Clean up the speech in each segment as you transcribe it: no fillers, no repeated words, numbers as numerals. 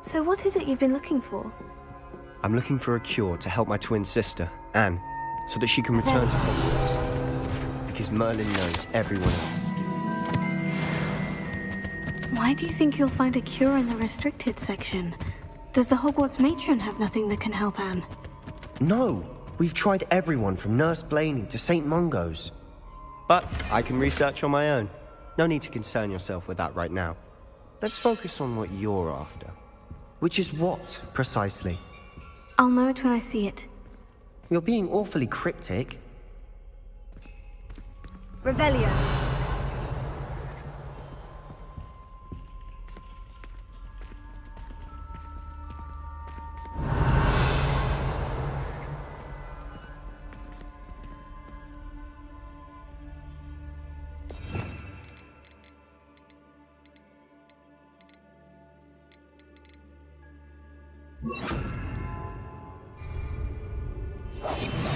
So what is it you've been looking for? I'm looking for a cure to help my twin sister, Anne, so that she can return to Hogwarts. Because Merlin knows everyone else. Why do you think you'll find a cure in the restricted section? Does the Hogwarts matron have nothing that can help Anne? No! We've tried everyone from Nurse Blaney to St. Mungo's. But I can research on my own. No need to concern yourself with that right now. Let's focus on what you're after. Which is what, precisely? I'll know it when I see it. You're being awfully cryptic. Revelio.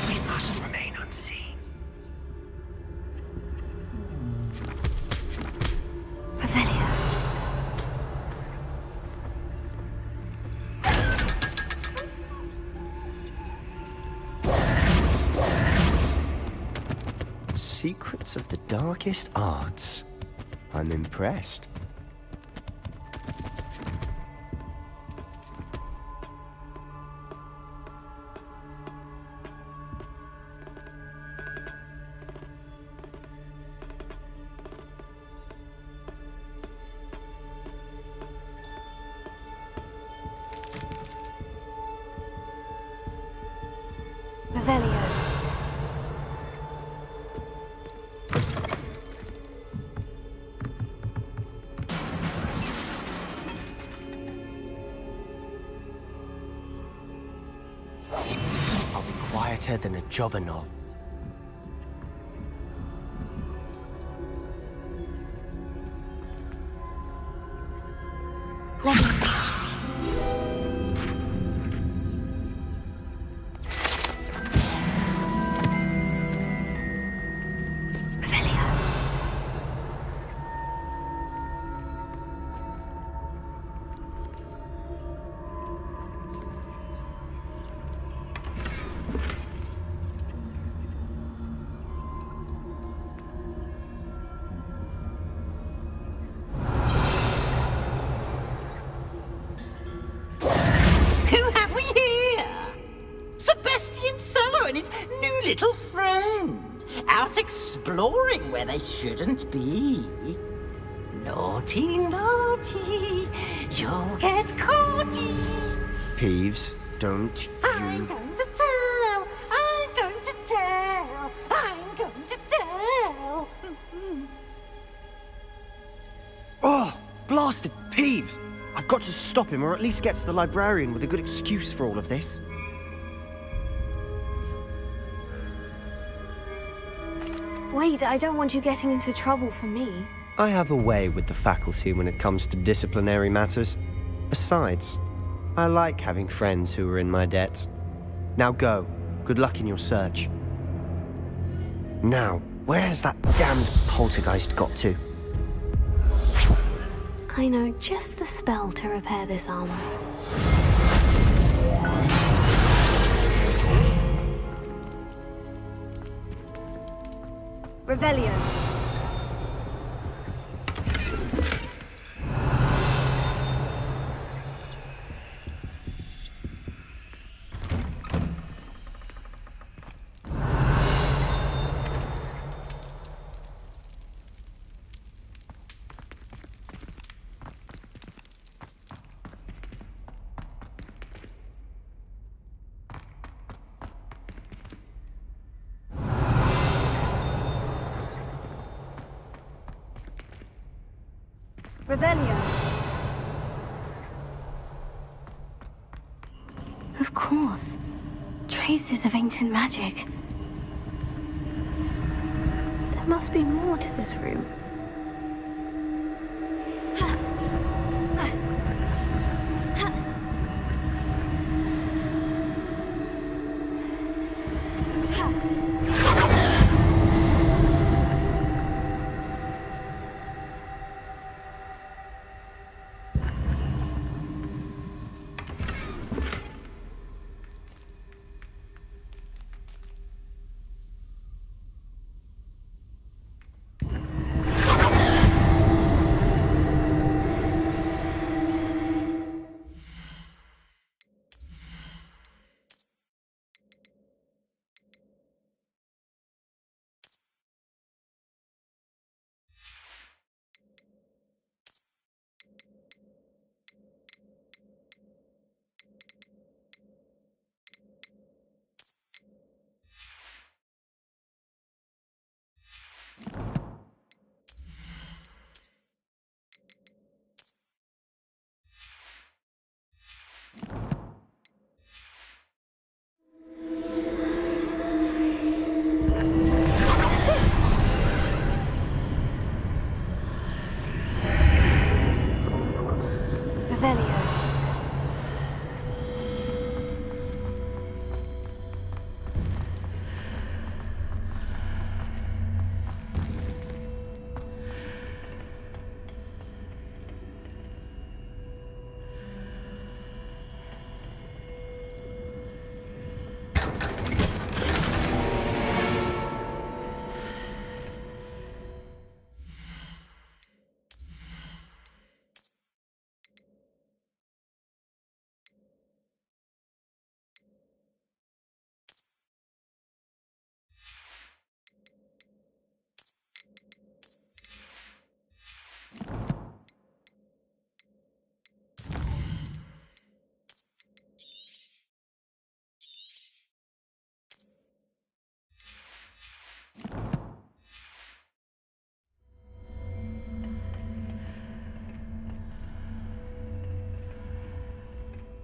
We must remain unseen. Revelio. Secrets of the darkest arts. I'm impressed. Revelio. I'll be quieter than a jobberknoll. Little friend, out exploring where they shouldn't be. Naughty, naughty, you'll get caughty. Peeves, don't I'm going to tell, I'm going to tell, I'm going to tell. Oh, blasted Peeves! I've got to stop him, or at least get to the librarian with a good excuse for all of this. Wait, I don't want you getting into trouble for me. I have a way with the faculty when it comes to disciplinary matters. Besides, I like having friends who are in my debt. Now go. Good luck in your search. Now, where has that damned poltergeist got to? I know just the spell to repair this armor. Revelio. Revelio. Of course. Traces of ancient magic. There must be more to this room.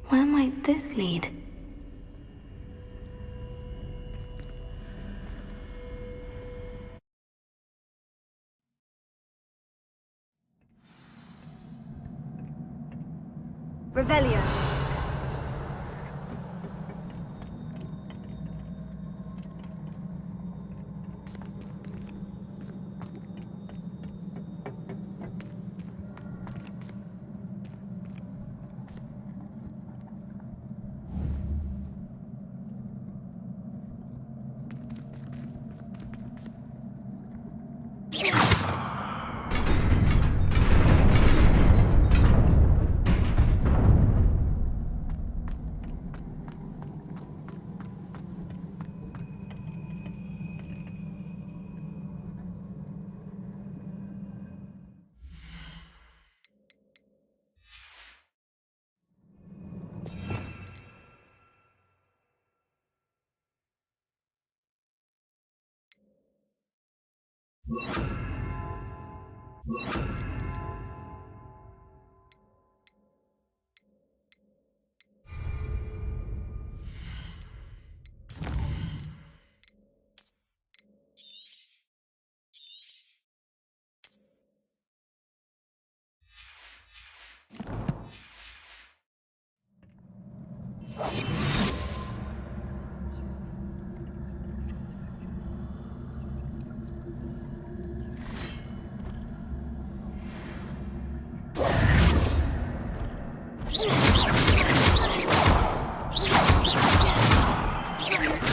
Where might this lead? Revelio.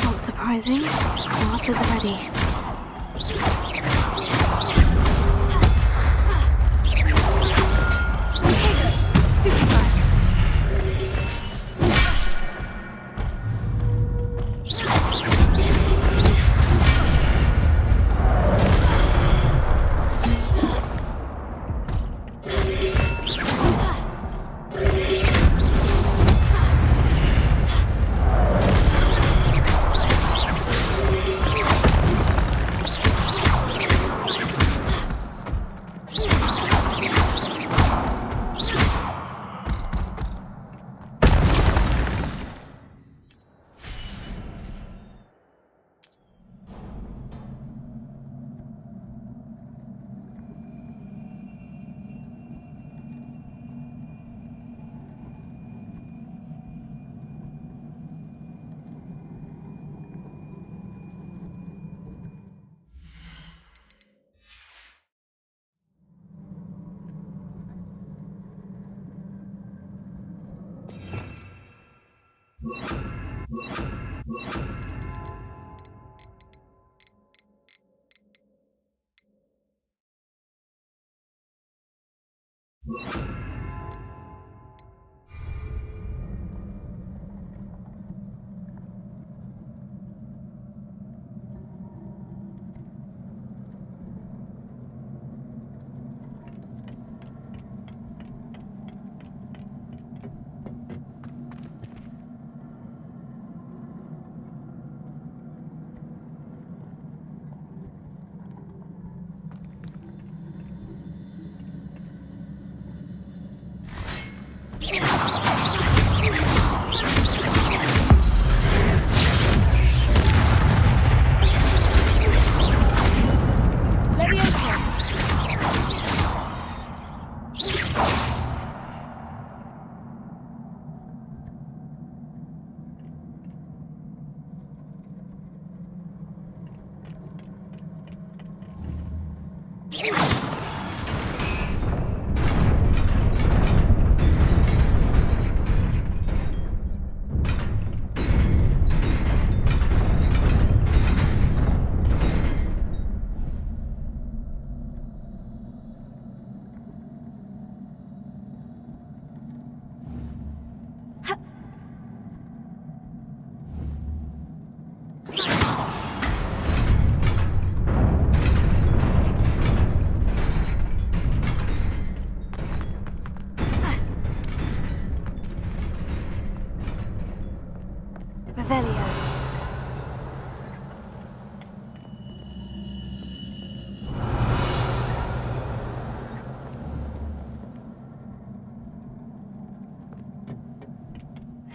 Not surprising. Cards at the ready.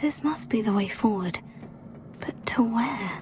This must be the way forward. But to where?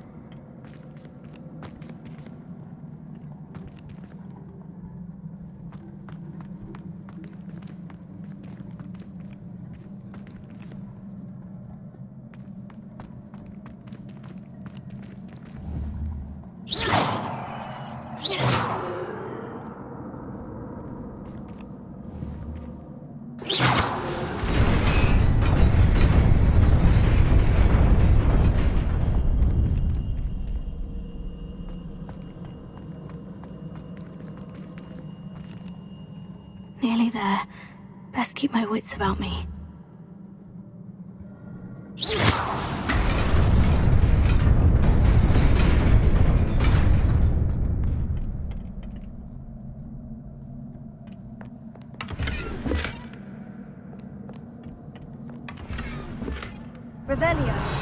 Nearly there. Best keep my wits about me. Revelio.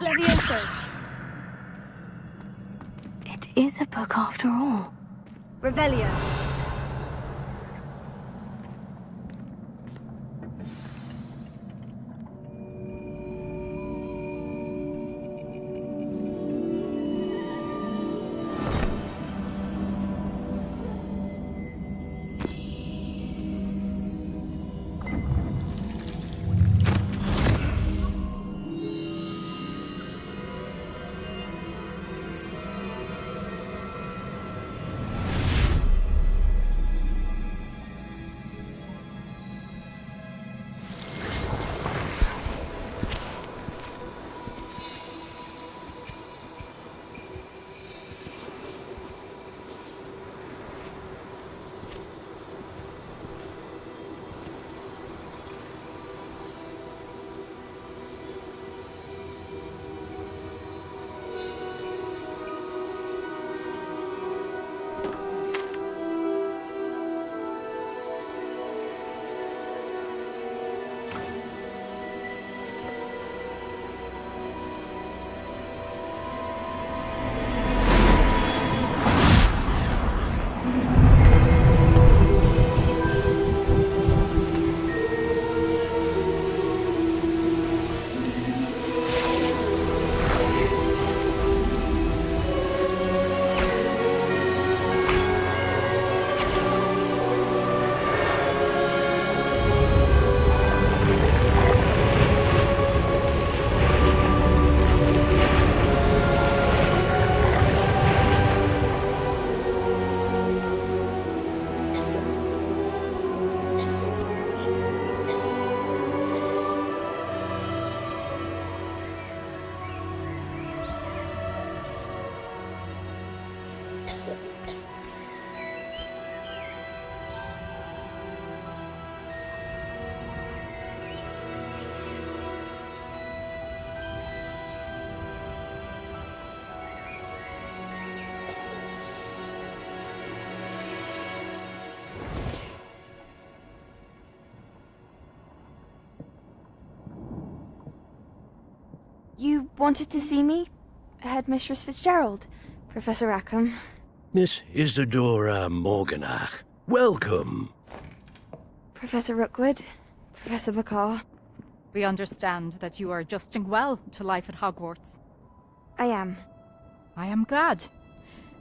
Levioso. It is a book after all. Revelio. wanted to see me? Headmistress Fitzgerald, Professor Rackham. Miss Isadora Morganach, welcome. Professor Rookwood, Professor Bakar. We understand that you are adjusting well to life at Hogwarts. I am. I am glad.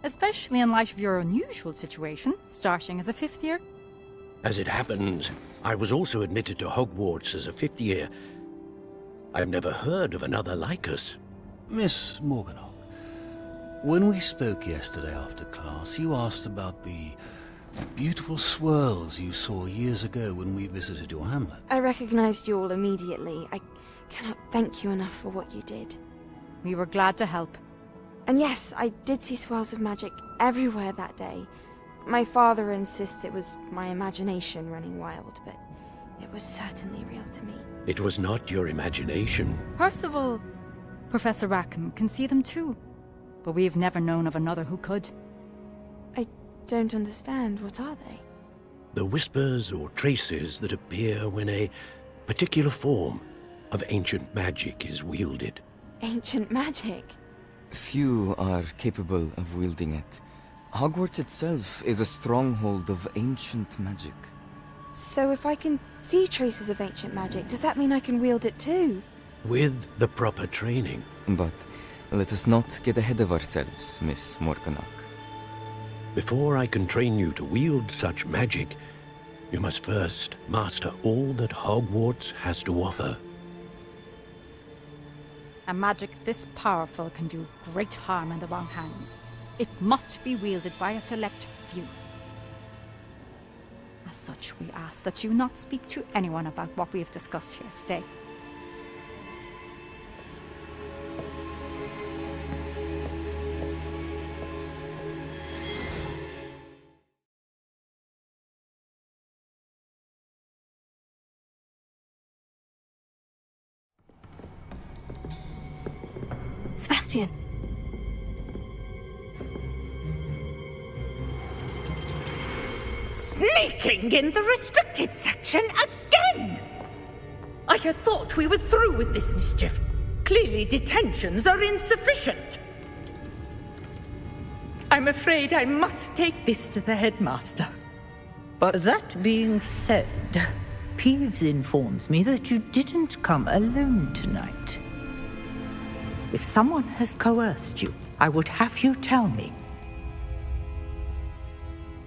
Especially in light of your unusual situation, starting as a 5th year. As it happens, I was also admitted to Hogwarts as a 5th year. I've never heard of another like us. Miss Morganach, when we spoke yesterday after class, you asked about the beautiful swirls you saw years ago when we visited your hamlet. I recognized you all immediately. I cannot thank you enough for what you did. We were glad to help. And yes, I did see swirls of magic everywhere that day. My father insists it was my imagination running wild, but it was certainly real to me. It was not your imagination. Percival, Professor Rackham can see them too. But we've never known of another who could. I don't understand. What are they? The whispers or traces that appear when a particular form of ancient magic is wielded. Ancient magic? Few are capable of wielding it. Hogwarts itself is a stronghold of ancient magic. So if I can see traces of ancient magic, does that mean I can wield it too? With the proper training. But let us not get ahead of ourselves, Miss Morganach. Before I can train you to wield such magic, you must first master all that Hogwarts has to offer. A magic this powerful can do great harm in the wrong hands. It must be wielded by a select few. As such, we ask that you not speak to anyone about what we have discussed here today. Sebastian! Sneaking in the restricted section again! I had thought we were through with this mischief. Clearly detentions are insufficient. I'm afraid I must take this to the headmaster. But That being said, Peeves informs me that you didn't come alone tonight. If someone has coerced you, I would have you tell me.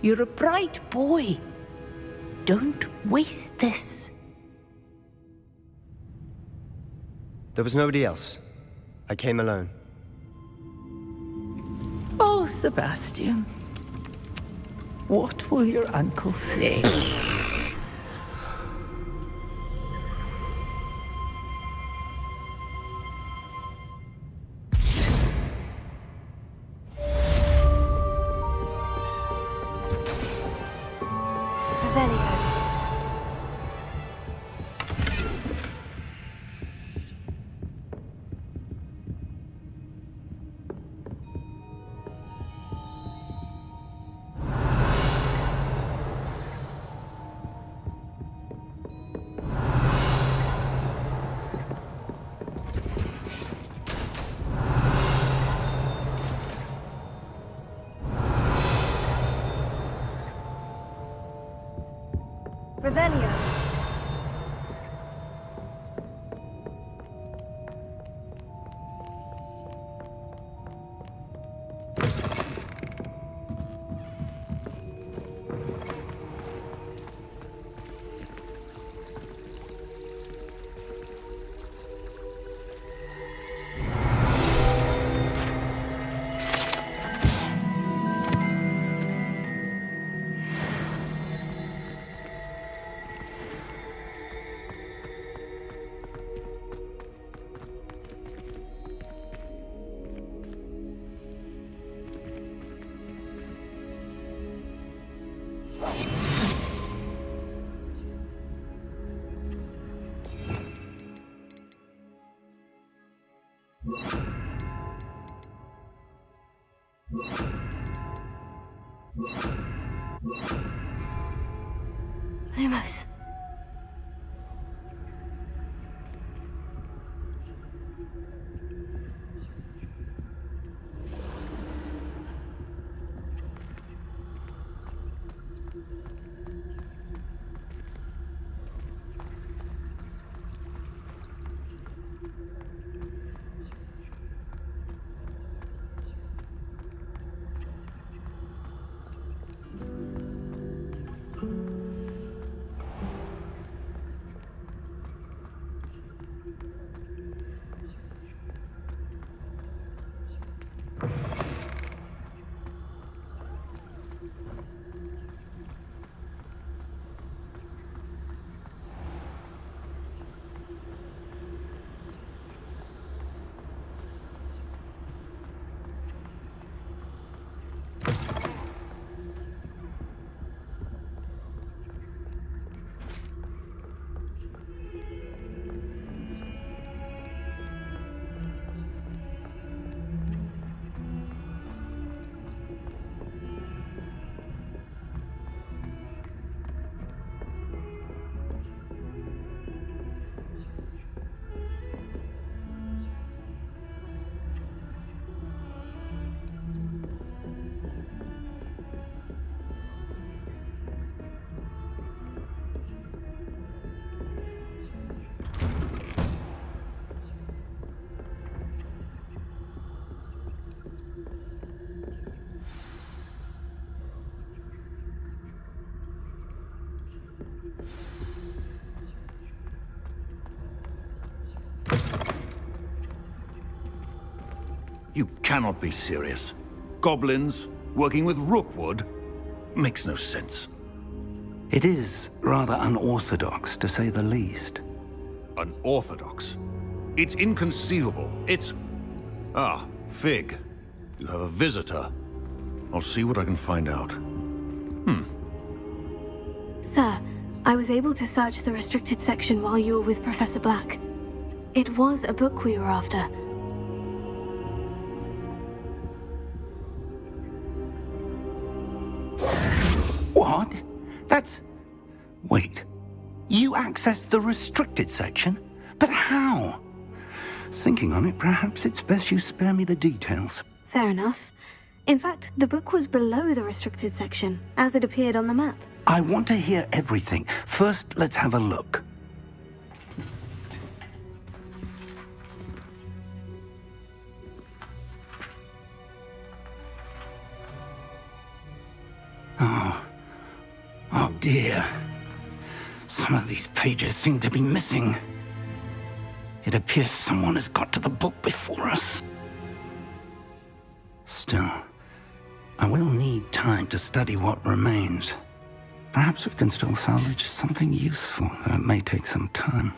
You're a bright boy. Don't waste this. There was nobody else. I came alone. Oh, Sebastian. What will your uncle say? Revelio. Lumos. You cannot be serious. Goblins working with Rookwood? Makes no sense. It is rather unorthodox, to say the least. Unorthodox? It's inconceivable. It's... Ah, Fig. You have a visitor. I'll see what I can find out. Sir, I was able to search the restricted section while you were with Professor Black. It was a book we were after. What? That's... Wait. You accessed the restricted section? But how? Thinking on it, perhaps it's best you spare me the details. Fair enough. In fact, the book was below the restricted section, as it appeared on the map. I want to hear everything. First, let's have a look. Oh dear. Some of these pages seem to be missing. It appears someone has got to the book before us. Still, I will need time to study what remains. Perhaps we can still salvage something useful, though it may take some time.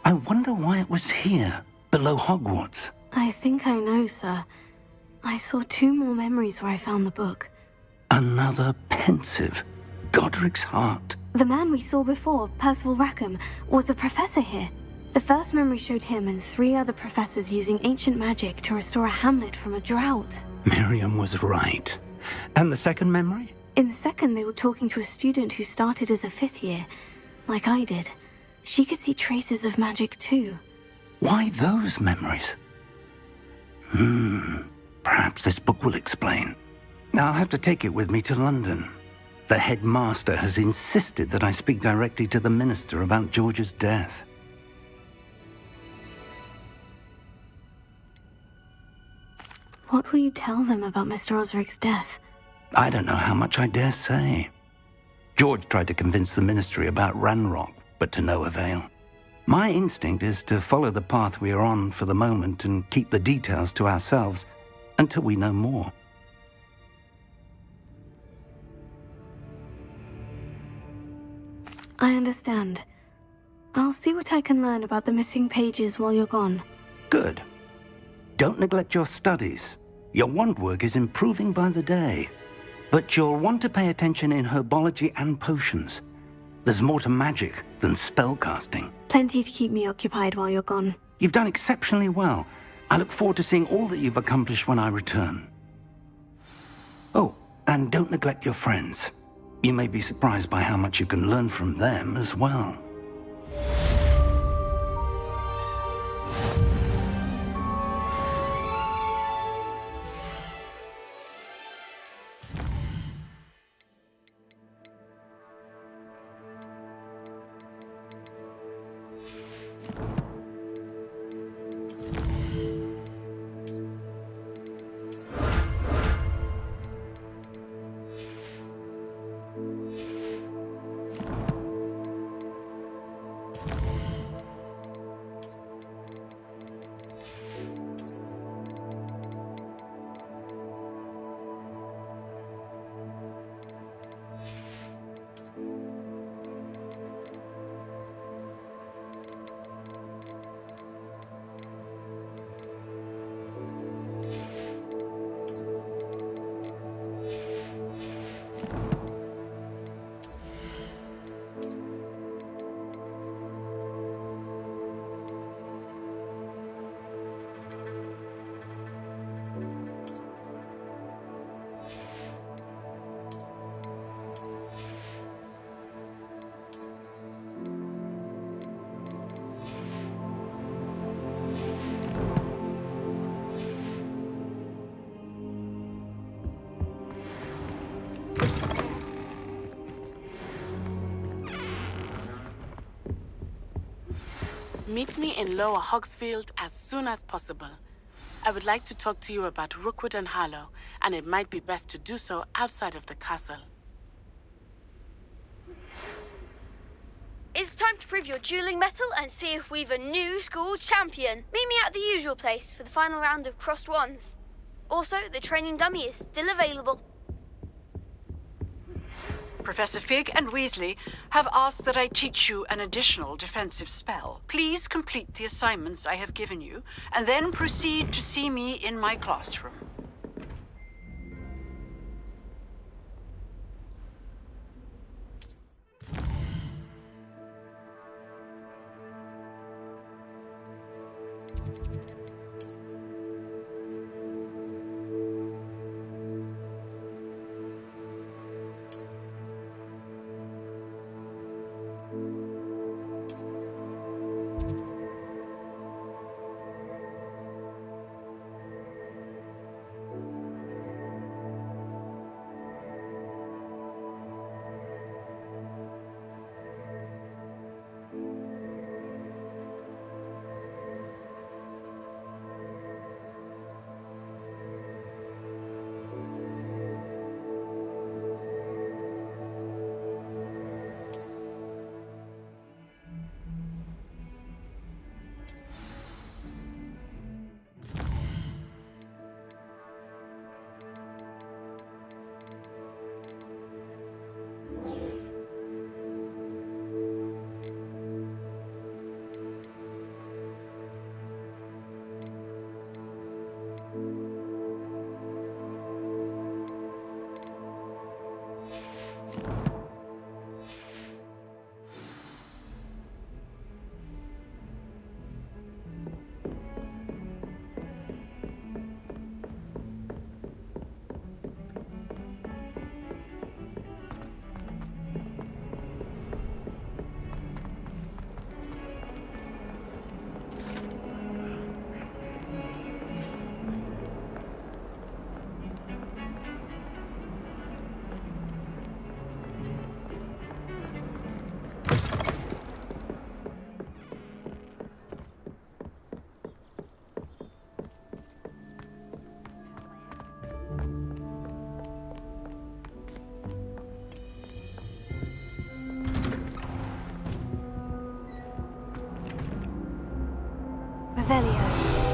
I wonder why it was here, below Hogwarts. I think I know, sir. I saw 2 more memories where I found the book. Another pensive. Godric's heart. The man we saw before, Percival Rackham, was a professor here. The first memory showed him and 3 other professors using ancient magic to restore a hamlet from a drought. Miriam was right. And the second memory? In the second, they were talking to a student who started as a 5th year, like I did. She could see traces of magic too. Why those memories? Perhaps this book will explain. Now I'll have to take it with me to London. The headmaster has insisted that I speak directly to the minister about George's death. What will you tell them about Mr. Osric's death? I don't know how much I dare say. George tried to convince the ministry about Ranrock, but to no avail. My instinct is to follow the path we are on for the moment and keep the details to ourselves until we know more. I understand. I'll see what I can learn about the missing pages while you're gone. Good. Don't neglect your studies. Your wand work is improving by the day. But you'll want to pay attention in herbology and potions. There's more to magic than spellcasting. Plenty to keep me occupied while you're gone. You've done exceptionally well. I look forward to seeing all that you've accomplished when I return. Oh, and don't neglect your friends. You may be surprised by how much you can learn from them as well. Meet me in Lower Hogsfield as soon as possible. I would like to talk to you about Rookwood and Harlow, and it might be best to do so outside of the castle. it's time to prove your dueling mettle and see if we've a new school champion. Meet me at the usual place for the final round of crossed wands. Also, the training dummy is still available. Professor Fig and Weasley have asked that I teach you an additional defensive spell. Please complete the assignments I have given you, and then proceed to see me in my classroom. Revelio.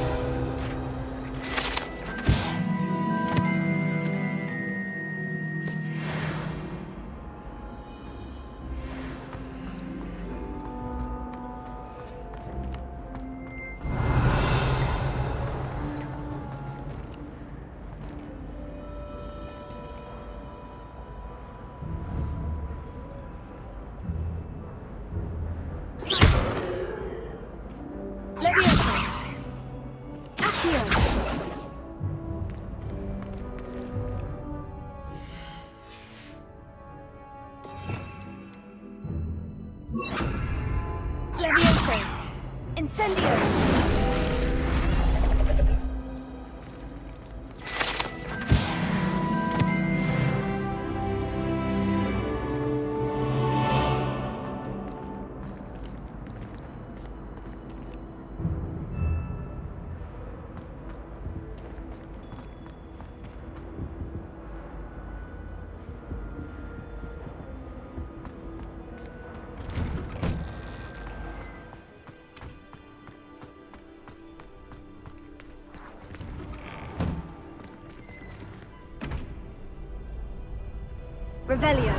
Revelio.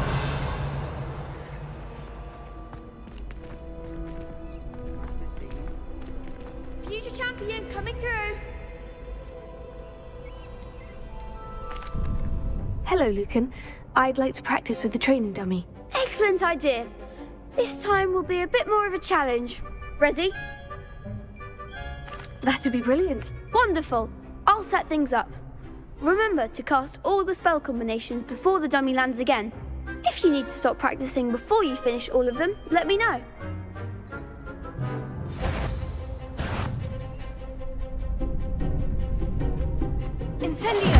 Future champion coming through. Hello, Lucan. I'd like to practice with the training dummy. Excellent idea. This time will be a bit more of a challenge. Ready? That'd be brilliant. Wonderful. I'll set things up. Remember to cast all the spell combinations before the dummy lands again. If you need to stop practicing before you finish all of them, let me know. Incendio!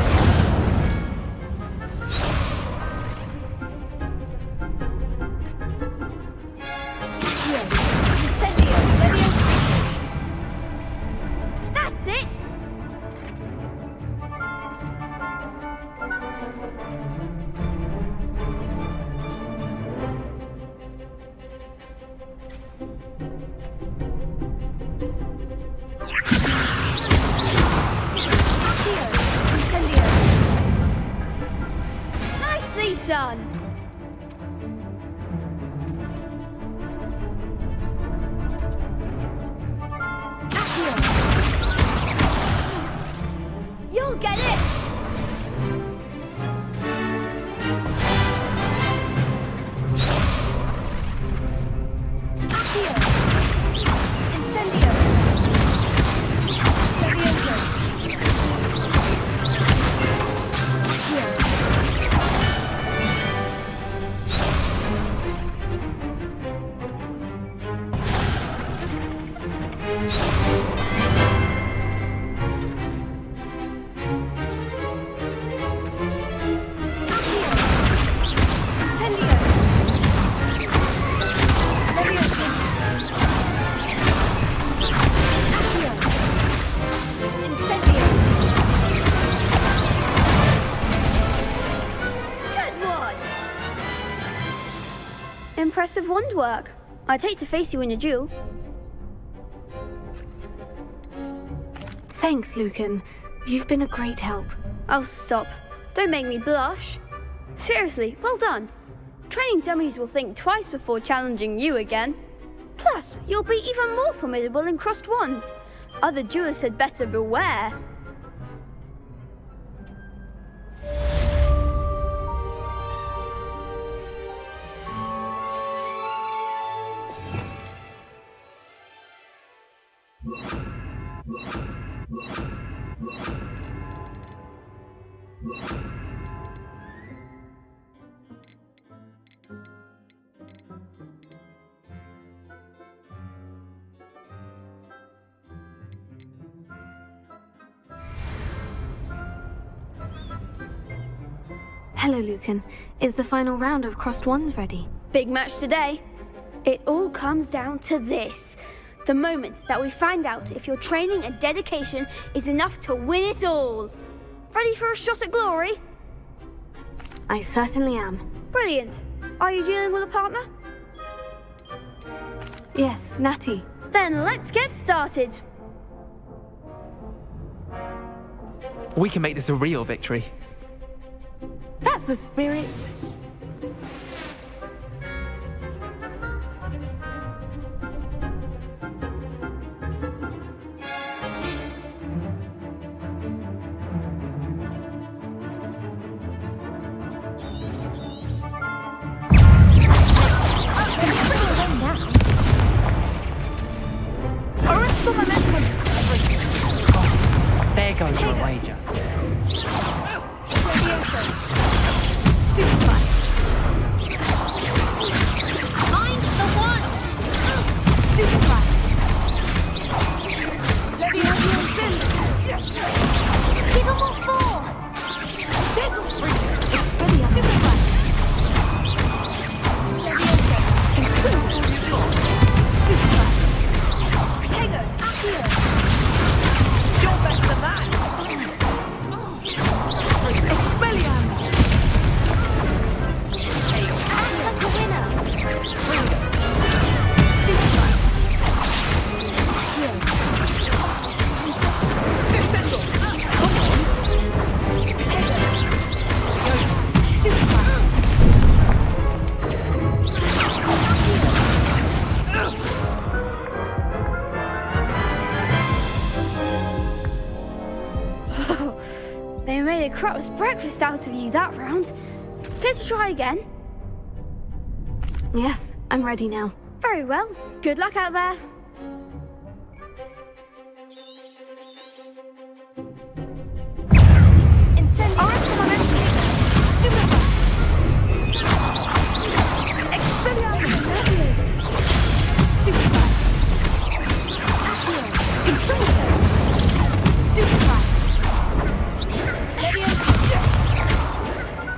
That's it! done. You'll get it! Accio! Incendio! Levioso! Impressive wand work. I'd hate to face you in a duel. Thanks, Lucan. You've been a great help. Oh, stop. Don't make me blush. Seriously, well done. Training dummies will think twice before challenging you again. Plus, you'll be even more formidable in crossed wands. Other duelists had better beware. Hello, Lucan. Is the final round of crossed wands ready? Big match today. It all comes down to this. The moment that we find out if your training and dedication is enough to win it all. Ready for a shot at glory? I certainly am. Brilliant. Are you dealing with a partner? Yes, Natty. Then let's get started. We can make this a real victory. That's the spirit. There goes the wager. They made a crap's breakfast out of you that round. Care to try again? Yes, I'm ready now. Very well. Good luck out there.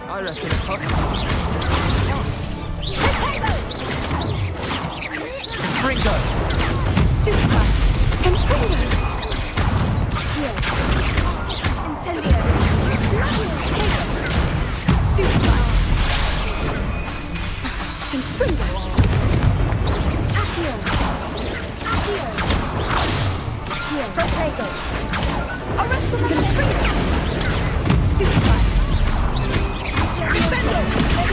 I reckon it's hot. Confringo! Stupefy! Confringo! Incendio! Stupefy! Confringo! Accio! Accio! Protego! Arresto! Stupefy! Defendo!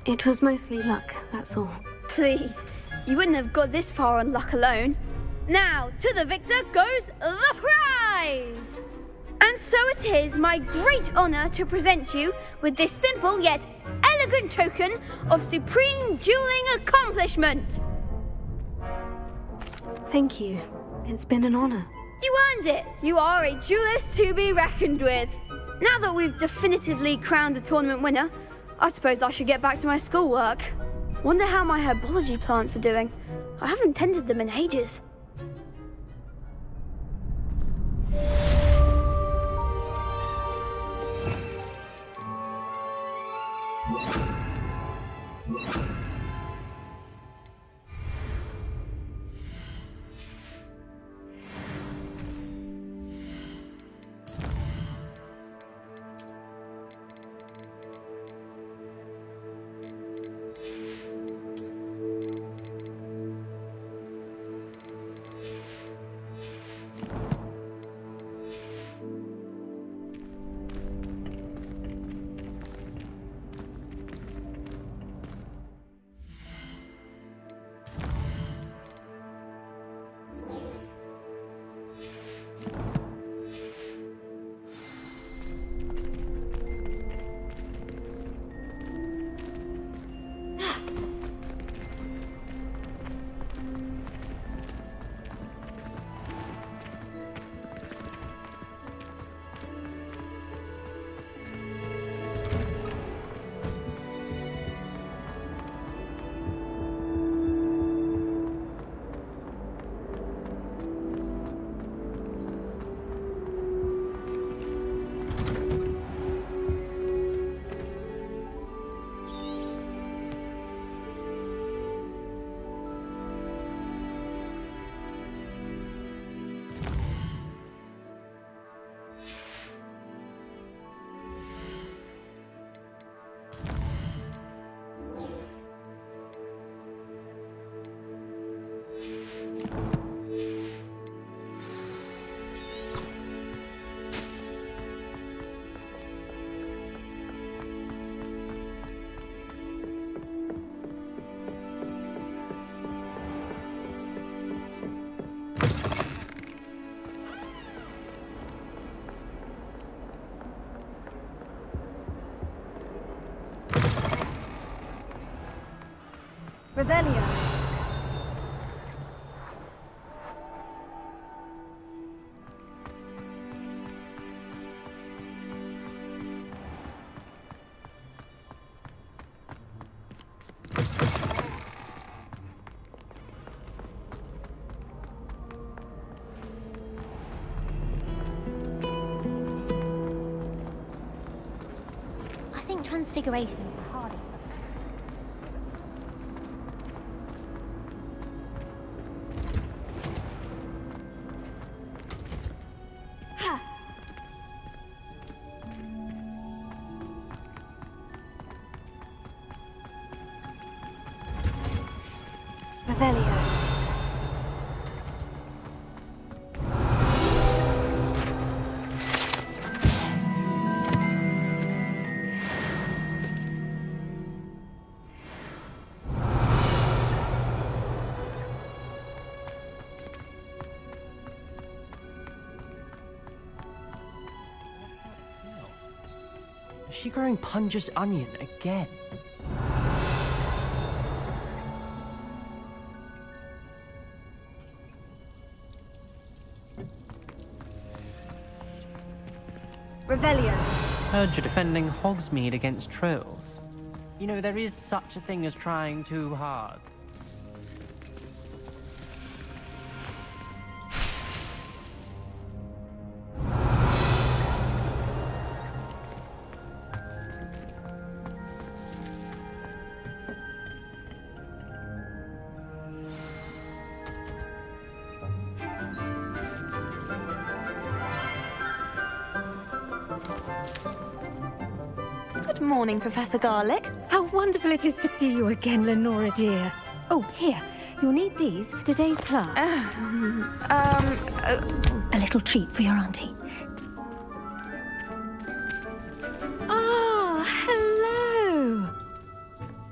It was mostly luck, that's all. Please, you wouldn't have got this far on luck alone. Now, to the victor goes the prize! And so it is my great honor to present you with this simple yet elegant token of supreme dueling accomplishment. Thank you. It's been an honor. You earned it. You are a duelist to be reckoned with. Now that we've definitively crowned the tournament winner, I suppose I should get back to my schoolwork. Wonder how my herbology plants are doing. I haven't tended them in ages. Revelio. I think transfiguration is the hardest. Revelio. Is she growing Punja's onion again? Revelio. Heard you're defending Hogsmeade against trolls. You know, there is such a thing as trying too hard. Good morning, Professor Garlick. How wonderful it is to see you again, Lenora dear. Oh, here. You'll need these for today's class. A little treat for your auntie. Ah, hello.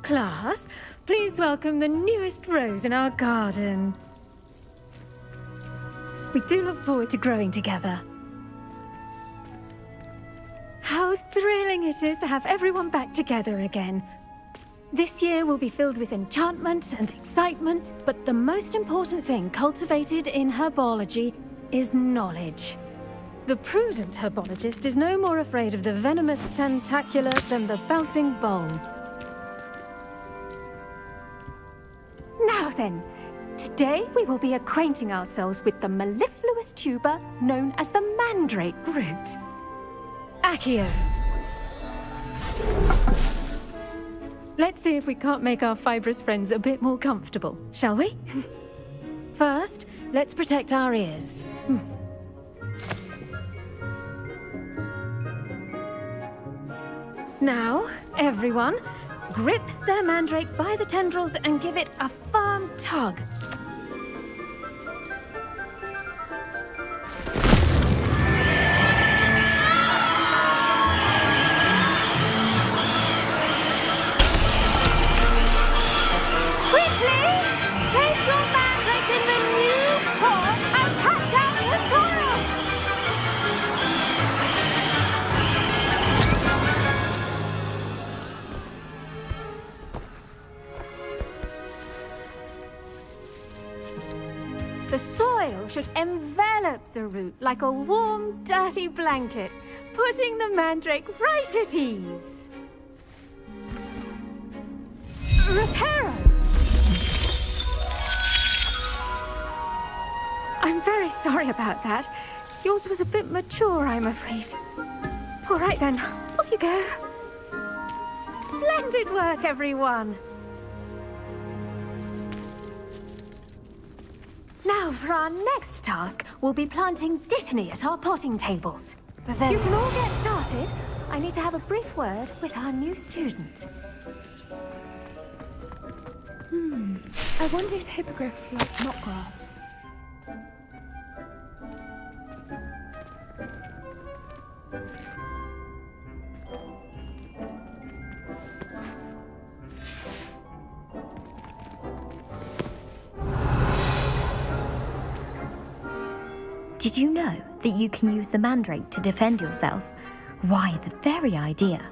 class, please welcome the newest rose in our garden. We do look forward to growing together. How thrilling it is to have everyone back together again. This year will be filled with enchantment and excitement, but the most important thing cultivated in herbology is knowledge. The prudent herbologist is no more afraid of the venomous tentacula than the bouncing bowl. Now then, today we will be acquainting ourselves with the mellifluous tuber known as the mandrake root. Accio. Let's see if we can't make our fibrous friends a bit more comfortable, shall we? First, let's protect our ears. Now, everyone, grip their mandrake by the tendrils and give it a firm tug. Quickly! Place your mandrake in the new pot and cut down the soil! The soil should envelop the root like a warm, dirty blanket, putting the mandrake right at ease. Reparo! I'm very sorry about that. Yours was a bit mature, I'm afraid. All right then, off you go. Splendid work, everyone. Now, for our next task, we'll be planting dittany at our potting tables. You can all get started. I need to have a brief word with our new student. I wonder if hippogriffs like knotgrass. Did you know that you can use the mandrake to defend yourself? Why, the very idea.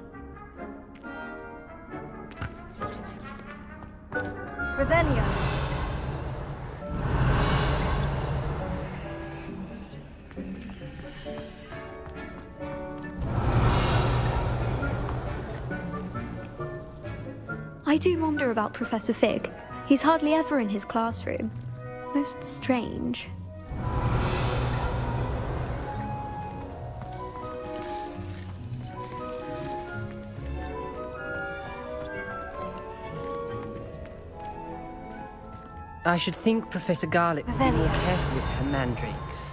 Revelio. I do wonder about Professor Fig. He's hardly ever in his classroom. Most strange. I should think Professor Garlick would be more careful with her mandrakes.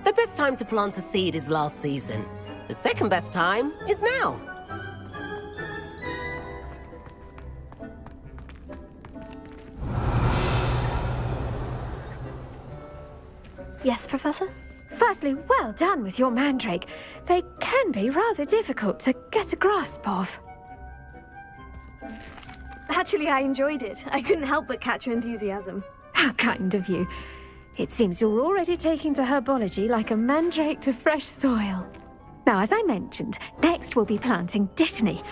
The best time to plant a seed is last season. The second best time is now. Yes, Professor? Firstly, well done with your mandrake. They can be rather difficult to get a grasp of. Actually, I enjoyed it. I couldn't help but catch your enthusiasm. How kind of you. It seems you're already taking to herbology like a mandrake to fresh soil. Now, as I mentioned, next we'll be planting dittany.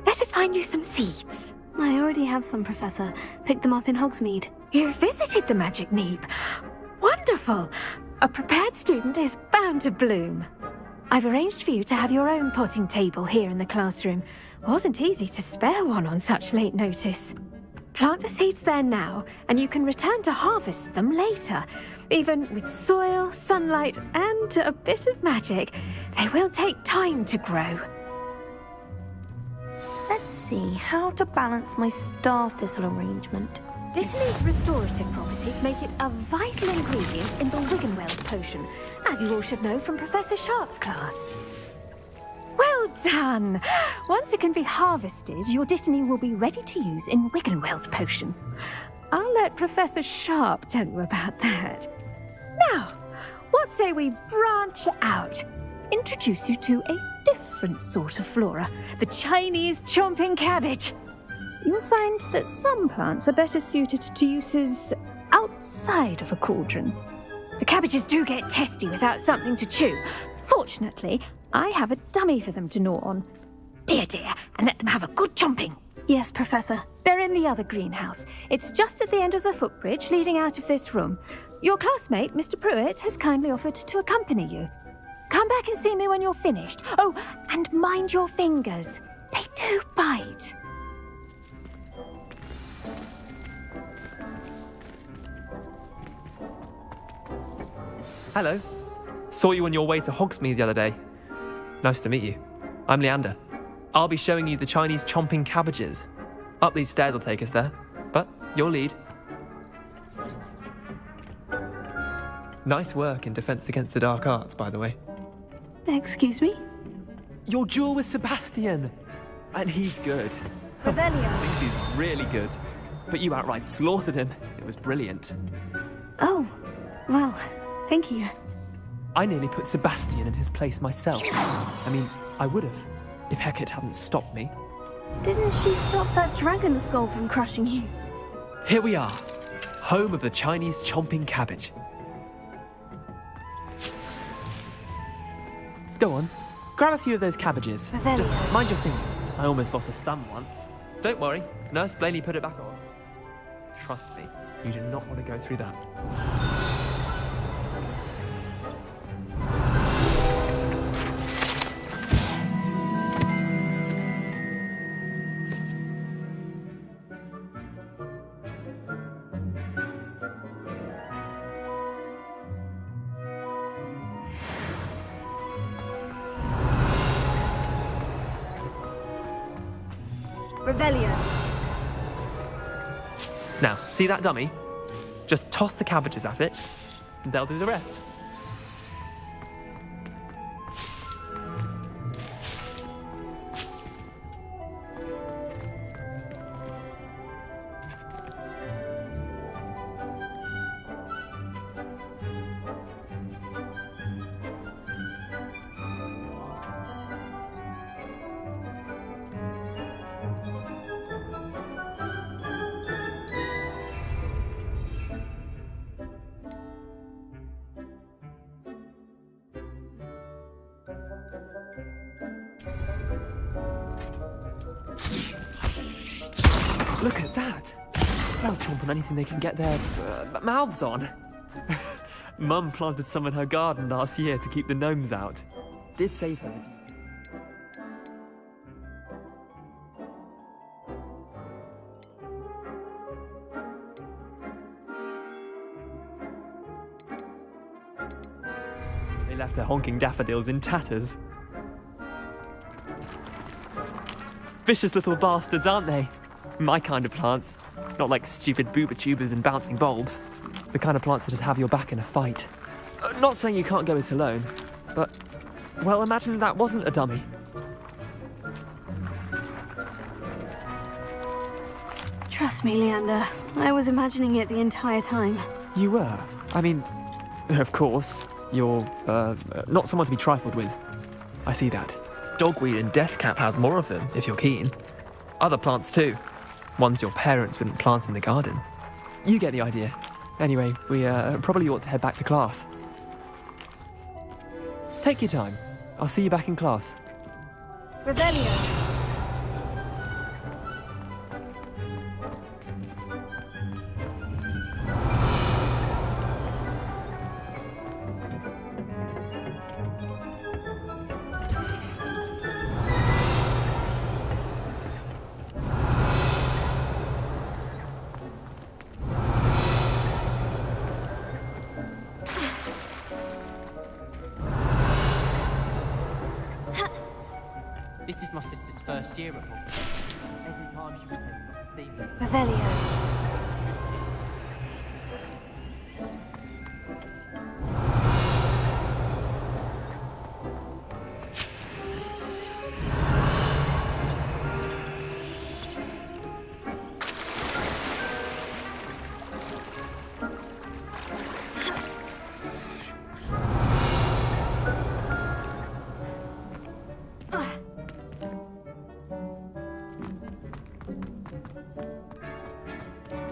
Let us find you some seeds. I already have some, Professor. Picked them up in Hogsmeade. You visited the Magic Neep. Wonderful! A prepared student is bound to bloom. I've arranged for you to have your own potting table here in the classroom. Wasn't easy to spare one on such late notice. Plant the seeds there now, and you can return to harvest them later. Even with soil, sunlight, and a bit of magic, they will take time to grow. Let's see how to balance my star thistle arrangement. Dittany's restorative properties make it a vital ingredient in the Wiggenweld potion, as you all should know from Professor Sharp's class. Well done! Once it can be harvested, your dittany will be ready to use in Wiggenweld potion. I'll let Professor Sharp tell you about that. Now, what say we branch out? Introduce you to a different sort of flora, the Chinese chomping cabbage. You'll find that some plants are better suited to uses outside of a cauldron. The cabbages do get testy without something to chew. Fortunately, I have a dummy for them to gnaw on. Be a dear and let them have a good chomping. Yes, Professor. They're in the other greenhouse. It's just at the end of the footbridge leading out of this room. Your classmate, Mr. Pruitt, has kindly offered to accompany you. Come back and see me when you're finished. Oh, and mind your fingers. They do bite. Hello. Saw you on your way to Hogsmeade the other day. Nice to meet you. I'm Leander. I'll be showing you the Chinese chomping cabbages. Up these stairs will take us there, but you'll lead. Nice work in Defense Against the Dark Arts, by the way. Excuse me? Your duel with Sebastian! And he's good. Revelio. Thinks he's really good. But you outright slaughtered him. It was brilliant. Oh, well, thank you. I nearly put Sebastian in his place myself. I mean, I would have, if Hecate hadn't stopped me. Didn't she stop that dragon skull from crushing you? Here we are, home of the Chinese chomping cabbage. Go on, grab a few of those cabbages. Revelio. Just mind your fingers. I almost lost a thumb once. Don't worry, Nurse Blaney put it back on. Trust me, you do not want to go through that. Revelio. Now, see that dummy? Just toss the cabbages at it, and they'll do the rest. Look at that! They'll chomp on anything they can get their mouths on. Mum planted some in her garden last year to keep the gnomes out. Did save her. They left her honking daffodils in tatters. Vicious little bastards, aren't they? My kind of plants. Not like stupid booba tubers and bouncing bulbs. The kind of plants that'd have your back in a fight. Not saying you can't go it alone, but, well, imagine that wasn't a dummy. Trust me, Leander. I was imagining it the entire time. You were? I mean, of course, you're, not someone to be trifled with. I see that. Dogweed and deathcap has more of them, if you're keen. Other plants too. Ones your parents wouldn't plant in the garden. You get the idea. Anyway, we probably ought to head back to class. Take your time. I'll see you back in class. Revelio. This is my sister's first year at Hogwarts. Every time she would leave me. Revelio.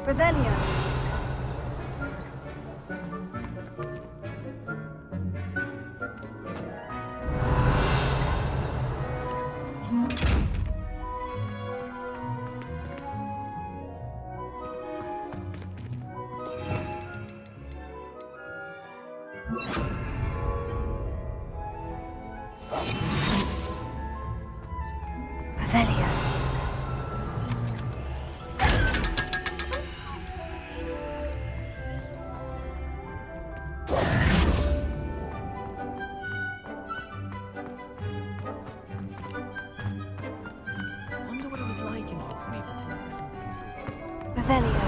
Revelio. Revelio. Wonder what it was like in Hogsmeade. Revelio.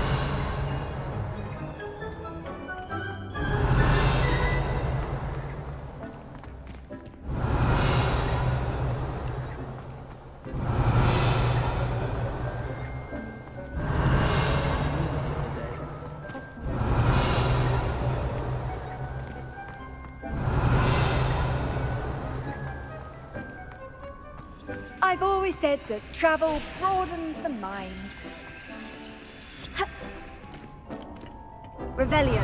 I've always said that travel broadens the mind. Revelio.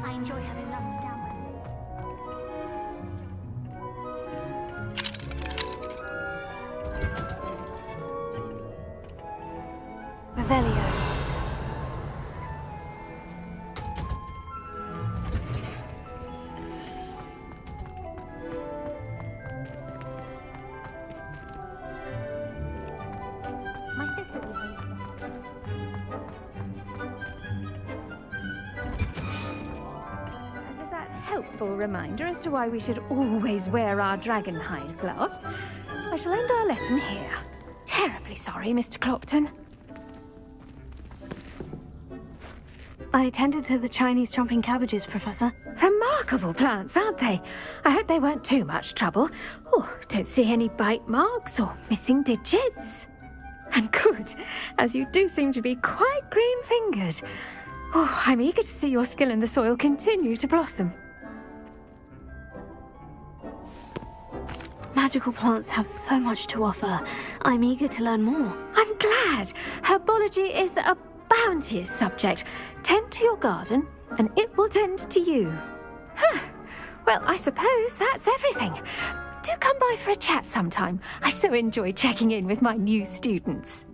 I enjoy having lunch down Revelio. My sister will home. With that helpful reminder as to why we should always wear our dragon hide gloves, I shall end our lesson here. Terribly sorry, Mr. Clopton. I attended to the Chinese chomping cabbages, Professor. Remarkable plants, aren't they? I hope they weren't too much trouble. Oh, don't see any bite marks or missing digits. And good, as you do seem to be quite green-fingered. Oh, I'm eager to see your skill in the soil continue to blossom. Magical plants have so much to offer. I'm eager to learn more. I'm glad. Herbology is a bounteous subject. Tend to your garden, and it will tend to you. Huh. Well, I suppose that's everything. Do come by for a chat sometime. I so enjoy checking in with my new students.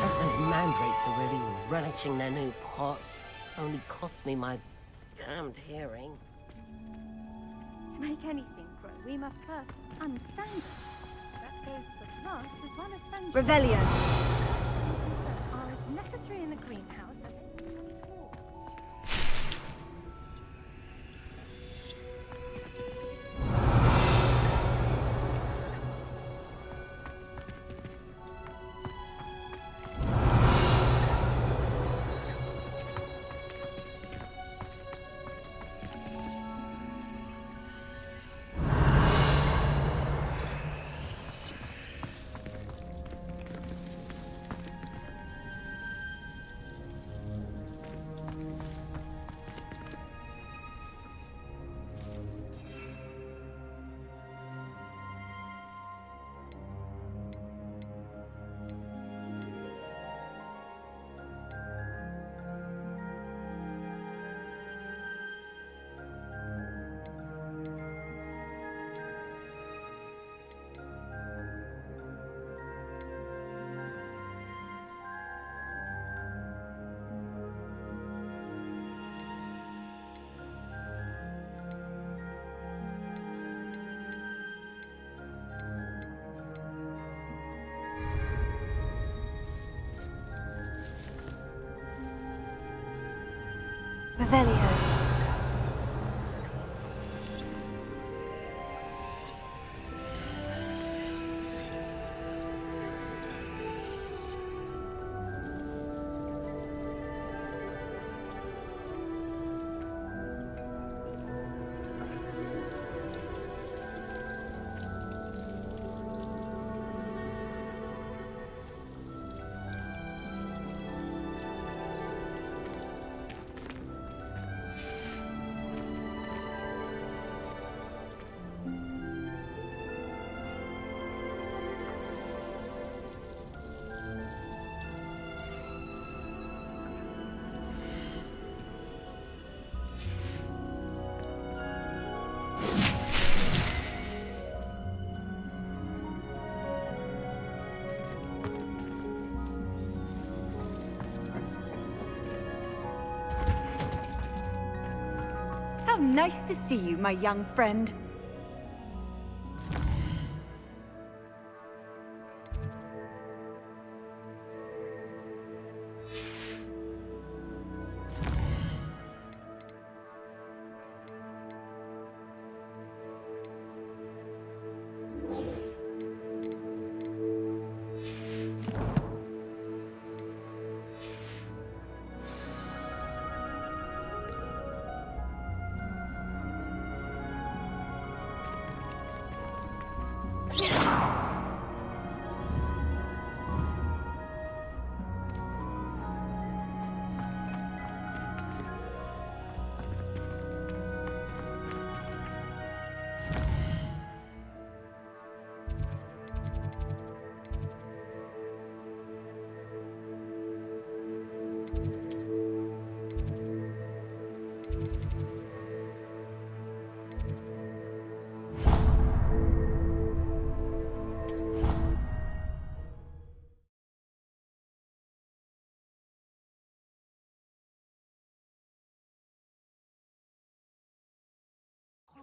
Those mandrakes are really relishing their new pots. Only cost me my damned hearing. To make anything grow, we must first understand it. That goes for plants as well as friendship. Revelio. Are as necessary in the greenhouse as in the wall. Revelio. How nice to see you, my young friend.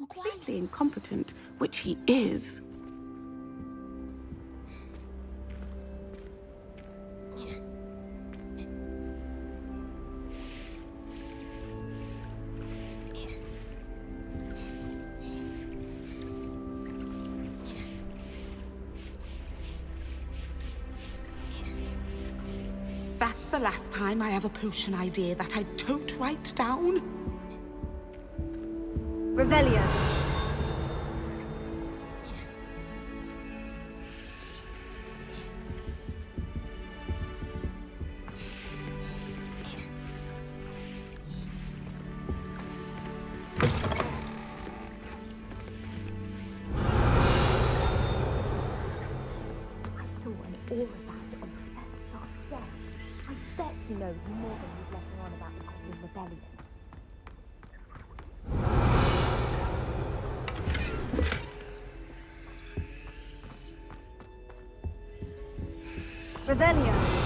Completely incompetent, which he is. That's the last time I have a potion idea that I don't write down. Revelio. You know more than you've let her on about the Goblin Rebellion. Revelio.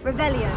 Revelio.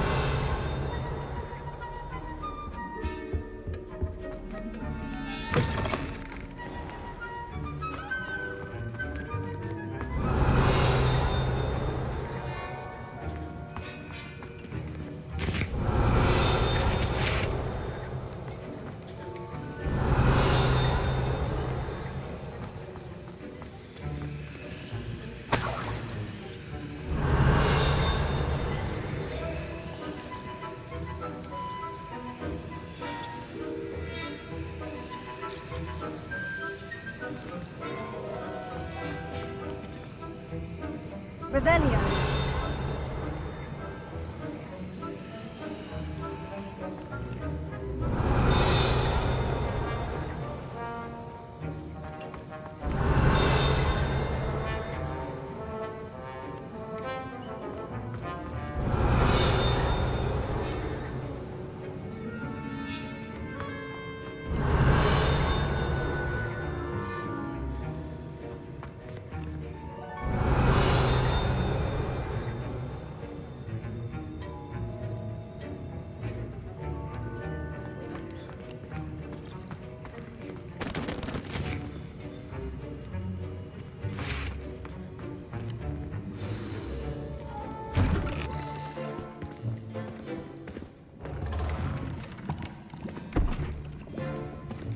Revelio.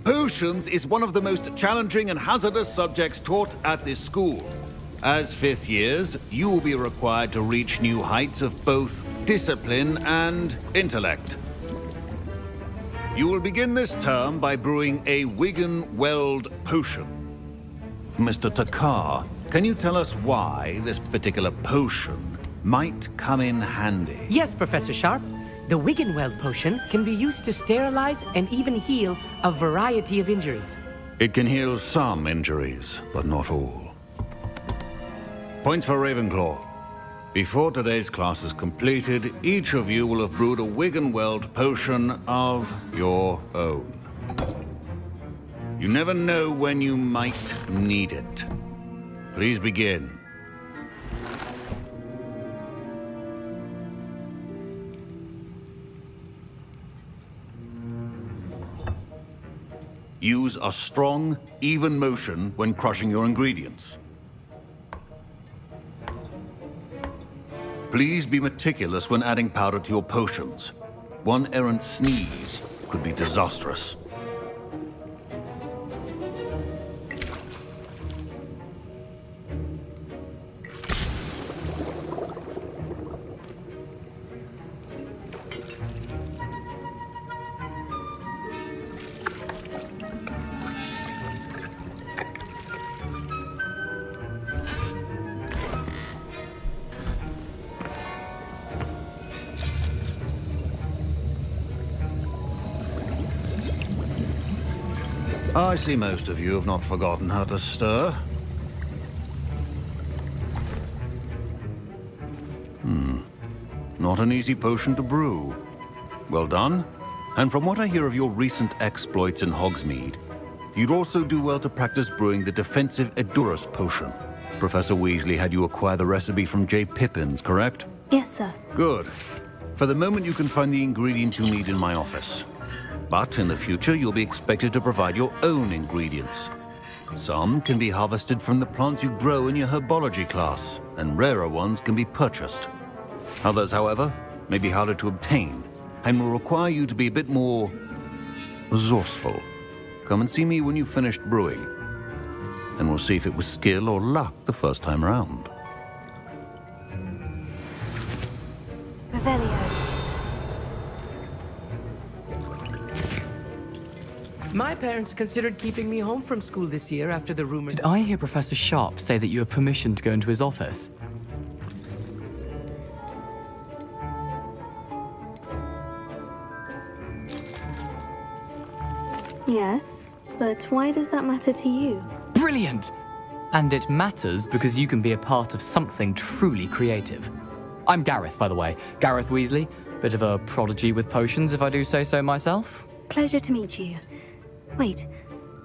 Potions is one of the most challenging and hazardous subjects taught at this school. As fifth years, you will be required to reach new heights of both discipline and intellect. You will begin this term by brewing a Wigan-Weld potion. Mr. Takar, can you tell us why this particular potion might come in handy? Yes, Professor Sharp. The Wigan-Weld potion can be used to sterilize and even heal a variety of injuries. It can heal some injuries, but not all. Points for Ravenclaw. Before today's class is completed, each of you will have brewed a Wigan-Weld potion of your own. You never know when you might need it. Please begin. Use a strong, even motion when crushing your ingredients. Please be meticulous when adding powder to your potions. One errant sneeze could be disastrous. I see most of you have not forgotten how to stir. Not an easy potion to brew. Well done. And from what I hear of your recent exploits in Hogsmeade, you'd also do well to practice brewing the defensive Edurus potion. Professor Weasley had you acquire the recipe from J. Pippins, correct? Yes, sir. Good. For the moment, you can find the ingredients you need in my office. But in the future, you'll be expected to provide your own ingredients. Some can be harvested from the plants you grow in your herbology class, and rarer ones can be purchased. Others, however, may be harder to obtain, and will require you to be a bit more resourceful. Come and see me when you've finished brewing, and we'll see if it was skill or luck the first time around. Revelio. My parents considered keeping me home from school this year after the rumors. Did I hear Professor Sharp say that you have permission to go into his office? Yes, but why does that matter to you? Brilliant! And it matters because you can be a part of something truly creative. I'm Gareth, by the way. Gareth Weasley. Bit of a prodigy with potions, if I do say so myself. Pleasure to meet you. Wait,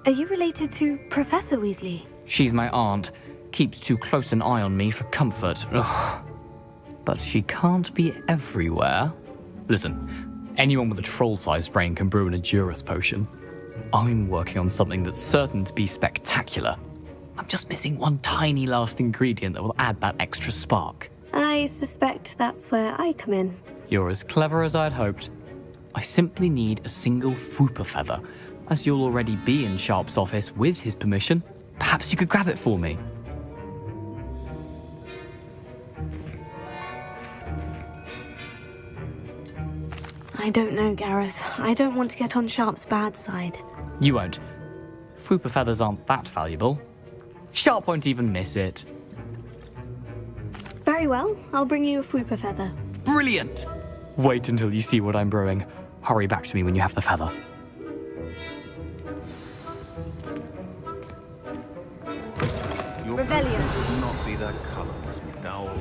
are you related to Professor Weasley? She's my aunt. Keeps too close an eye on me for comfort. Ugh. But she can't be everywhere. Listen, anyone with a troll-sized brain can brew an Edurus potion. I'm working on something that's certain to be spectacular. I'm just missing one tiny last ingredient that will add that extra spark. I suspect that's where I come in. You're as clever as I'd hoped. I simply need a single Fwooper feather. As you'll already be in Sharp's office with his permission, perhaps you could grab it for me. I don't know, Gareth. I don't want to get on Sharp's bad side. You won't. Fwooper feathers aren't that valuable. Sharp won't even miss it. Very well. I'll bring you a fupa feather. Brilliant! Wait until you see what I'm brewing. Hurry back to me when you have the feather. Your Revelio. should not be that color, Miss McDowell.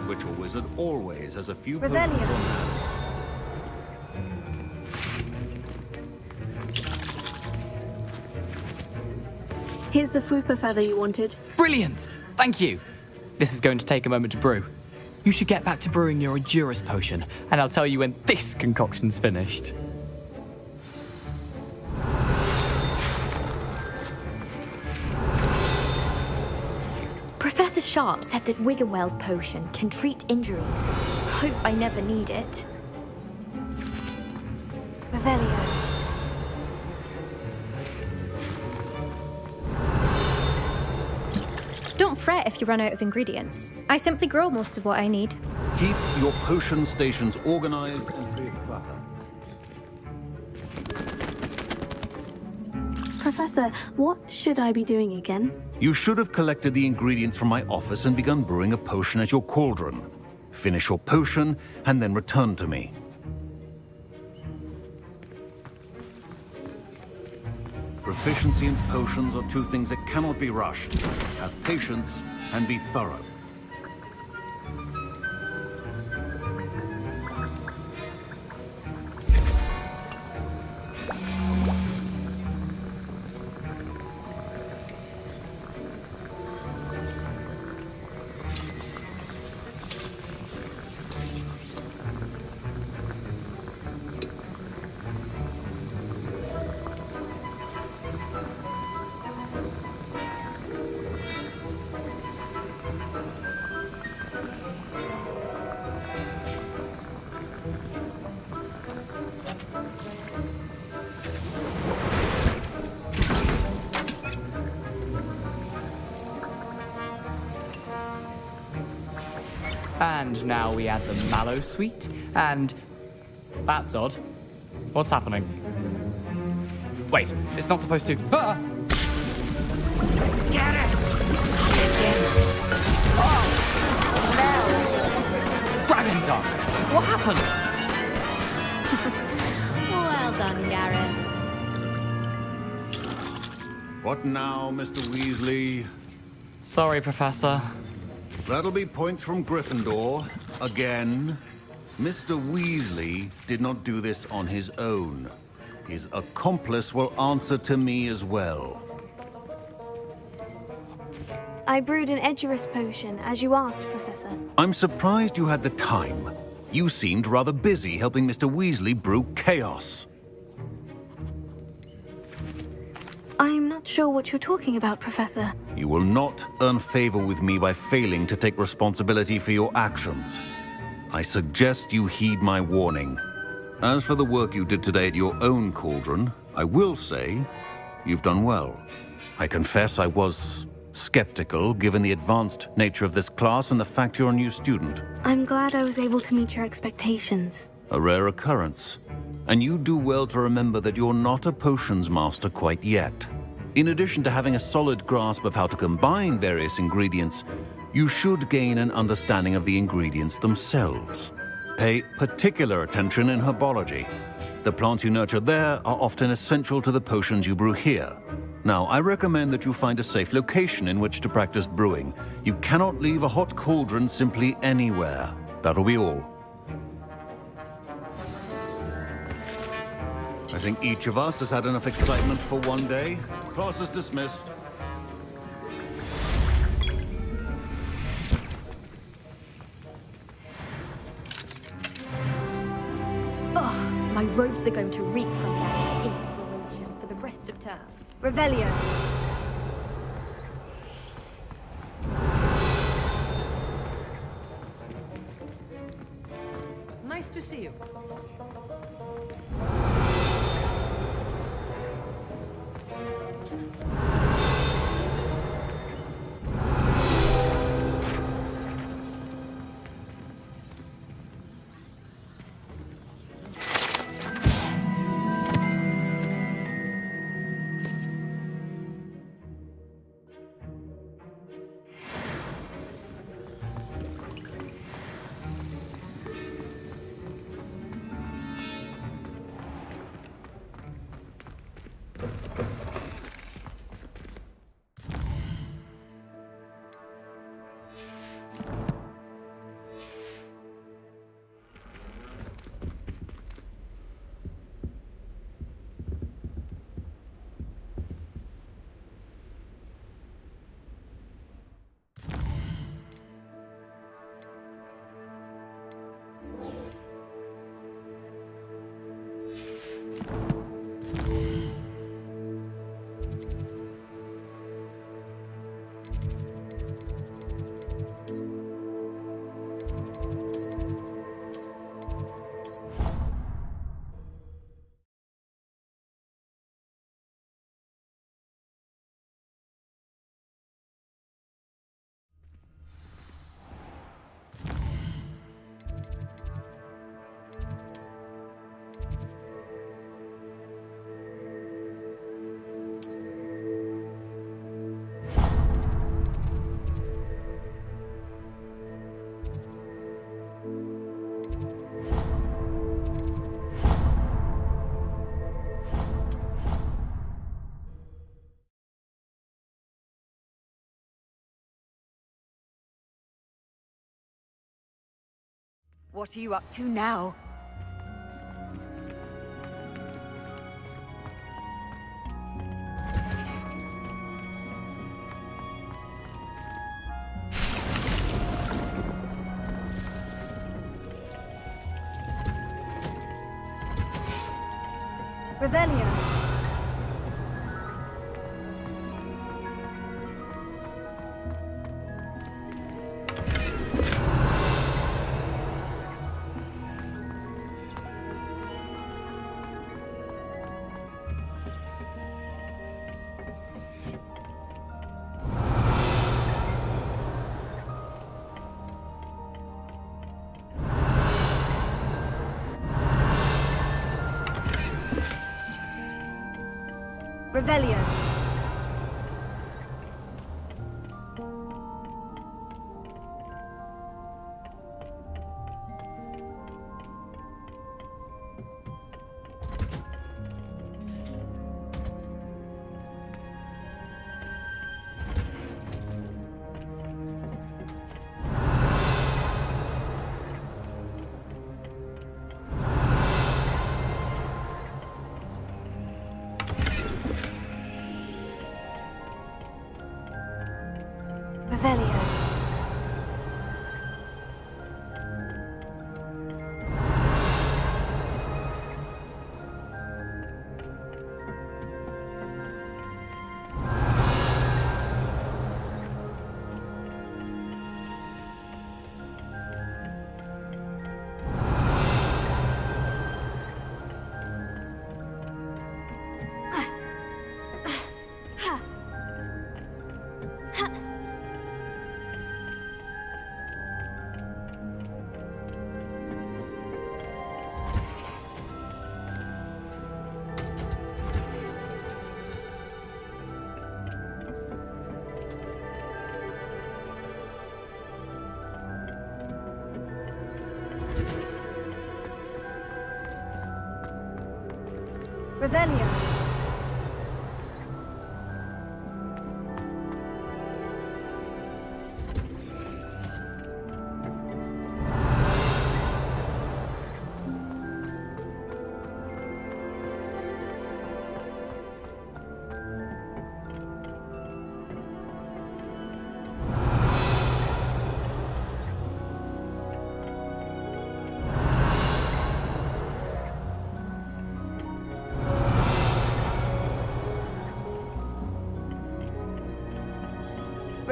Witch or wizard always has a few potions on hand. Here's the fupa feather you wanted. Brilliant! Thank you. This is going to take a moment to brew. You should get back to brewing your Endurus potion, and I'll tell you when this concoction's finished. Professor Sharp said that Wiggenweld potion can treat injuries. Hope I never need it. Revelio. Don't fret if you run out of ingredients. I simply grow most of what I need. Keep your potion stations organized and free of clutter. Professor, what should I be doing again? You should have collected the ingredients from my office and begun brewing a potion at your cauldron. Finish your potion and then return to me. Proficiency and potions are two things that cannot be rushed. Have patience and be thorough. And now we add the mallow sweet, and... That's odd. What's happening? Wait, it's not supposed to... Ah! Get it! Oh! Dragon Dog! What happened? Well done, Gareth. What now, Mr. Weasley? Sorry, Professor. That'll be points from Gryffindor. Again. Mr. Weasley did not do this on his own. His accomplice will answer to me as well. I brewed an Edurus potion, as you asked, Professor. I'm surprised you had the time. You seemed rather busy helping Mr. Weasley brew chaos. I'm not sure what you're talking about, Professor. You will not earn favor with me by failing to take responsibility for your actions. I suggest you heed my warning. As for the work you did today at your own cauldron, I will say you've done well. I confess I was skeptical given the advanced nature of this class and the fact you're a new student. I'm glad I was able to meet your expectations. A rare occurrence. And you do well to remember that you're not a potions master quite yet. In addition to having a solid grasp of how to combine various ingredients, you should gain an understanding of the ingredients themselves. Pay particular attention in herbology. The plants you nurture there are often essential to the potions you brew here. Now, I recommend that you find a safe location in which to practice brewing. You cannot leave a hot cauldron simply anywhere. That'll be all. I think each of us has had enough excitement for one day. Class is dismissed. Ugh, my robes are going to reek from Gary's inspiration for the rest of term. Revelio. My Nice to see you. What are you up to now? Revelio. Revelio. Revelio. Revelio.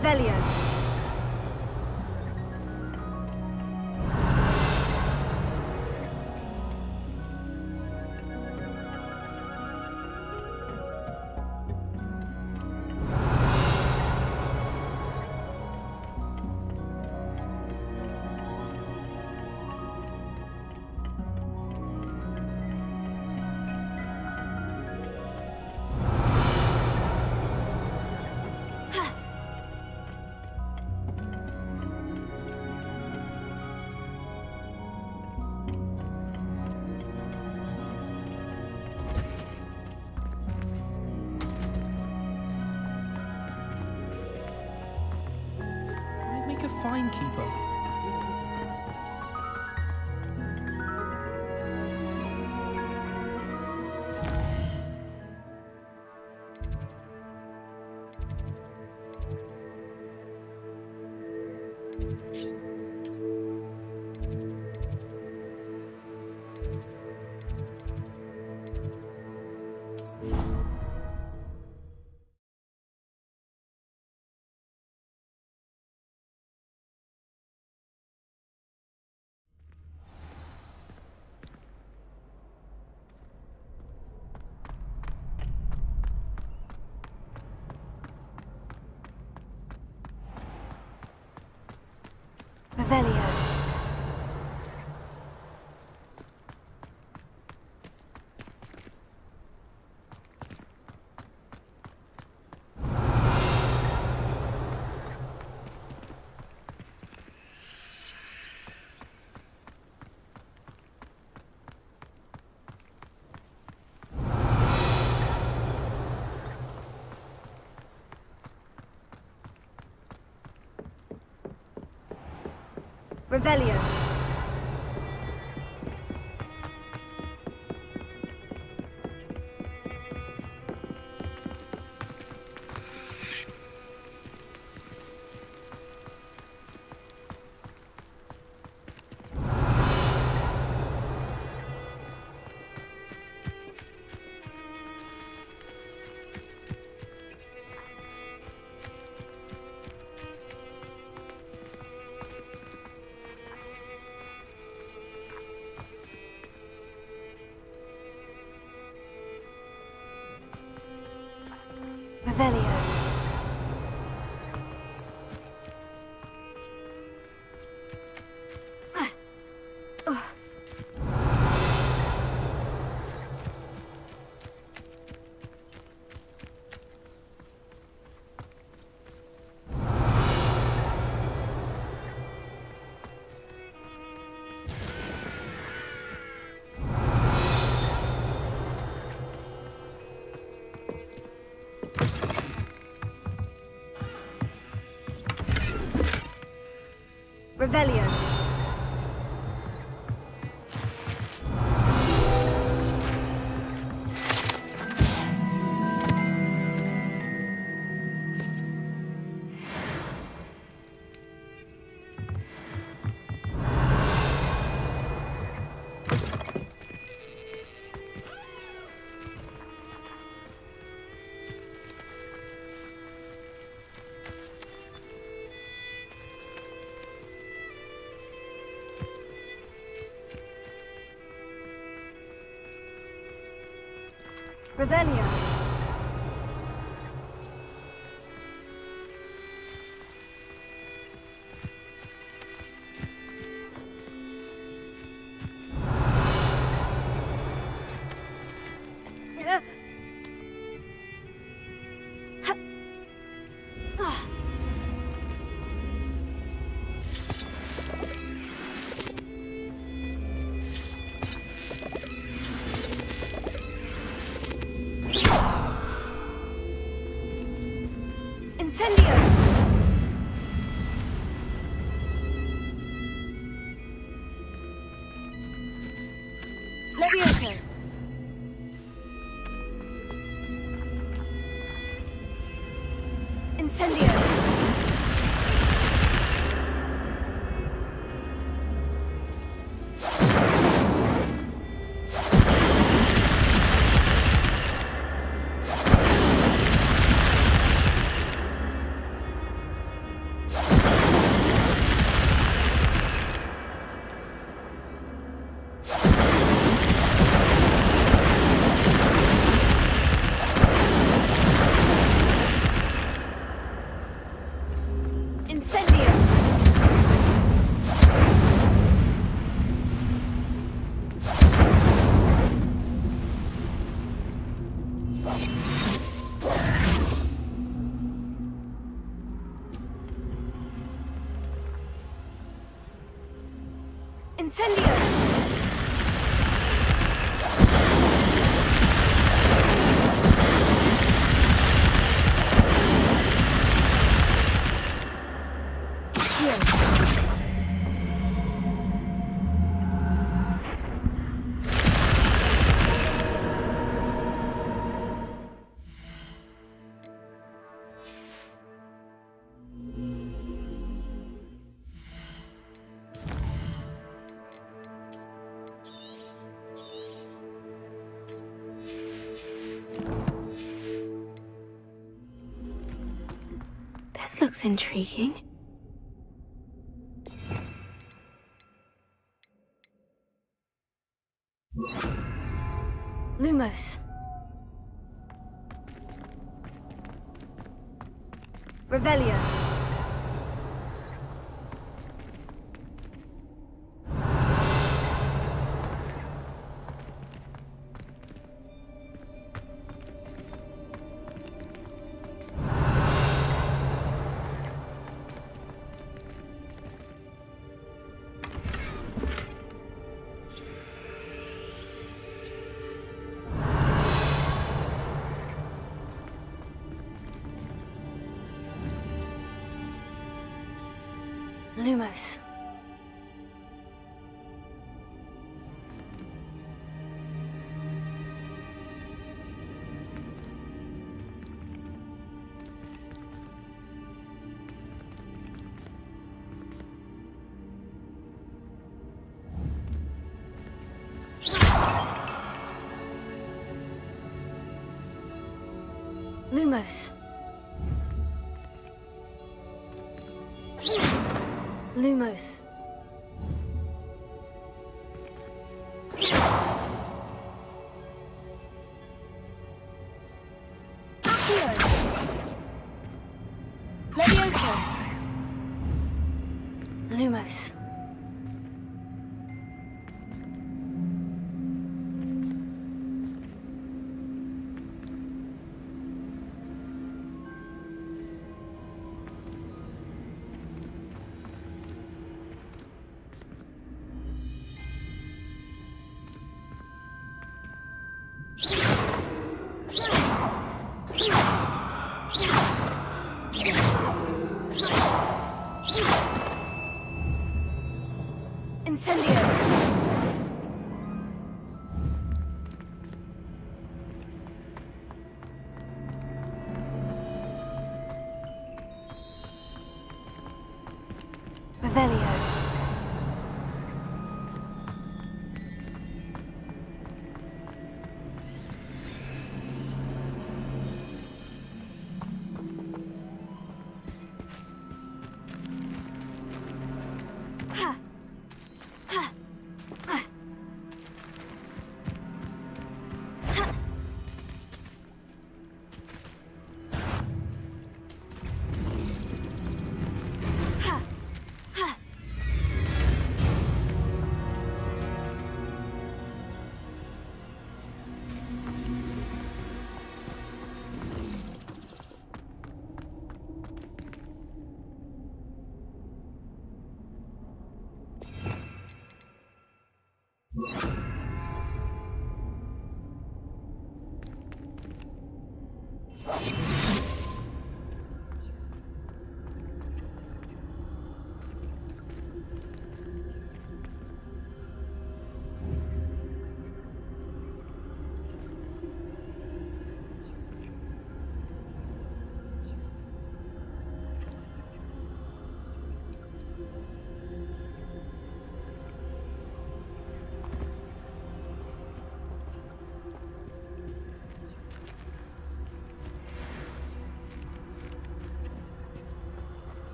Revelio. fine keeper. Revelio. Revelio. Revelio. Revelio. Revelio. Incendio! Levioso! Incendio! Incendio! Here. This looks intriguing. Lumos. Revelio. Lumos. Lumos. Lumos. Levioso. Lumos. Incendio. Revelio. Ha. Ha.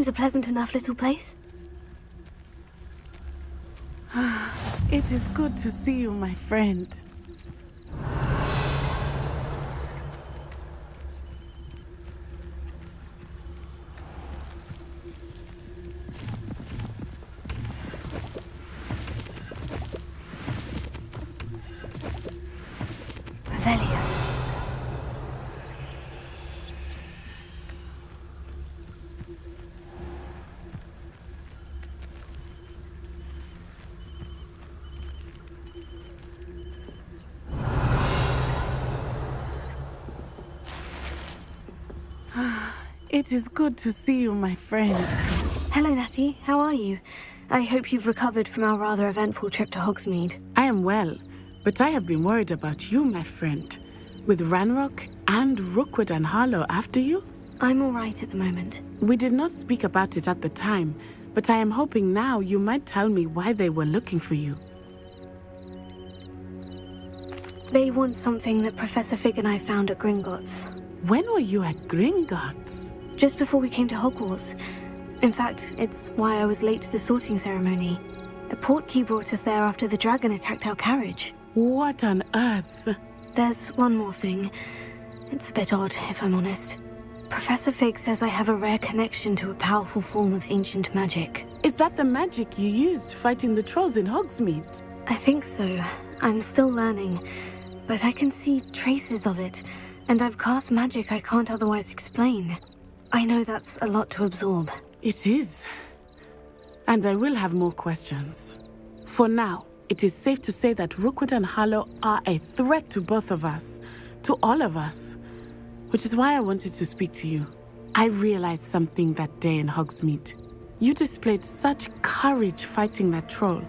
seems a pleasant enough little place. It is good to see you, my friend. Revelio. It is good to see you, my friend. Hello, Natty. How are you? I hope you've recovered from our rather eventful trip to Hogsmeade. I am well, but I have been worried about you, my friend. With Ranrock and Rookwood and Harlow after you? I'm all right at the moment. We did not speak about it at the time, but I am hoping now you might tell me why they were looking for you. They want something that Professor Fig and I found at Gringotts. When were you at Gringotts? Just before we came to Hogwarts. In fact, it's why I was late to the sorting ceremony. A portkey brought us there after the dragon attacked our carriage. What on earth? There's one more thing. It's a bit odd, if I'm honest. Professor Fig says I have a rare connection to a powerful form of ancient magic. Is that the magic you used fighting the trolls in Hogsmeade? I think so. I'm still learning, but I can see traces of it, and I've cast magic I can't otherwise explain. I know that's a lot to absorb. It is. And I will have more questions. For now, it is safe to say that Rookwood and Harlow are a threat to both of us, to all of us. Which is why I wanted to speak to you. I realized something that day in Hogsmeade. You displayed such courage fighting that troll,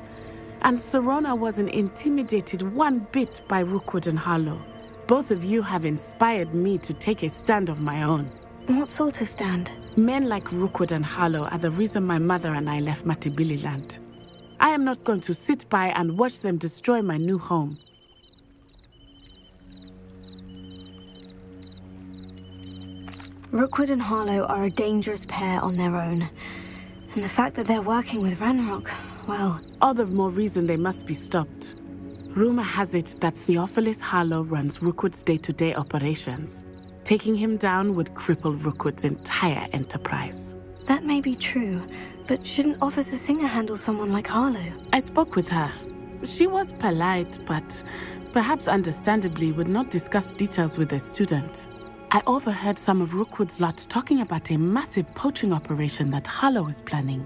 and Serona wasn't intimidated one bit by Rookwood and Harlow. Both of you have inspired me to take a stand of my own. What sort of stand? Men like Rookwood and Harlow are the reason my mother and I left Matibili land. I am not going to sit by and watch them destroy my new home. Rookwood and Harlow are a dangerous pair on their own. And the fact that they're working with Ranrock, well... All the more reason they must be stopped. Rumor has it that Theophilus Harlow runs Rookwood's day-to-day operations. Taking him down would cripple Rookwood's entire enterprise. That may be true, but shouldn't Officer Singer handle someone like Harlow? I spoke with her. She was polite, but perhaps understandably would not discuss details with a student. I overheard some of Rookwood's lot talking about a massive poaching operation that Harlow is planning.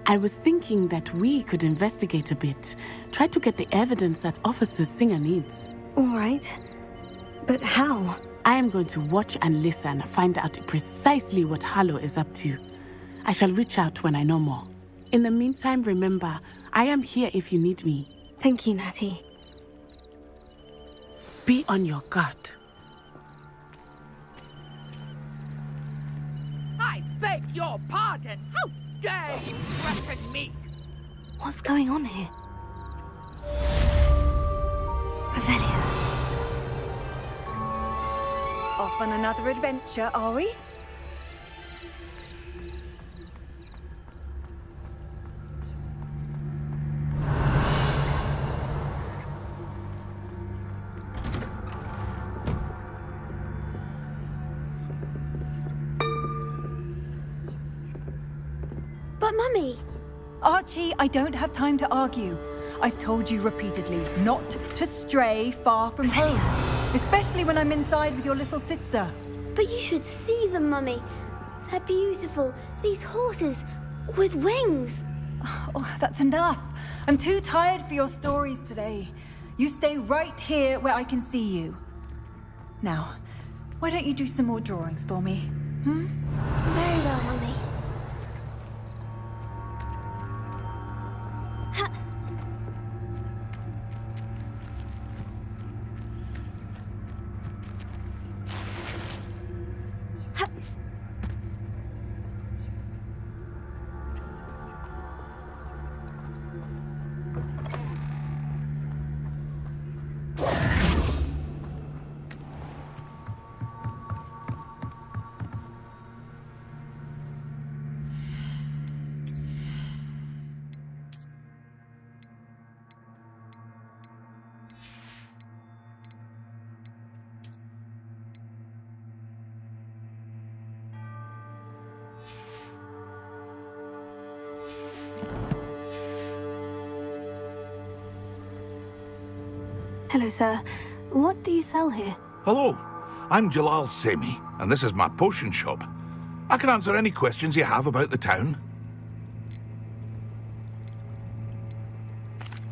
I was thinking that we could investigate a bit, try to get the evidence that Officer Singer needs. All right. But how? I am going to watch and listen, find out precisely what Harlow is up to. I shall reach out when I know more. In the meantime, remember, I am here if you need me. Thank you, Natty. Be on your guard. I beg your pardon! How dare you threaten me? What's going on here? Revelio. Off on another adventure, are we? But Mummy... Archie, I don't have time to argue. I've told you repeatedly not to stray far from home. Especially when I'm inside with your little sister. But you should see them, Mummy. They're beautiful. These horses with wings. Oh, that's enough. I'm too tired for your stories today. You stay right here where I can see you. Now, why don't you do some more drawings for me? Very well, Mummy. Hello, sir. What do you sell here? Hello, I'm Jalal Semi, and this is my potion shop. I can answer any questions you have about the town.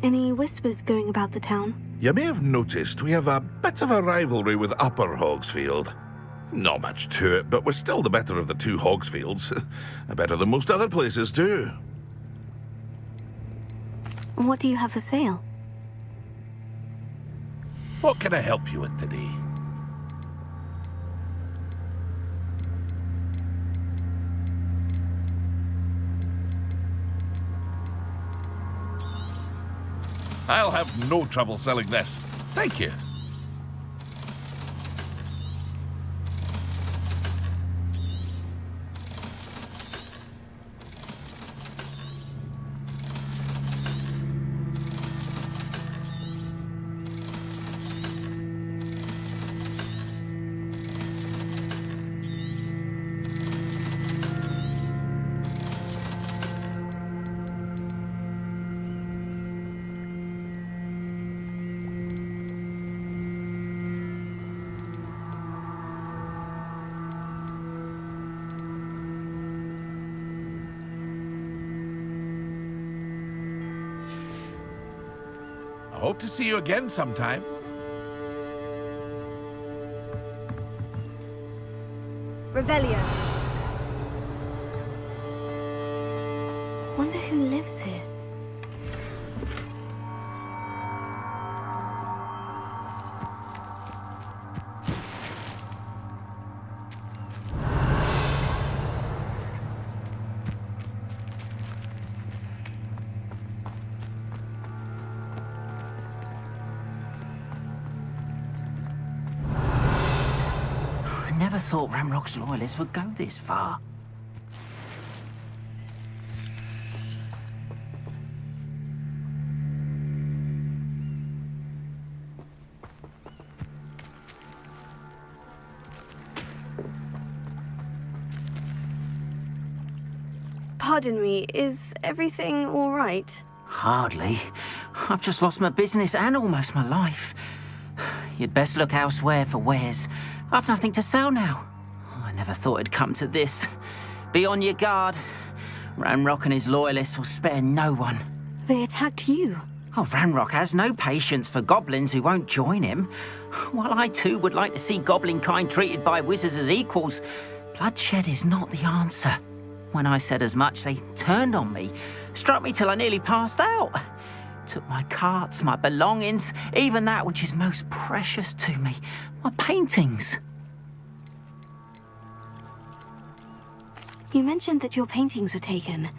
Any whispers going about the town? You may have noticed we have a bit of a rivalry with Upper Hogsfield. Not much to it, but we're still the better of the two Hogsfields. Better than most other places, too. What do you have for sale? What can I help you with today? I'll have no trouble selling this. Thank you. I hope to see you again sometime. Revelio. Wonder who lives here. I never thought Ranrock's loyalists would go this far. Pardon me, is everything all right? Hardly. I've just lost my business and almost my life. You'd best look elsewhere for wares. I've nothing to sell now. I never thought it'd come to this. Be on your guard. Ranrock and his loyalists will spare no one. They attacked you. Oh, Ranrock has no patience for goblins who won't join him. While I too would like to see goblin kind treated by wizards as equals, bloodshed is not the answer. When I said as much, they turned on me, struck me till I nearly passed out. Took my carts, my belongings, even that which is most precious to me, my paintings. You mentioned that your paintings were taken.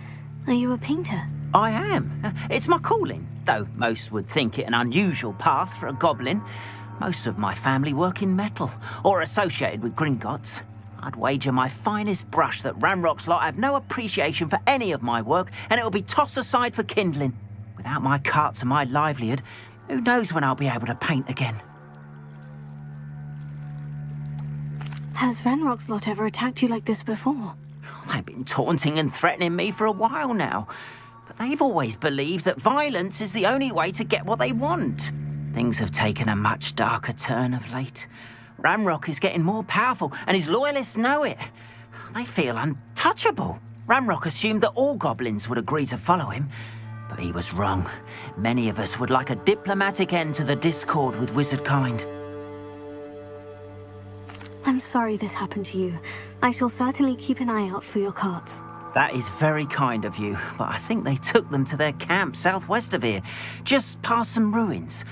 Are you a painter? I am. It's my calling, though most would think it an unusual path for a goblin. Most of my family work in metal, or associated with Gringotts. I'd wager my finest brush that Ranrock's lot have no appreciation for any of my work, and it'll be tossed aside for kindling. Without my carts and my livelihood, who knows when I'll be able to paint again? Has Ranrock's lot ever attacked you like this before? They've been taunting and threatening me for a while now, but they've always believed that violence is the only way to get what they want. Things have taken a much darker turn of late. Ranrock is getting more powerful, and his loyalists know it. They feel untouchable. Ranrock assumed that all goblins would agree to follow him, but he was wrong. Many of us would like a diplomatic end to the discord with wizard kind. I'm sorry this happened to you. I shall certainly keep an eye out for your carts. That is very kind of you, but I think they took them to their camp southwest of here, just past some ruins.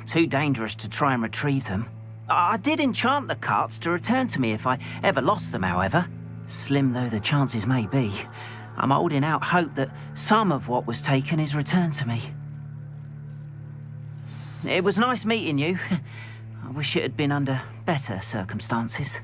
Too dangerous to try and retrieve them. I did enchant the carts to return to me if I ever lost them, however. Slim though the chances may be, I'm holding out hope that some of what was taken is returned to me. It was nice meeting you. I wish it had been under better circumstances.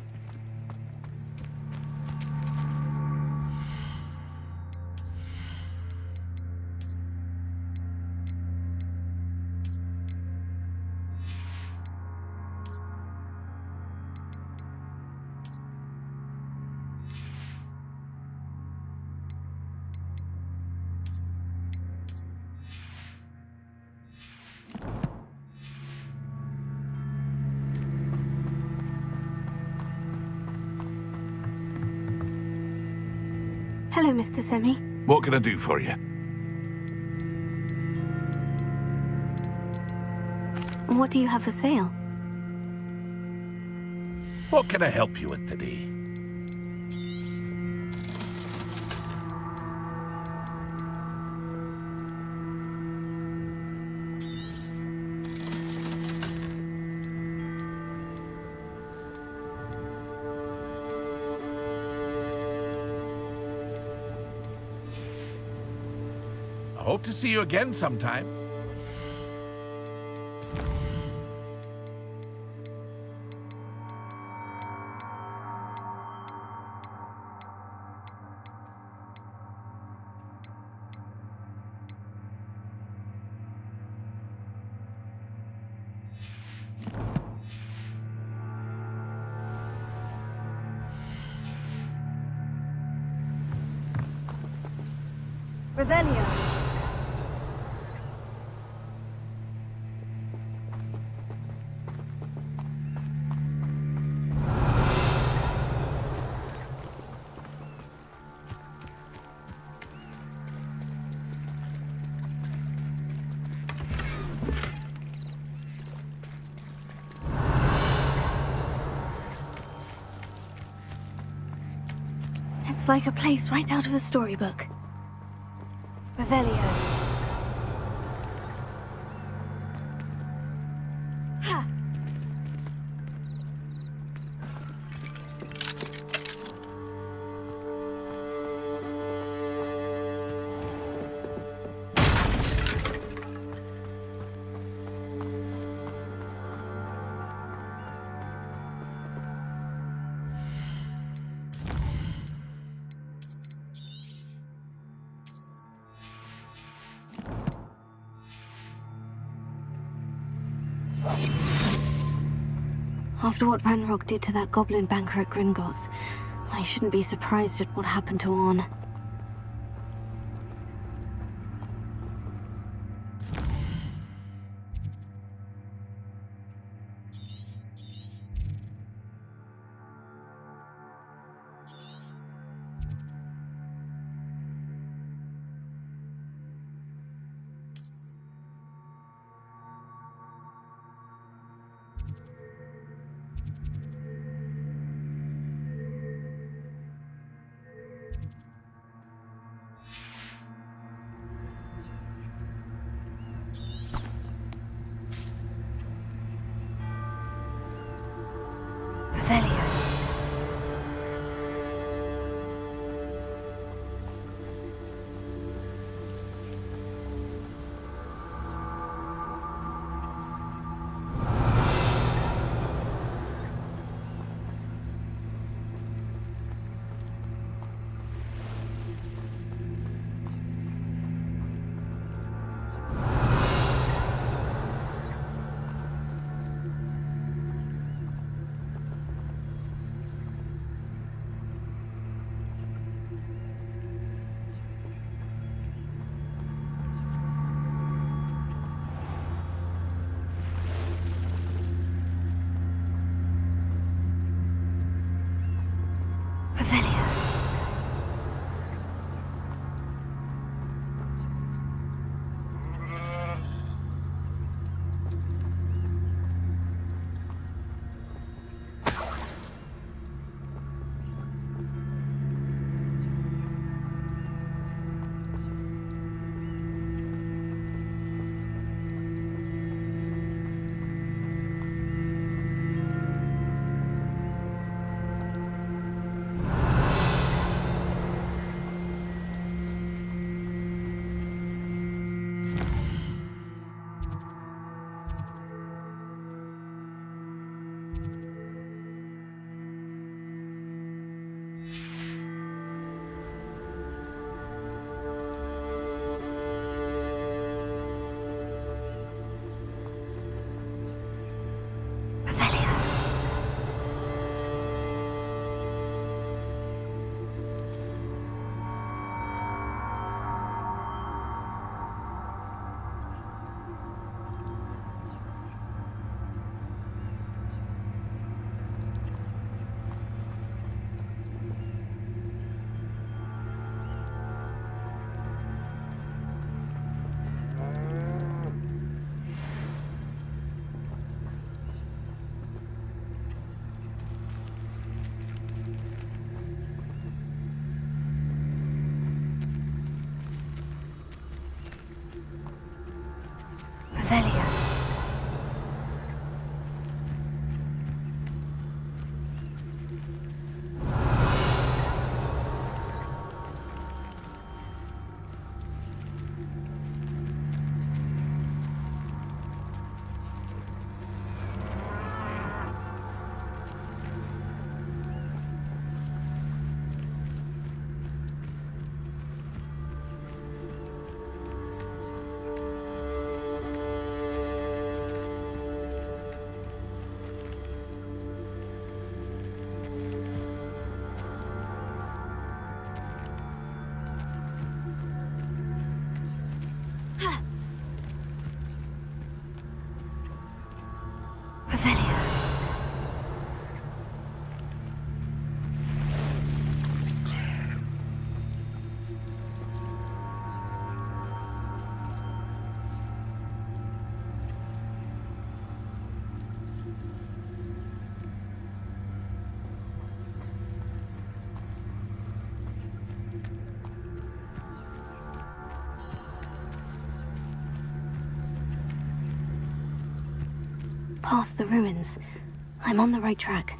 Hello, Mr. Semi. What can I do for you? What do you have for sale? What can I help you with today? I hope to see you again sometime. Revelio. It's like a place right out of a storybook. Revelio. Ha! After what Ranrock did to that goblin banker at Gringotts, I shouldn't be surprised at what happened to Orn. past the ruins. I'm on the right track.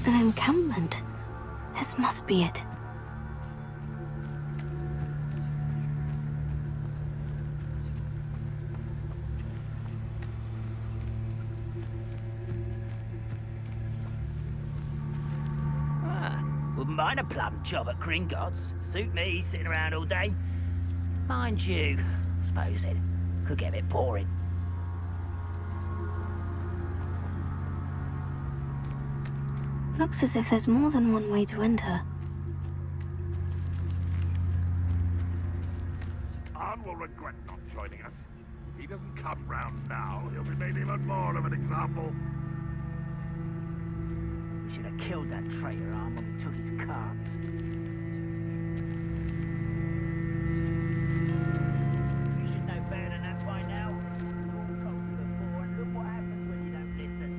An encampment. This must be it. Wouldn't mind a plum job at Gringotts. Suit me, sitting around all day. Mind you, suppose it could get a bit boring. Looks as if there's more than one way to enter. Arn will regret not joining us. If he doesn't come round now, he'll be made even more of an example. We should have killed that traitor Arn when we took his cards. You should know better than that by now. We've all told you before, and look what happens when you don't listen.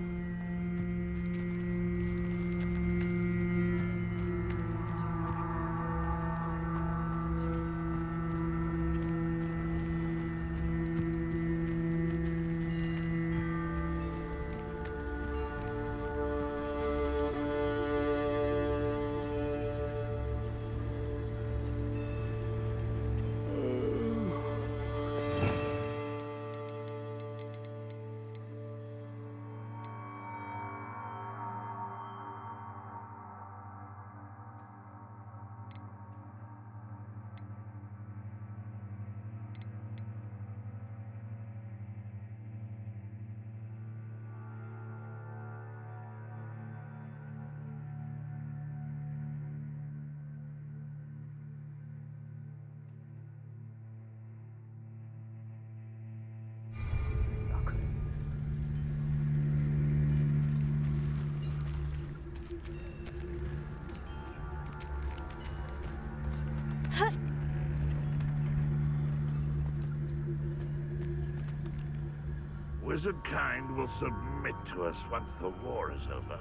Wizard kind will submit to us once the war is over.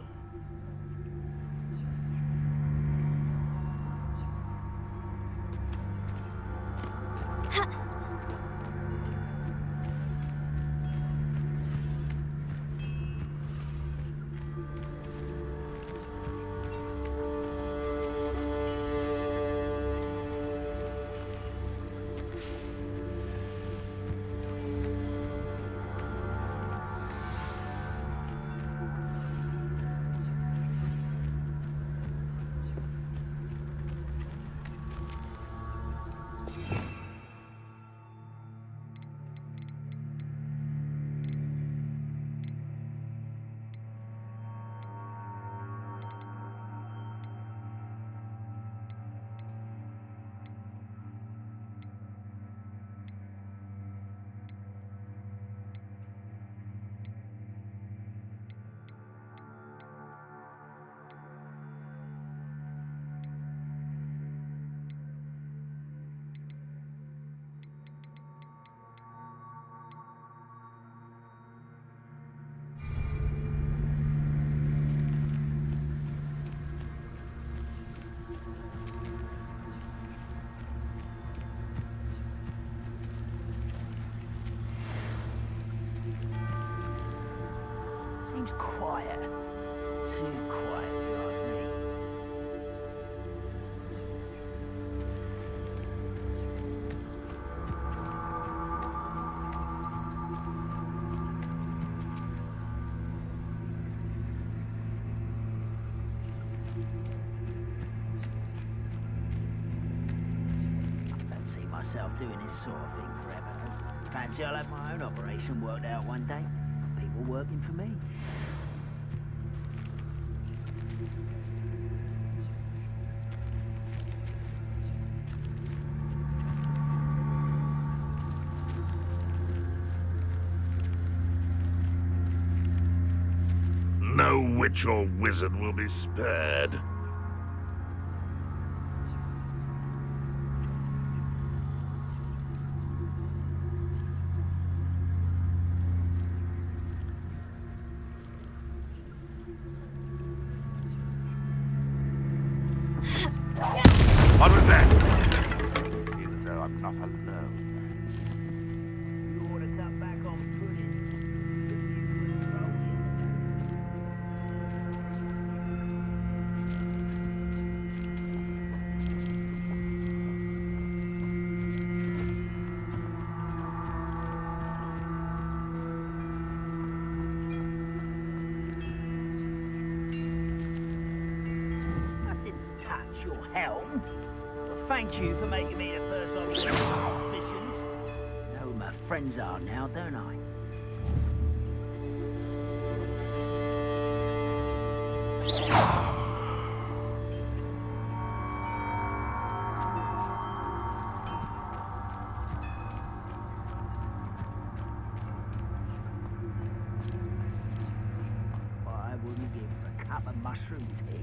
Seems quiet. Too quiet, if you ask me. I don't see myself doing this sort of thing forever. Fancy I'll have my own operation worked out one day. People working for me. No witch or wizard will be spared. What was that? Even though I'm not alone. You ought to cut back on pudding. Your helm. Well, thank you for making me the first officer of suspicions. Know who my friends are now, don't I? I wouldn't give a cup of mushroom tea.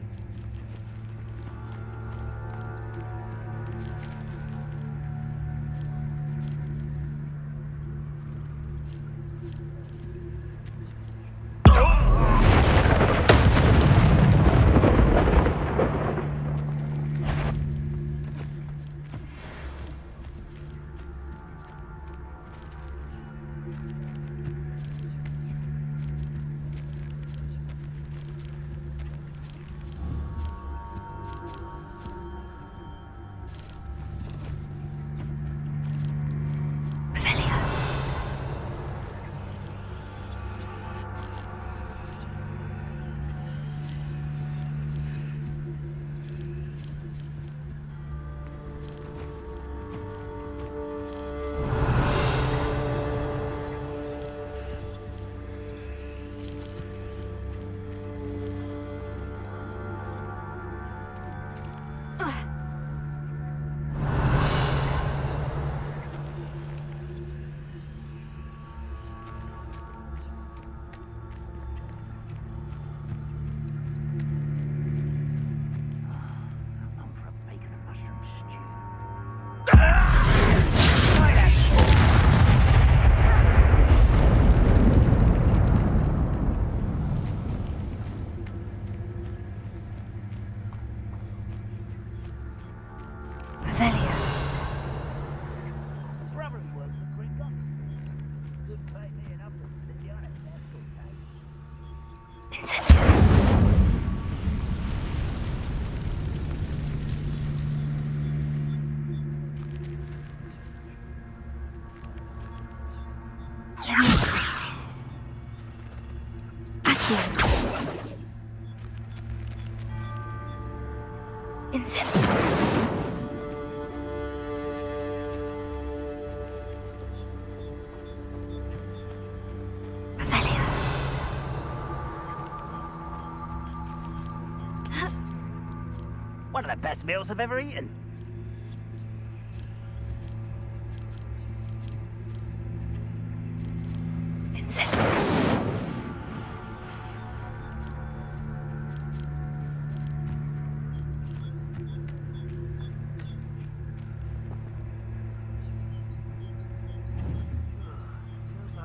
One of the best meals I've ever eaten.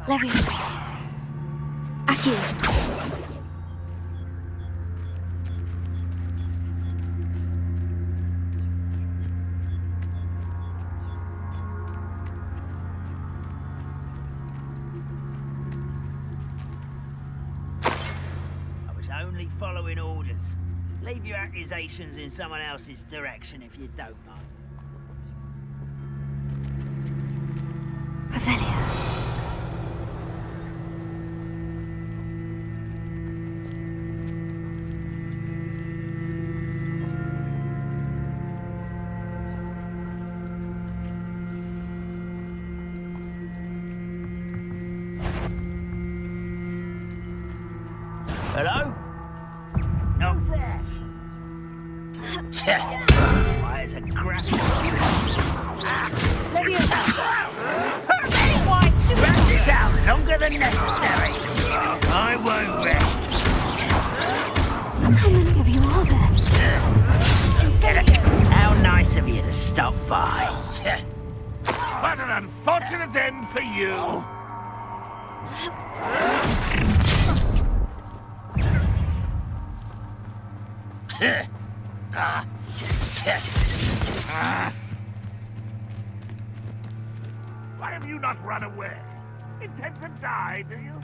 Leviosa. Aquí. Only following orders. Leave your accusations in someone else's direction if you don't mind. Revelia. Hello? Not there. Why is a graphic? Practice out longer than necessary. I won't rest. How many of you are there? How nice of you to stop by. What an unfortunate end for you. Why have you not run away? Intend to die, do you?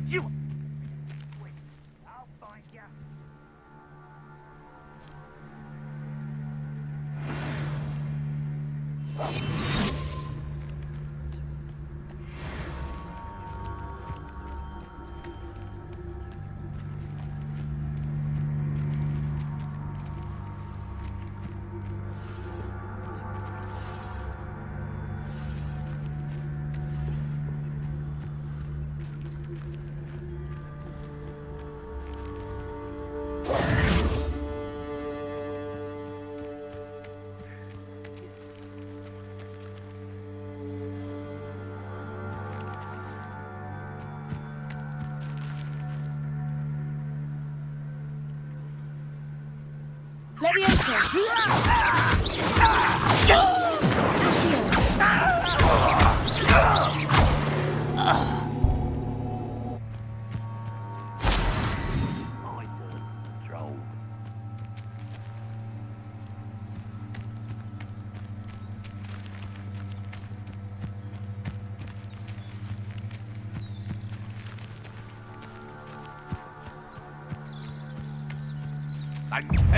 You... Wait, I'll find you.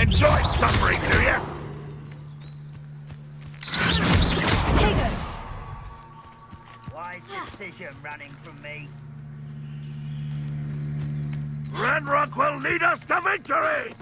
Enjoy suffering, do you? Wise decision running from me. Ranrock will lead us to victory!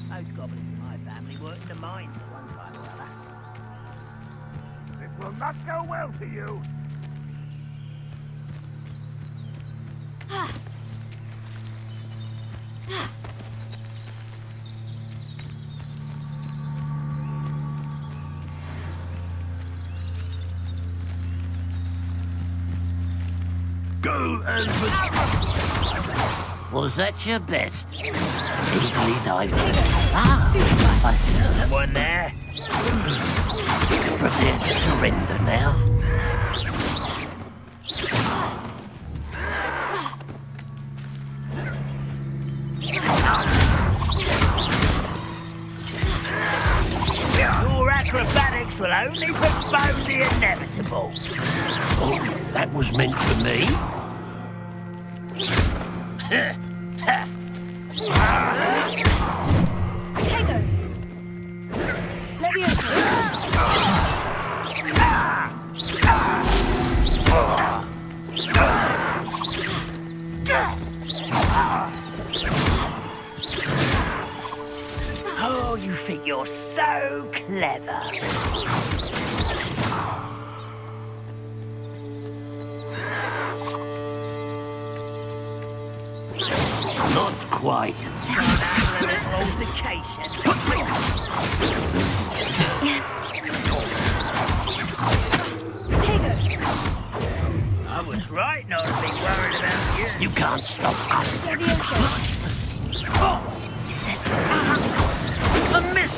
Most goblins in my family worked in the mines at one time or other. This will not go well for you. Go and... Was that your best? Easily dived. I see someone there. Prepare to surrender now. Your acrobatics will only postpone the inevitable. Oh, that was meant for me? Oh, you think you're so clever. Not quite. A little altercation. Yes. I was right not to be worried about you. You can't stop us. A miss.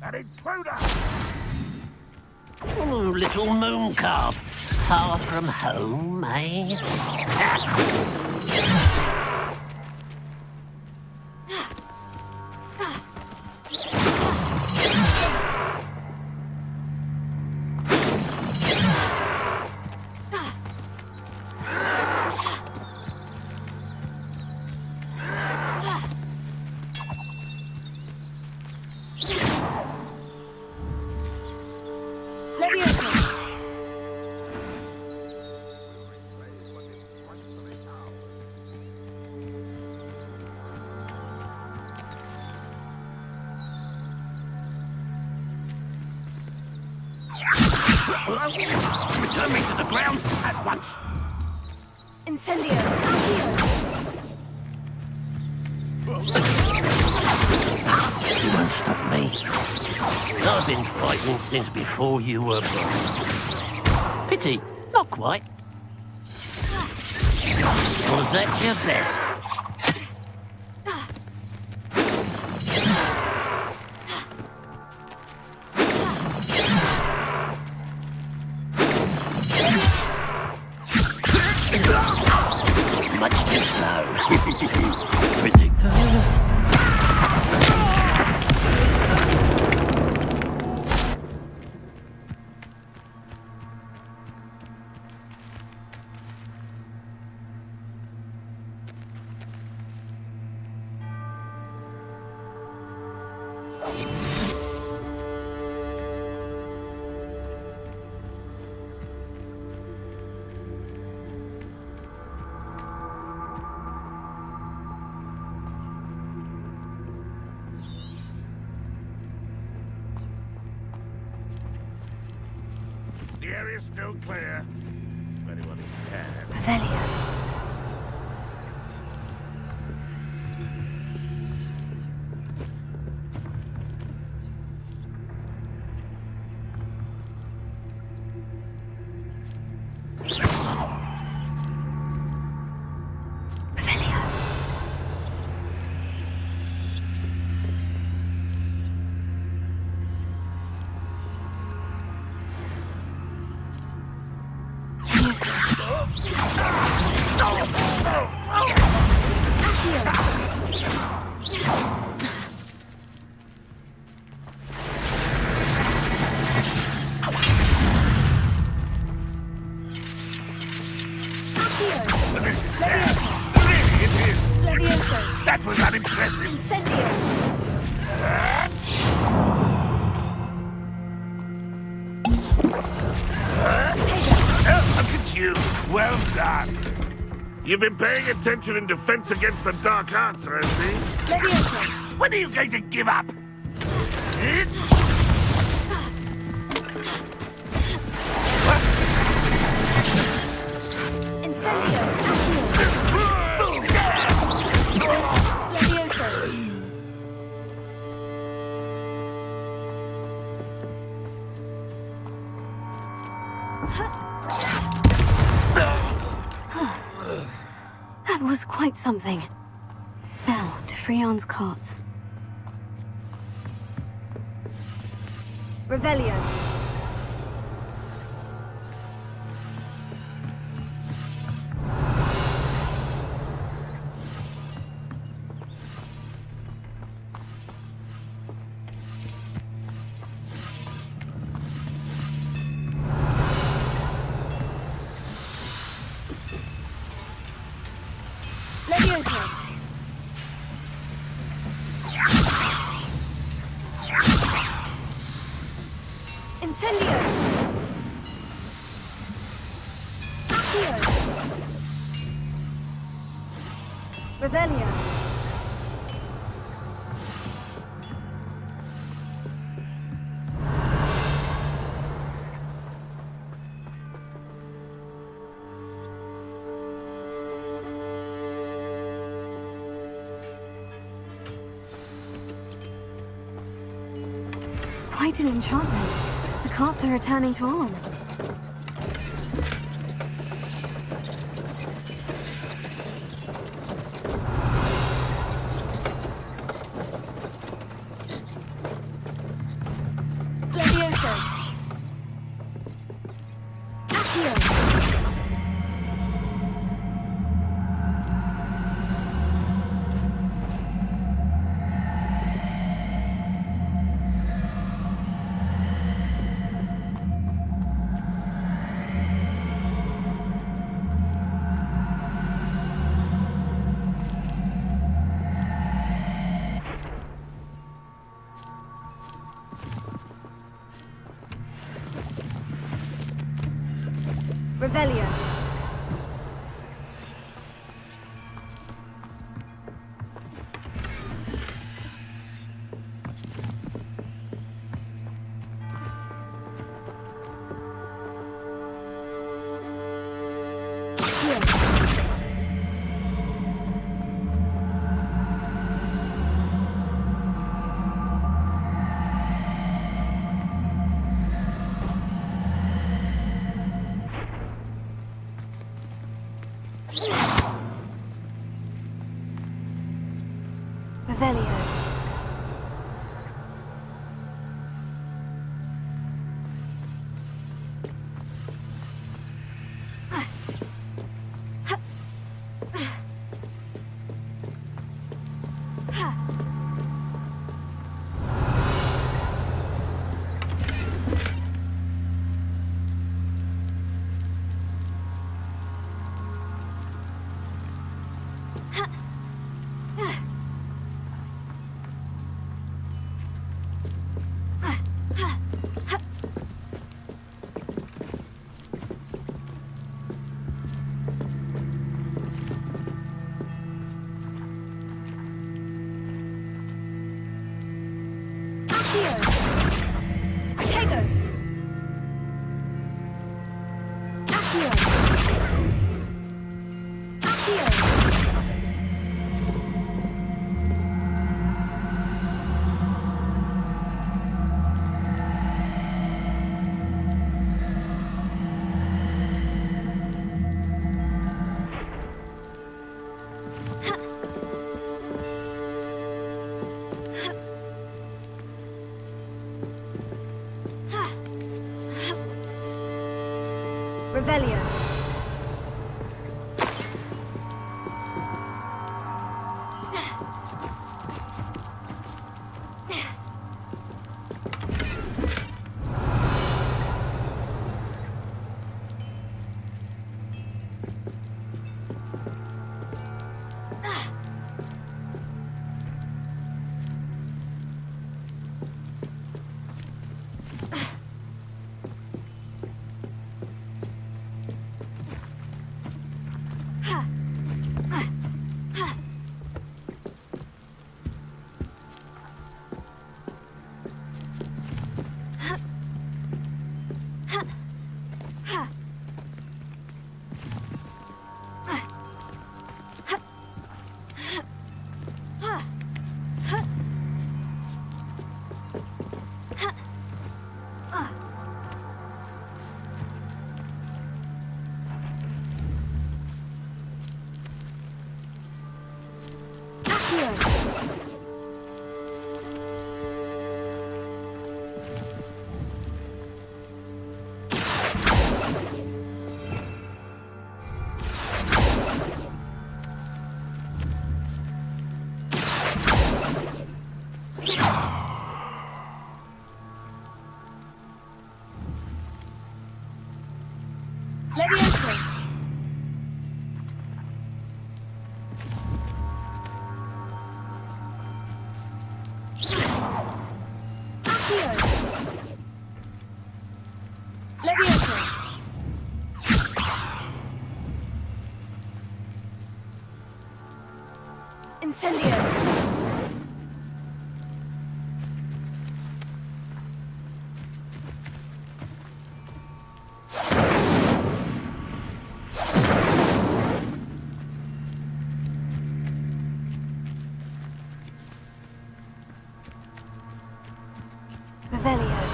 An intruder! little moon calf. Far from home, eh? Return me to the ground at once. Incendio! You won't stop me. I've been fighting since before you were born. Pity, not quite. Was that your best? Much too slow. Predictor. The area's still clear. If anyone can. Revelio. This is sad. Really, it is. That was unimpressive. Oh, look at you. Well done. You've been paying attention in defense against the dark arts, I see. When are you going to give up? That was quite something. Now, to Freon's carts. Revelio. Incendio! Revelio. Quite an enchantment. The carts are returning to Arn. Revelio. Revelio. Revelio. Levioso. Accio. Levioso. Incendio. Revelio.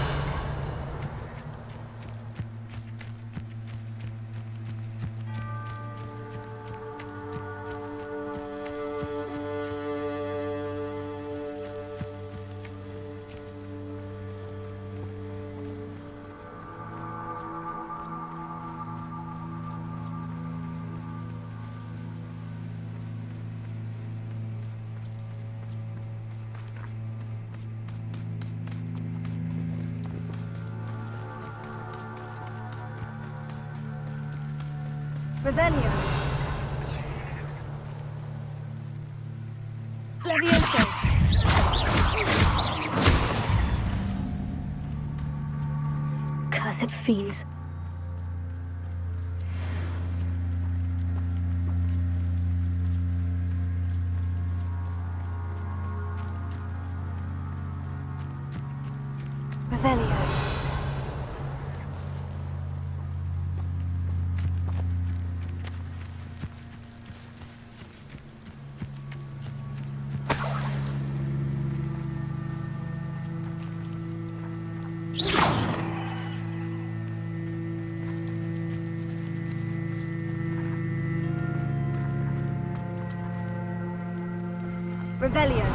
Revelio. Levioso. Cursed fiends. Revelio.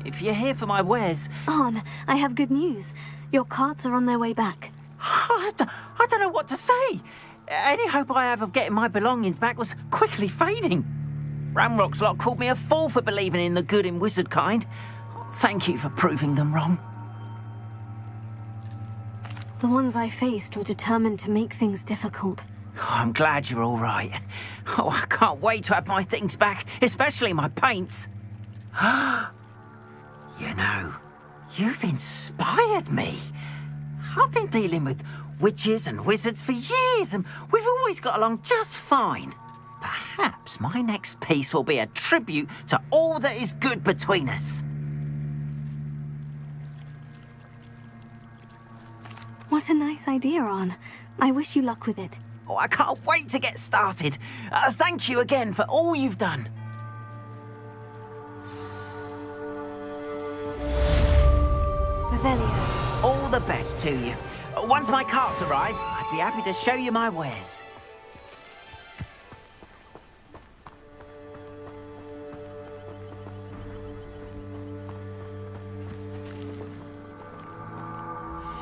If you're here for my wares... Arn, I have good news. Your carts are on their way back. I don't know what to say. Any hope I have of getting my belongings back was quickly fading. Ramrock's lot called me a fool for believing in the good in wizard kind. Thank you for proving them wrong. The ones I faced were determined to make things difficult. Oh, I'm glad you're all right. Oh, I can't wait to have my things back, especially my paints. You know, you've inspired me. I've been dealing with witches and wizards for years, and we've always got along just fine. Perhaps my next piece will be a tribute to all that is good between us. What a nice idea, Arn. I wish you luck with it. Oh, I can't wait to get started. Thank you again for all you've done. Revelio. All the best to you. Once my carts arrive, I'd be happy to show you my wares.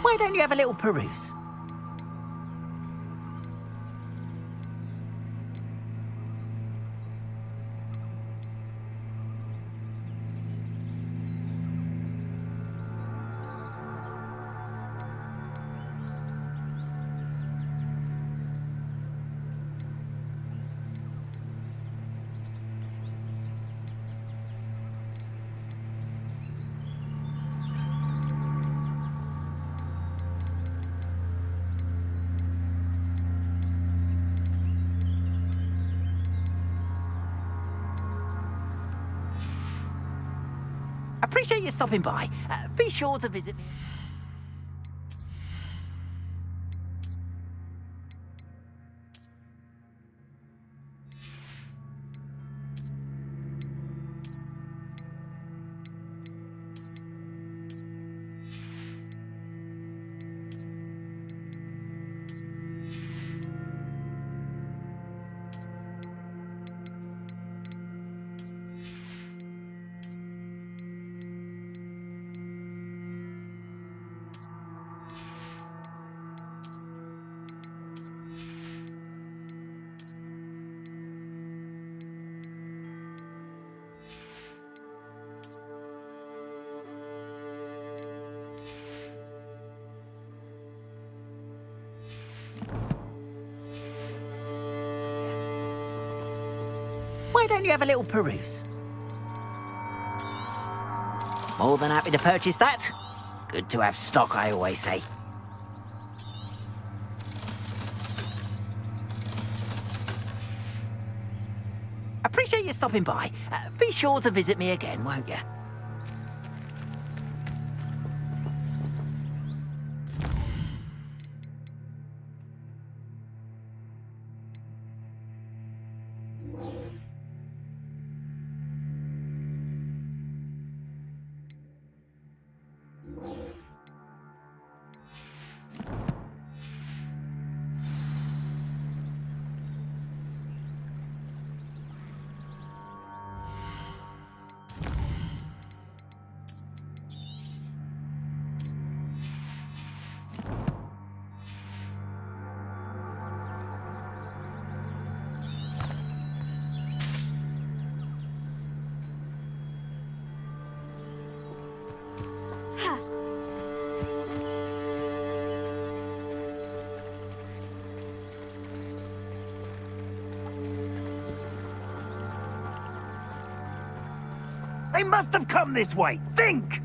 Why don't you have a little peruse? Appreciate you stopping by. Be sure to visit me. Why don't you have a little peruse? More than happy to purchase that. Good to have stock, I always say. appreciate you stopping by. Be sure to visit me again, won't you? They must have come this way. Think!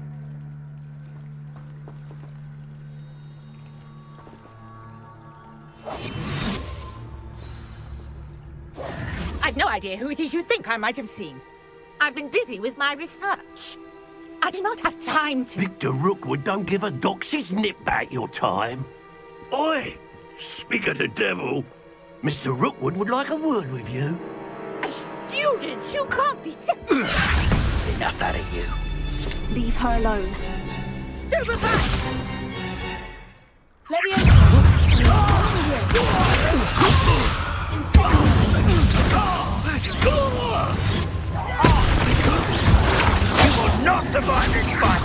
I've no idea who it is you think I might have seen. I've been busy with my research. I do not have time to... Victor Rookwood don't give a doxy's nip back your time. Oi! Speak of the devil. Mr. Rookwood would like a word with you. A student? You can't be serious. Enough out of you. Leave her alone. Stupefy! You will not survive this fight!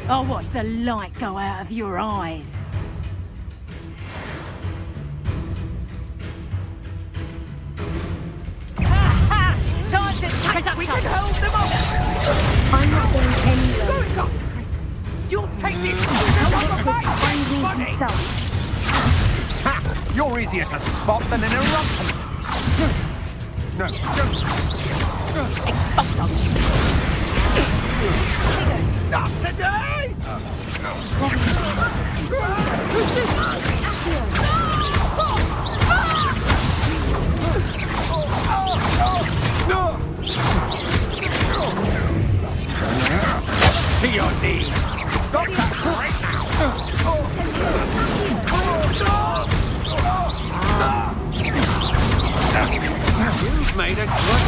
I'll watch the light go out of your eyes. Time to take up. We can hold them off. I'm not going anywhere. Going up. You'll take this. Find me himself. Ha! You're easier to spot than an eruptant. No. Expulso. Not today! To your knees. Stop that right now. You've made a good...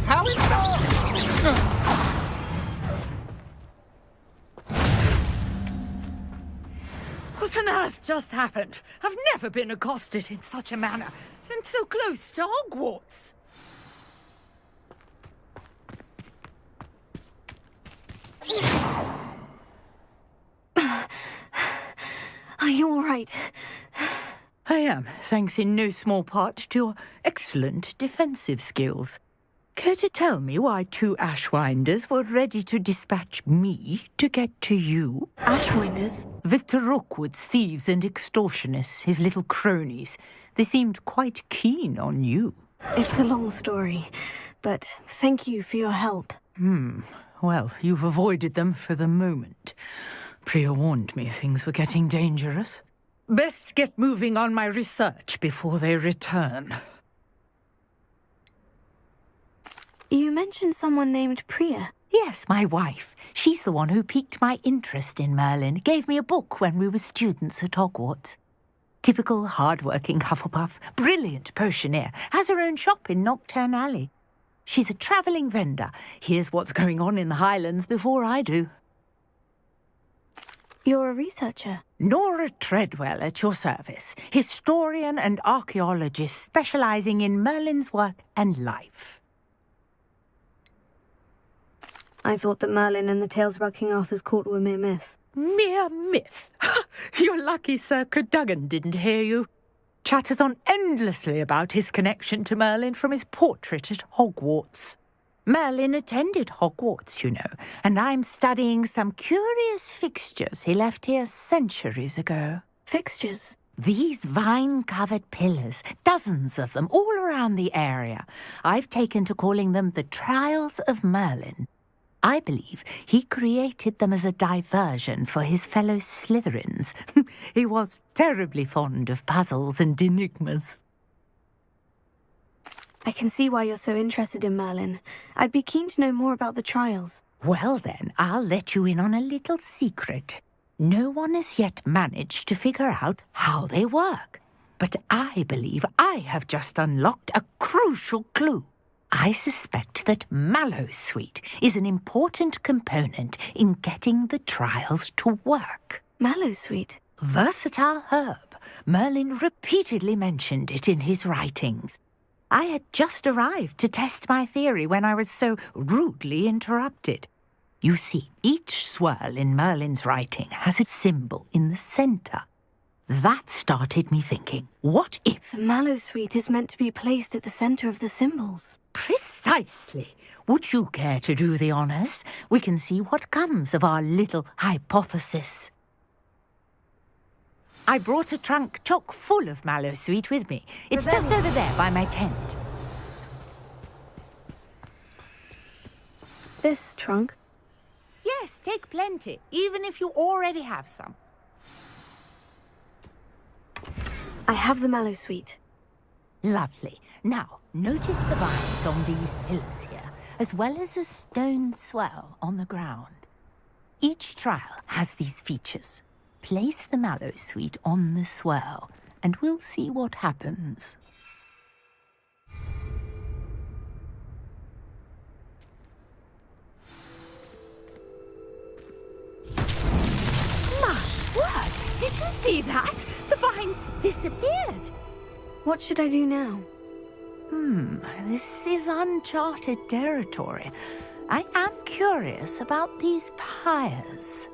How is that? What on earth just happened? I've never been accosted in such a manner, and so close to Hogwarts. Are you all right? I am, thanks in no small part to your excellent defensive skills. Care to tell me why 2 Ashwinders were ready to dispatch me to get to you? Ashwinders? Victor Rookwood's thieves and extortionists, his little cronies. They seemed quite keen on you. It's a long story, but thank you for your help. Well, you've avoided them for the moment. Priya warned me things were getting dangerous. Best get moving on my research before they return. You mentioned someone named Priya. Yes, my wife. She's the one who piqued my interest in Merlin, gave me a book when we were students at Hogwarts. Typical hard-working Hufflepuff, brilliant potioneer, has her own shop in Nocturne Alley. She's a travelling vendor. Hears what's going on in the Highlands before I do. You're a researcher? Nora Treadwell at your service. Historian and archaeologist specialising in Merlin's work and life. I thought that Merlin and the tales about King Arthur's court were mere myth. Mere myth? You're lucky Sir Cadogan didn't hear you. Chatters on endlessly about his connection to Merlin from his portrait at Hogwarts. Merlin attended Hogwarts, you know, and I'm studying some curious fixtures he left here centuries ago. Fixtures? These vine-covered pillars, dozens of them, all around the area. I've taken to calling them the Trials of Merlin. I believe he created them as a diversion for his fellow Slytherins. He was terribly fond of puzzles and enigmas. I can see why you're so interested in Merlin. I'd be keen to know more about the trials. Well then, I'll let you in on a little secret. No one has yet managed to figure out how they work. But I believe I have just unlocked a crucial clue. I suspect that Mallowsweet is an important component in getting the trials to work. Mallowsweet? Versatile herb. Merlin repeatedly mentioned it in his writings. I had just arrived to test my theory when I was so rudely interrupted. You see, each swirl in Merlin's writing has a symbol in the centre. That started me thinking, what if... The Mallowsweet is meant to be placed at the centre of the symbols. Precisely. Would you care to do the honours? We can see what comes of our little hypothesis. I brought a trunk chock full of Mallowsweet with me. It's just over there by my tent. This trunk? Yes, take plenty, even if you already have some. I have the Mallowsweet. Lovely. Now, notice the vines on these pillars here, as well as a stone swell on the ground. Each trial has these features. Place the Mallowsweet on the swirl, and we'll see what happens. My word! Did you see that? The vines disappeared. What should I do now? This is uncharted territory. I am curious about these pyres.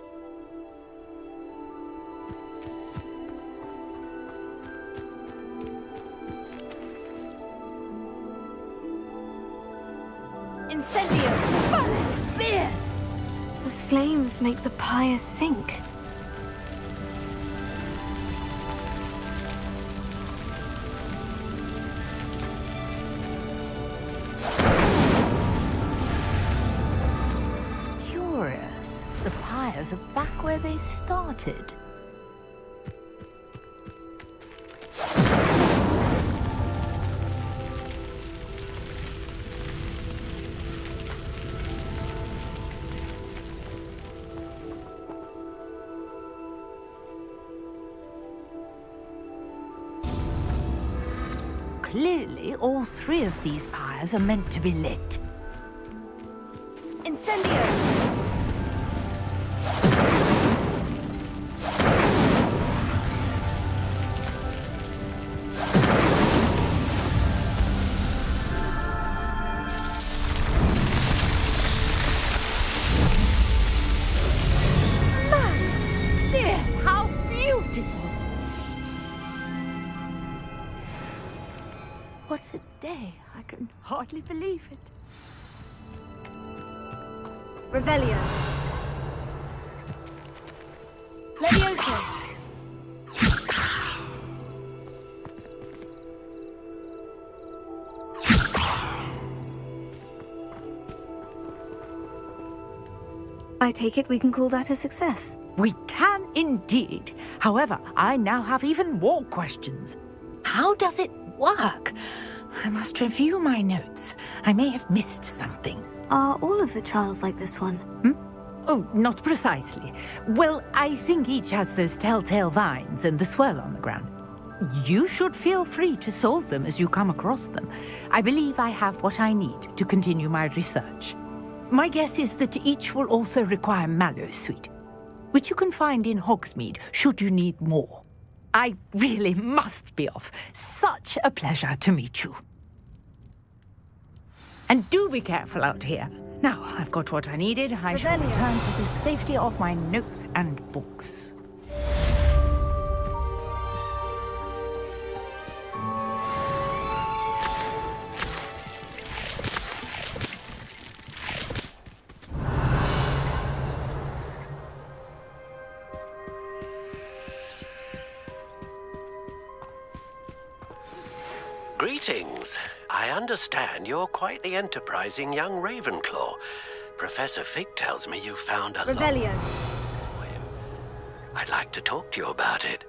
Incendio! Fire! Beard! The flames make the pyre sink. Curious. The pyres are back where they started. Clearly, all three of these pyres are meant to be lit. Incendio! What a day. I can hardly believe it. Revelio. Levioso. I take it we can call that a success. We can indeed. However, I now have even more questions. How does it work? I must review my notes. I may have missed something. Are all of the trials like this one? Oh, not precisely. Well, I think each has those telltale vines and the swirl on the ground. You should feel free to solve them as you come across them. I believe I have what I need to continue my research. My guess is that each will also require Mallowsweet, which you can find in Hogsmeade should you need more. I really must be off. Such a pleasure to meet you. And do be careful out here. Now, I've got what I needed. I shall return to the safety of my notes and books. Greetings. I understand you're quite the enterprising young Ravenclaw. Professor Fig tells me you found a Revelio. for him. I'd like to talk to you about it.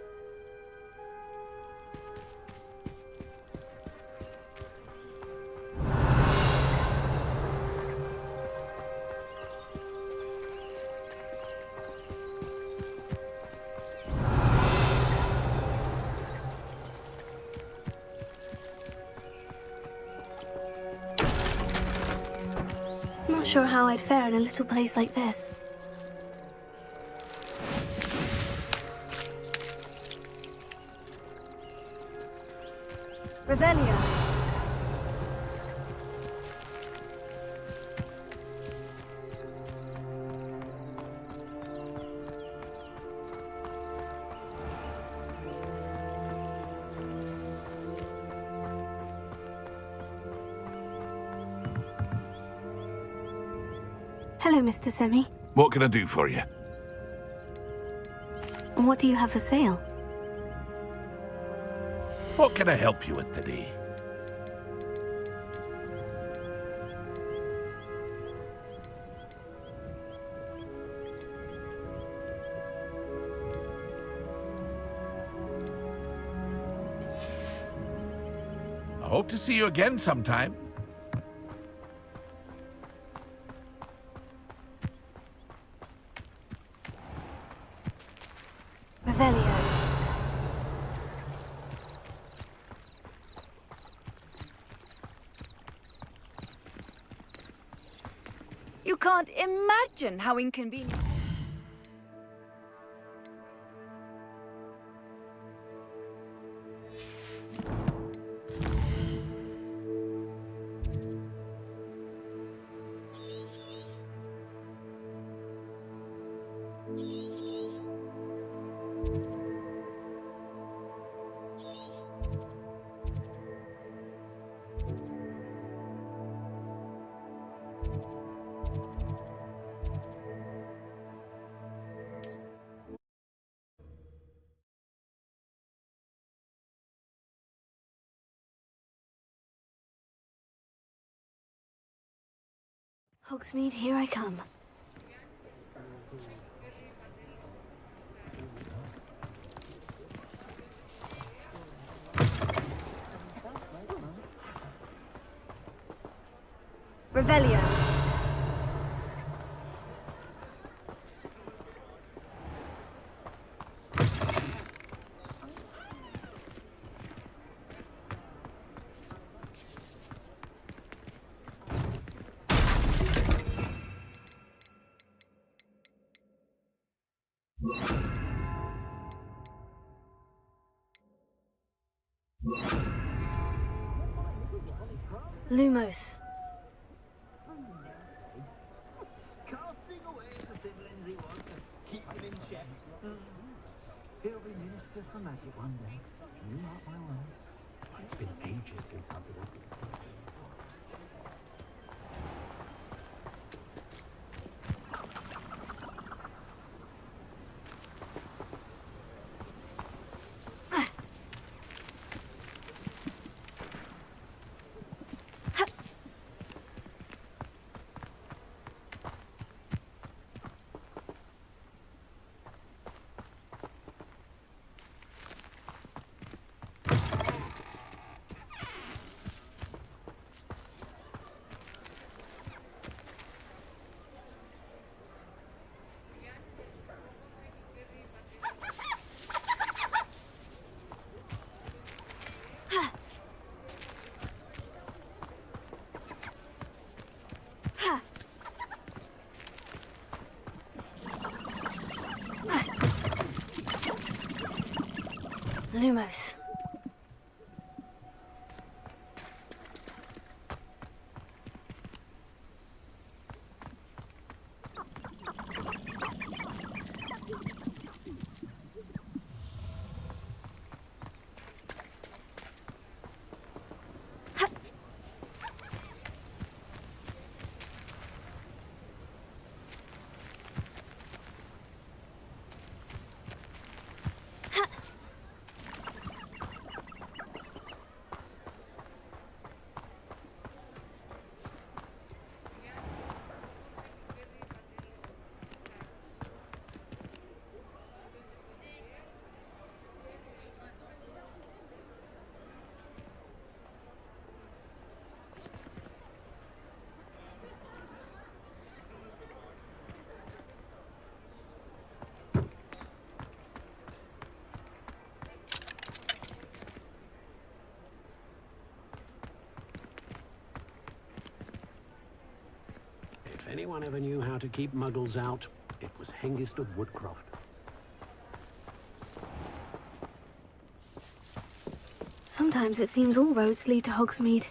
Not sure how I'd fare in a little place like this. Revelio. Hello, Mr. Semi. What can I do for you? What do you have for sale? What can I help you with today? I hope to see you again sometime. Revelio. You can't imagine how inconvenient. Hogsmeade, here I come. Revelio. Lumos. Casting away the siblings he was to keep him in check. He'll be Minister for Magic one day. You mark my words. It's been ages since I've been up. Lumos. anyone ever knew how to keep muggles out, it was Hengist of Woodcroft. Sometimes it seems all roads lead to Hogsmeade.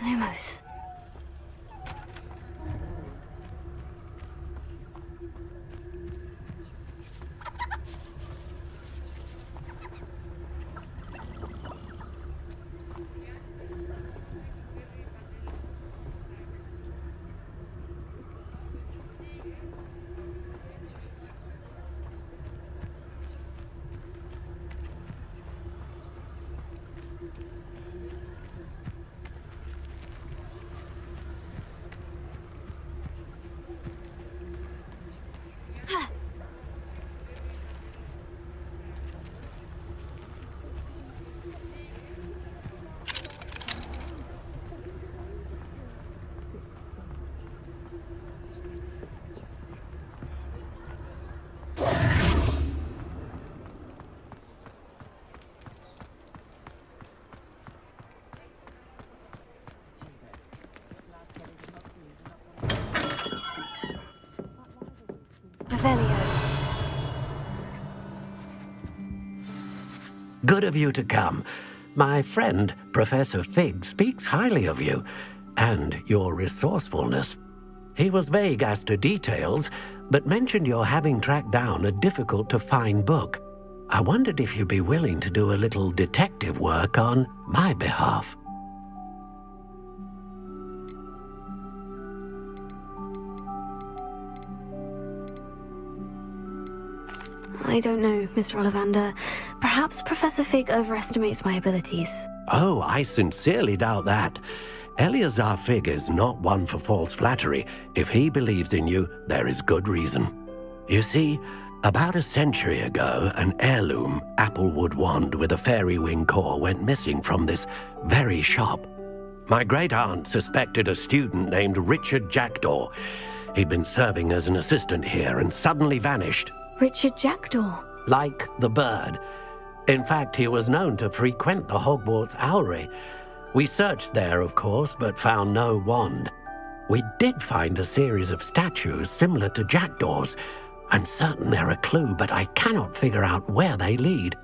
Lumos. Good of you to come. My friend, Professor Fig, speaks highly of you and your resourcefulness. He was vague as to details, but mentioned your having tracked down a difficult-to-find book. I wondered if you'd be willing to do a little detective work on my behalf. I don't know, Mr. Ollivander. Perhaps Professor Fig overestimates my abilities. Oh, I sincerely doubt that. Eleazar Fig is not one for false flattery. If he believes in you, there is good reason. You see, about a century ago, an heirloom applewood wand with a fairy wing core went missing from this very shop. My great-aunt suspected a student named Richard Jackdaw. He'd been serving as an assistant here and suddenly vanished. Richard Jackdaw? Like the bird. In fact, he was known to frequent the Hogwarts Owlery. We searched there, of course, but found no wand. We did find a series of statues similar to Jackdaw's. I'm certain they're a clue, but I cannot figure out where they lead.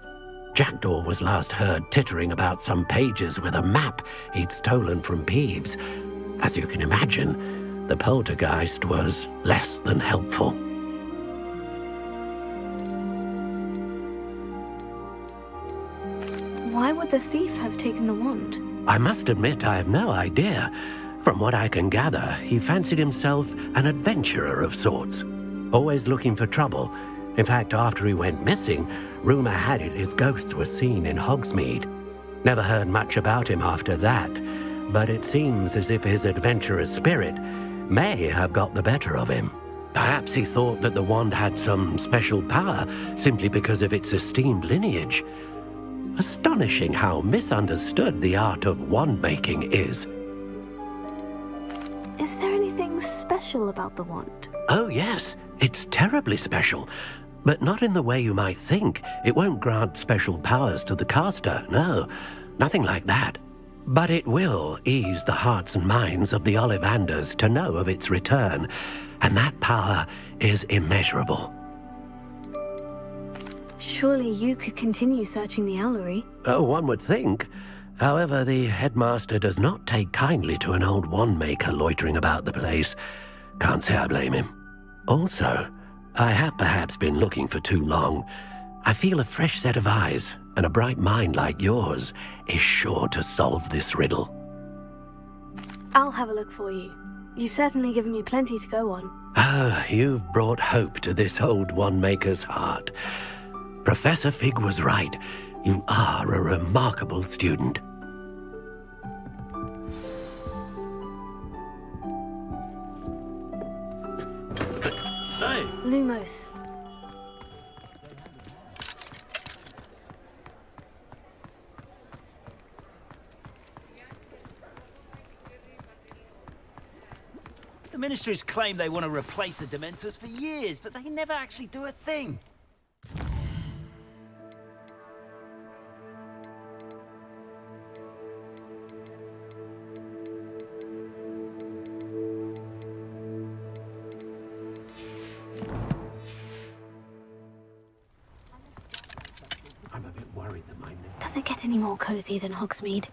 Jackdaw was last heard tittering about some pages with a map he'd stolen from Peeves. As you can imagine, the poltergeist was less than helpful. Why would the thief have taken the wand? I must admit I have no idea. From what I can gather, he fancied himself an adventurer of sorts. Always looking for trouble. In fact, after he went missing, rumor had it his ghost was seen in Hogsmeade. Never heard much about him after that, but it seems as if his adventurous spirit may have got the better of him. Perhaps he thought that the wand had some special power simply because of its esteemed lineage. Astonishing how misunderstood the art of wand-making is. Is there anything special about the wand? Oh yes, it's terribly special. But not in the way you might think. It won't grant special powers to the caster, no. Nothing like that. But it will ease the hearts and minds of the Ollivanders to know of its return. And that power is immeasurable. Surely you could continue searching the Owlery. Oh, one would think. However, the headmaster does not take kindly to an old wand-maker loitering about the place. Can't say I blame him. Also, I have perhaps been looking for too long. I feel a fresh set of eyes, and a bright mind like yours is sure to solve this riddle. I'll have a look for you. You've certainly given me plenty to go on. Ah, you've brought hope to this old wand-maker's heart. Professor Fig was right. You are a remarkable student. Lumos. Ministries claim they want to replace the Dementors for years, but they never actually do a thing. I'm a bit worried that my... Does it get any more cozy than Hogsmeade?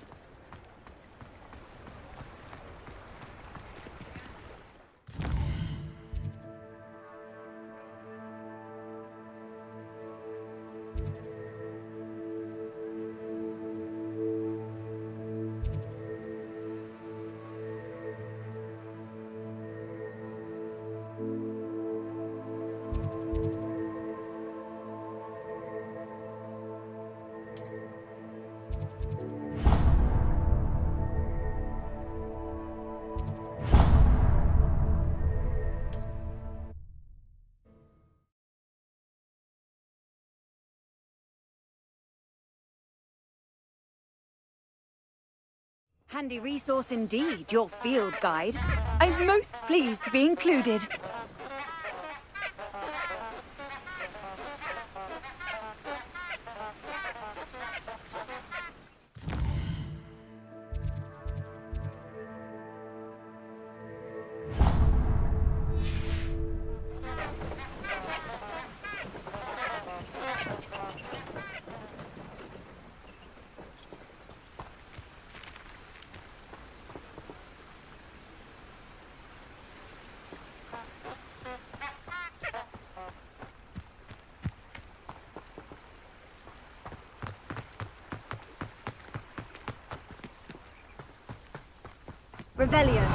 Handy resource indeed, your field guide. I'm most pleased to be included. Revelio.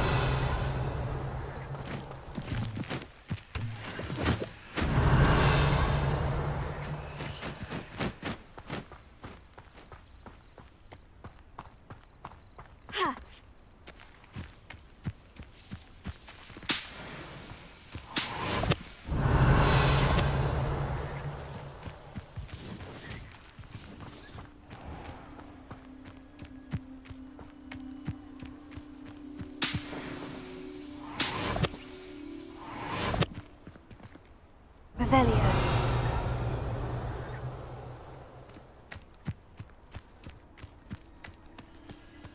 Revelio.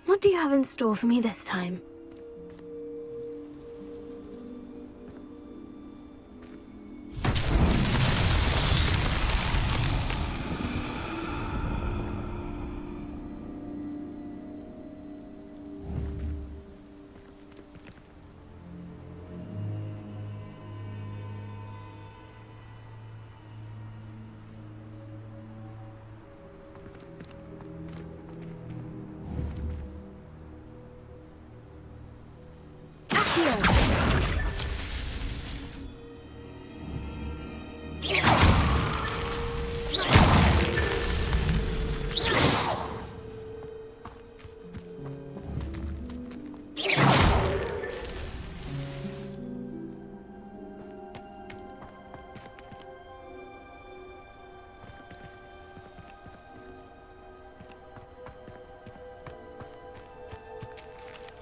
What do you have in store for me this time?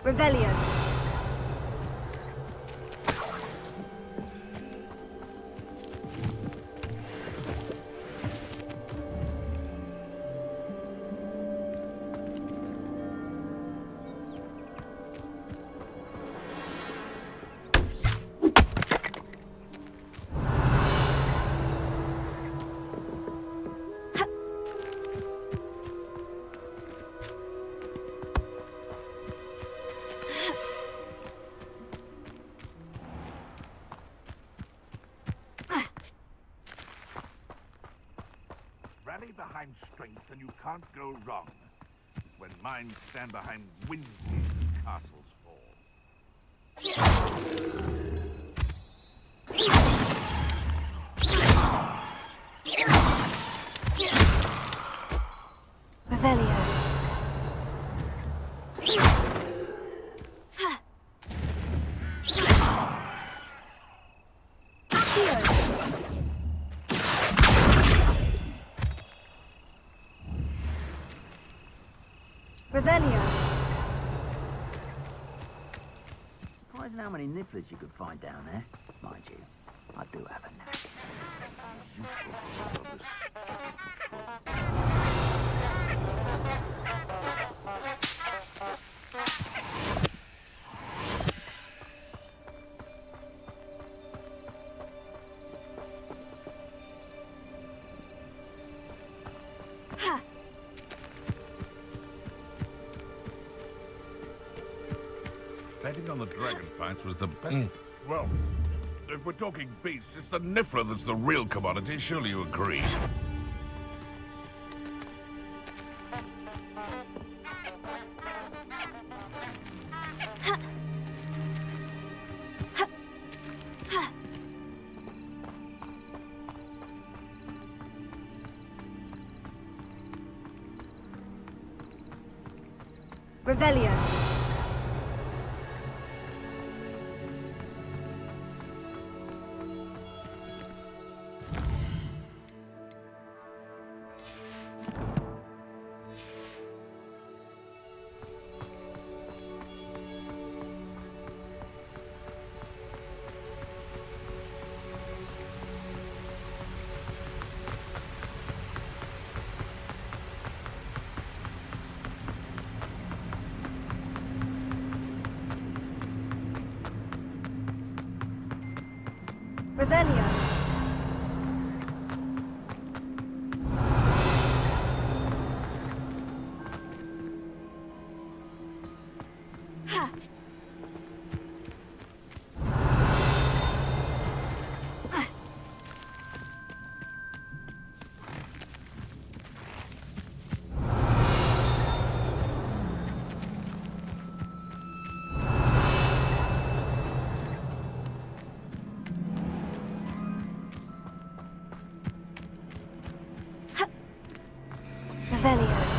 Revelio. Rally behind strength and you can't go wrong. When minds stand behind wind and castles Revelio. Revelio. Can't even imagine how many nifflers you could find down there. Mind you, I do have a knack. Betting on the dragon fights was the best. Well, if we're talking beasts, it's the niffler that's the real commodity. Surely you agree. Revelio. Revelio. Ha. Revelio.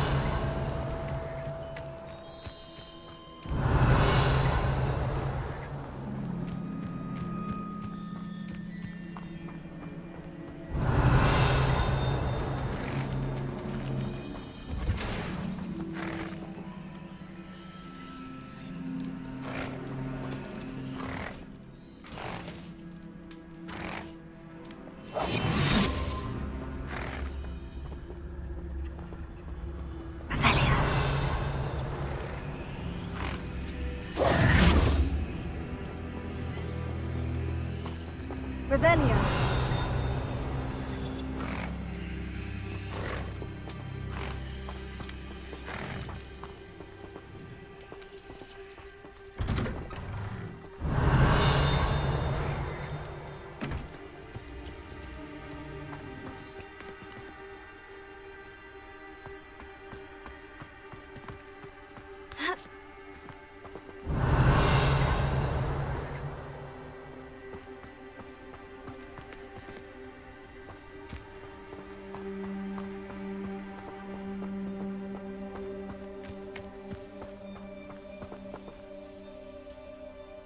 Revelio.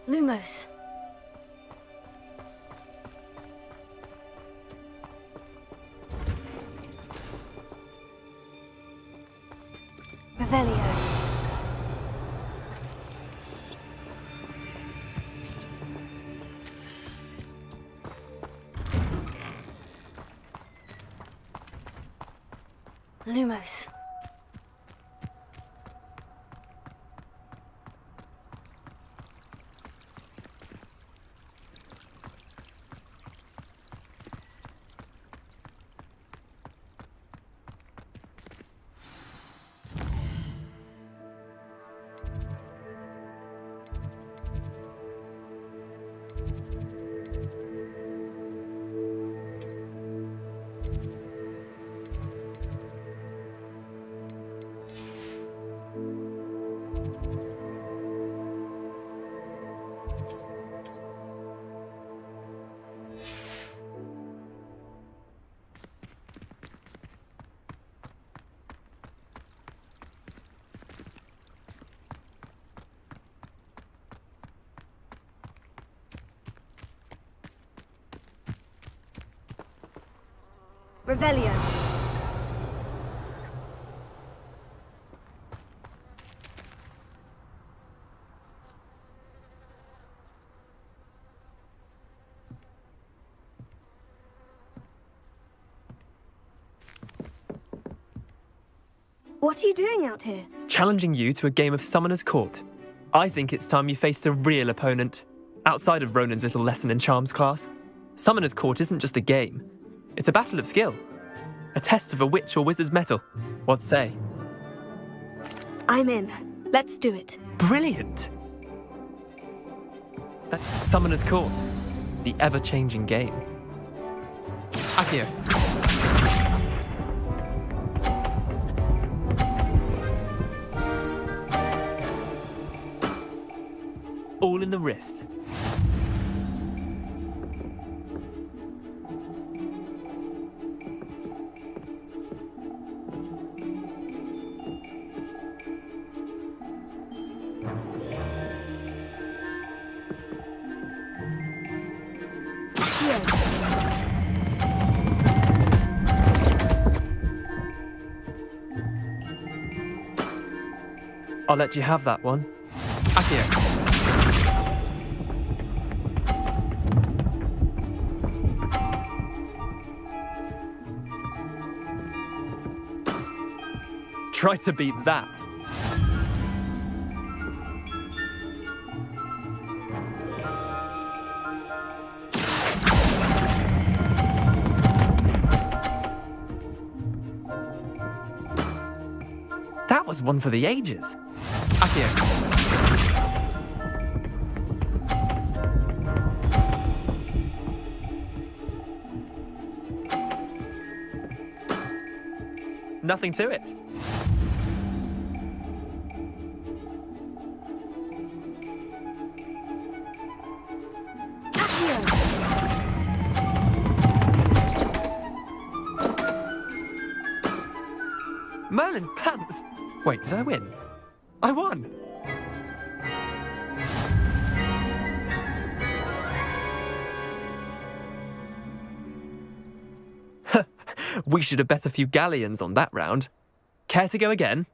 Lumos. Revelio. Lumos. Revelio. What are you doing out here? Challenging you to a game of Summoner's Court. I think it's time you faced a real opponent, outside of Ronan's little lesson in charms class. Summoner's Court isn't just a game. It's a battle of skill. A test of a witch or wizard's mettle. What say? I'm in. Let's do it. Brilliant! Summoner's Court. The ever-changing game. Akio. All in the wrist. I'll let you have that one. Akio. Try to beat that. That was one for the ages. Akio. Nothing to it. Merlin's pants! Wait, did I win? I won! We should have bet a few galleons on that round. Care to go again?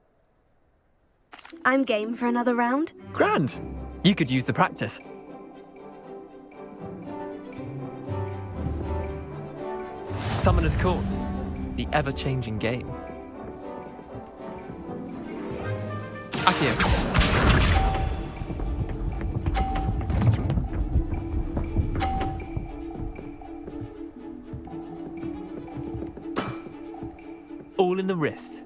I'm game for another round. Grand! You could use the practice. Summoner's Court. The ever-changing game. Akio. All in the wrist.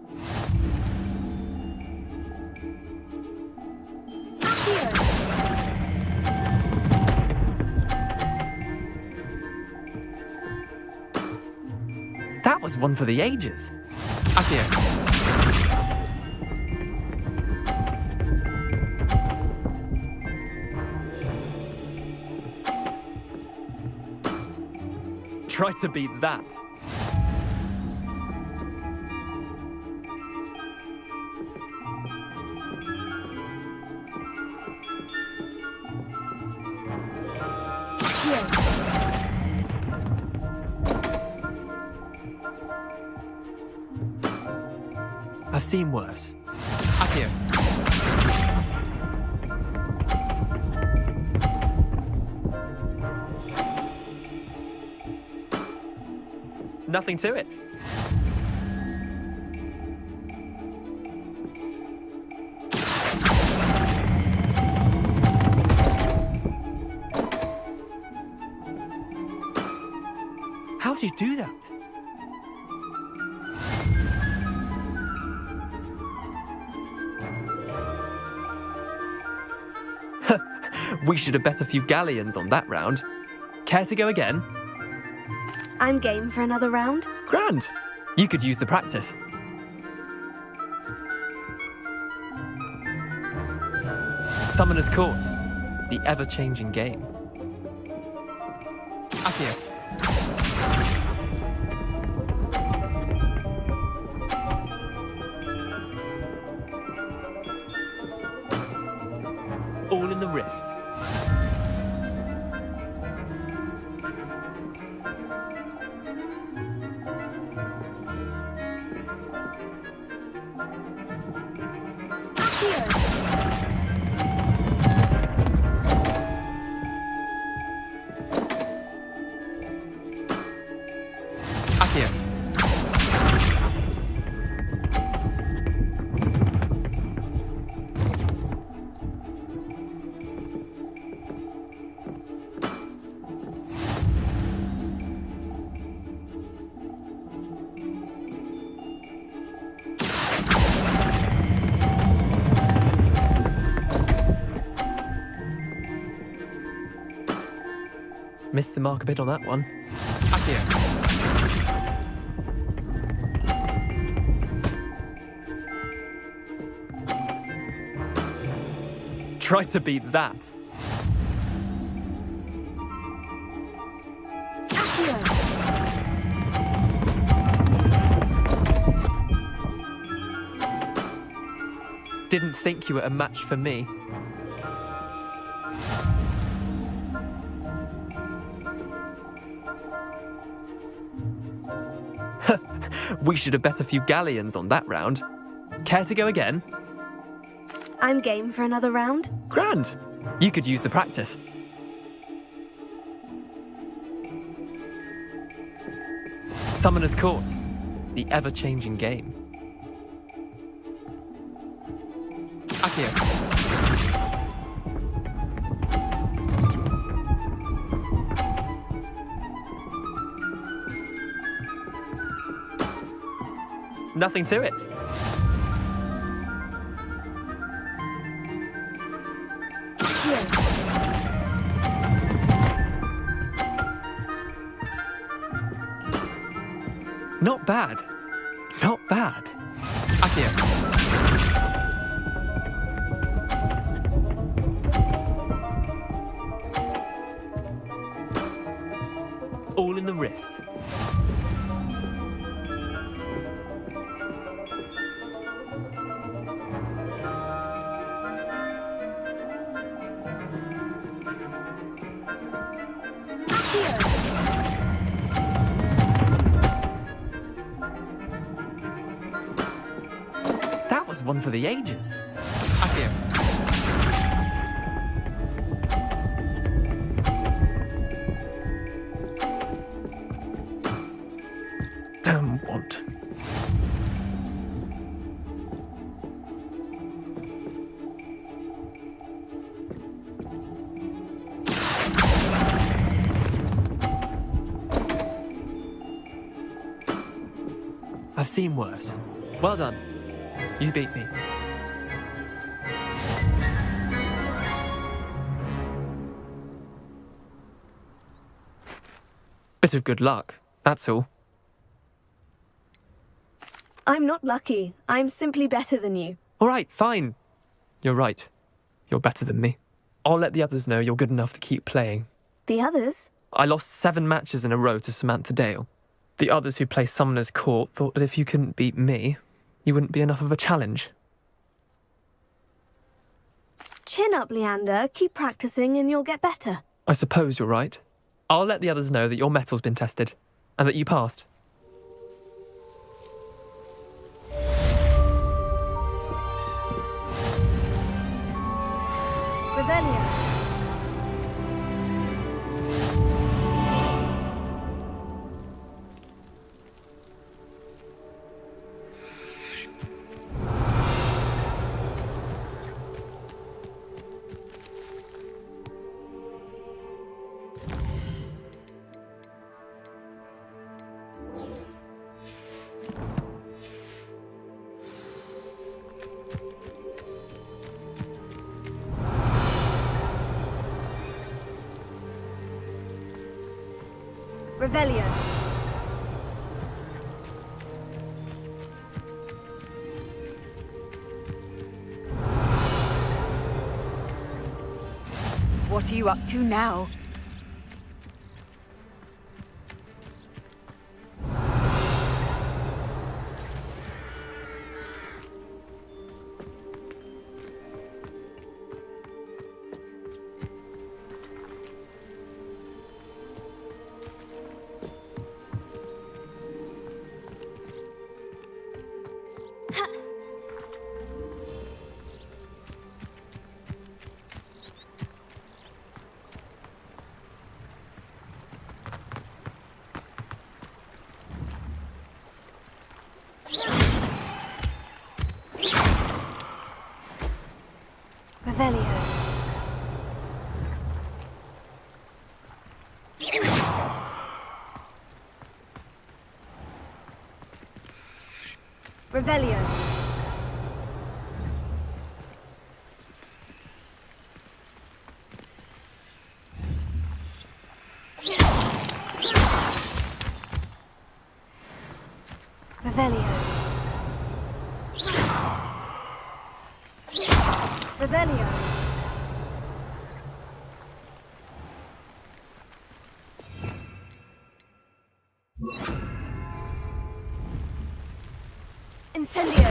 That was one for the ages. Akio. Try to beat that. I've seen worse. Akio. Nothing to it. How do you do that? We should have bet a few galleons on that round. Care to go again? I'm game for another round. Grand! You could use the practice. Summoner's Court. The ever-changing game. Akio. All in the wrist. Akio. Missed the mark a bit on that one. Accio. Try to beat that. Didn't think you were a match for me. We should have bet a few galleons on that round. Care to go again? I'm game for another round. Grand. You could use the practice. Summoner's Court. The ever-changing game. Accio. Nothing to it. Not bad. Not bad. Accio. All in the wrist. That was one for the ages. Accio. Damn want. I've seen worse. Well done. You beat me. Bit of good luck, that's all. I'm not lucky. I'm simply better than you. All right, fine. You're right. You're better than me. I'll let the others know you're good enough to keep playing. The others? I lost 7 matches in a row to Samantha Dale. The others who play Summoner's Court thought that if you couldn't beat me, you wouldn't be enough of a challenge. Chin up, Leander. Keep practicing and you'll get better. I suppose you're right. I'll let the others know that your metal's been tested, and that you passed. Revelio. Revelio. What are you up to now? Revelio. Revelio. Revelio. Revelio. Incendio.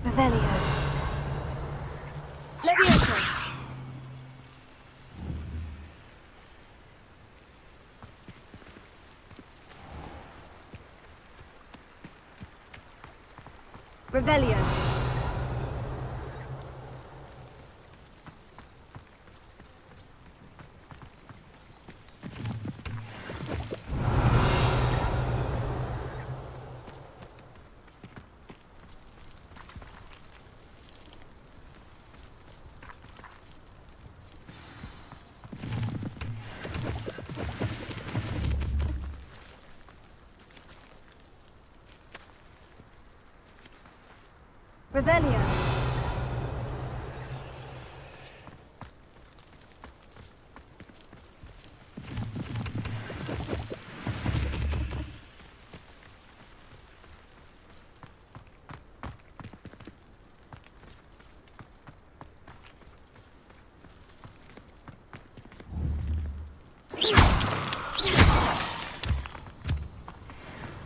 Revelio. Levioso. Revelio. Revelio.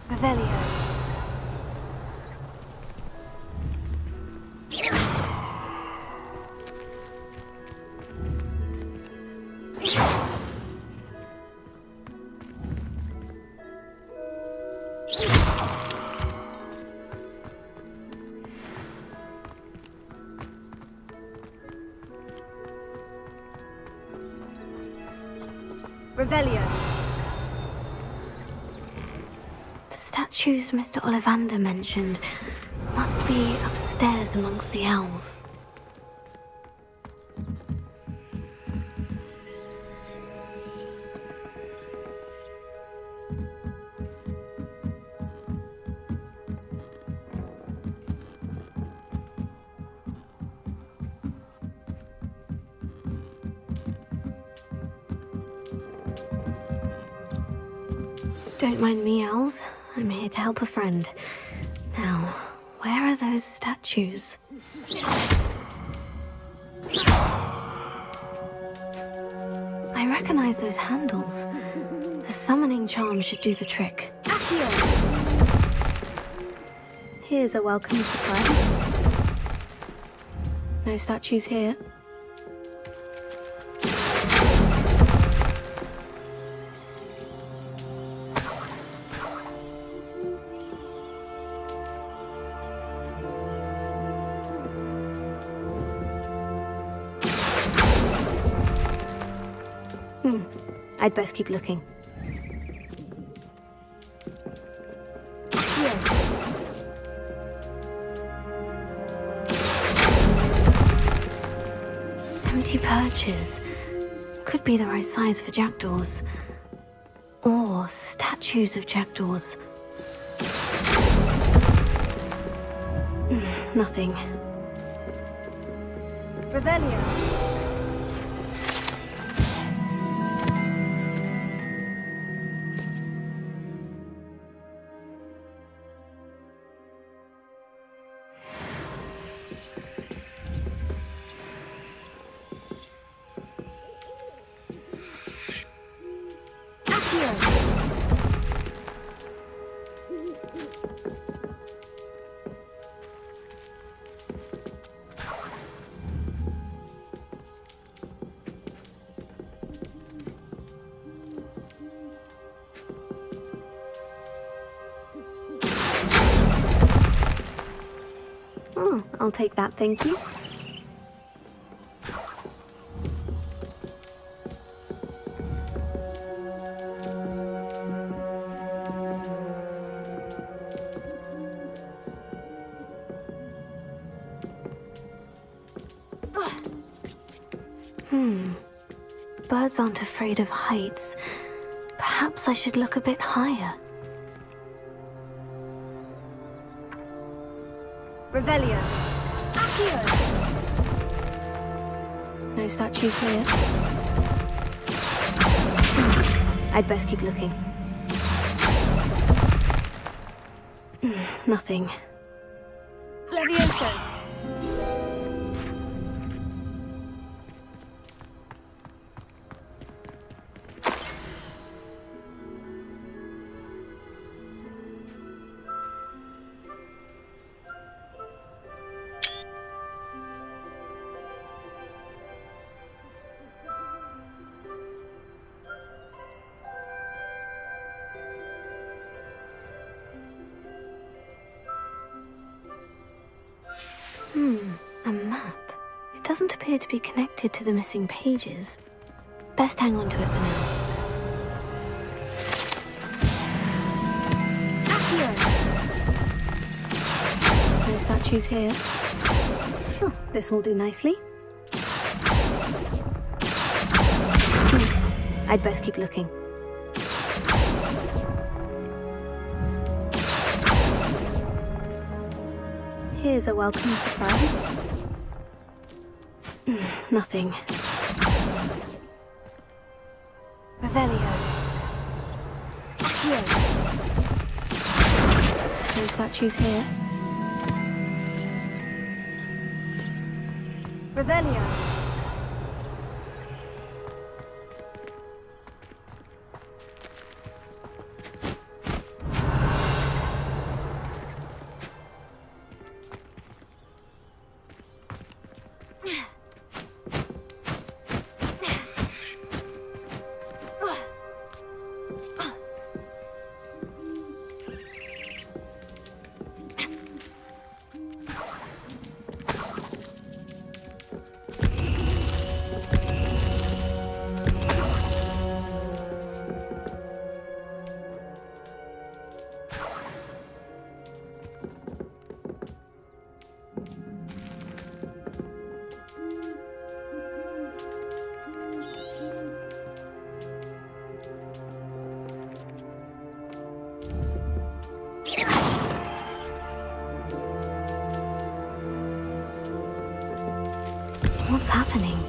Revelio. Revelio. The statues Mr. Ollivander mentioned must be upstairs amongst the owls. Don't mind me, owls. I'm here to help a friend. Now, where are those statues? I recognize those handles. The summoning charm should do the trick. Accio! Here's a welcome surprise. No statues here. I'd best keep looking. Here. Empty perches. Could be the right size for jackdaws. Or statues of jackdaws. Nothing. Revelio. Oh, I'll take that, thank you. Birds aren't afraid of heights. Perhaps I should look a bit higher. Revelio. Accio. No statues here. I'd best keep looking. Nothing. Levioso. A map. It doesn't appear to be connected to the missing pages. Best hang on to it for now. No statues here. Oh, this will do nicely. I'd best keep looking. Here's a welcome surprise. Nothing. Revelio. Here. No statues here. Revelio. What's happening?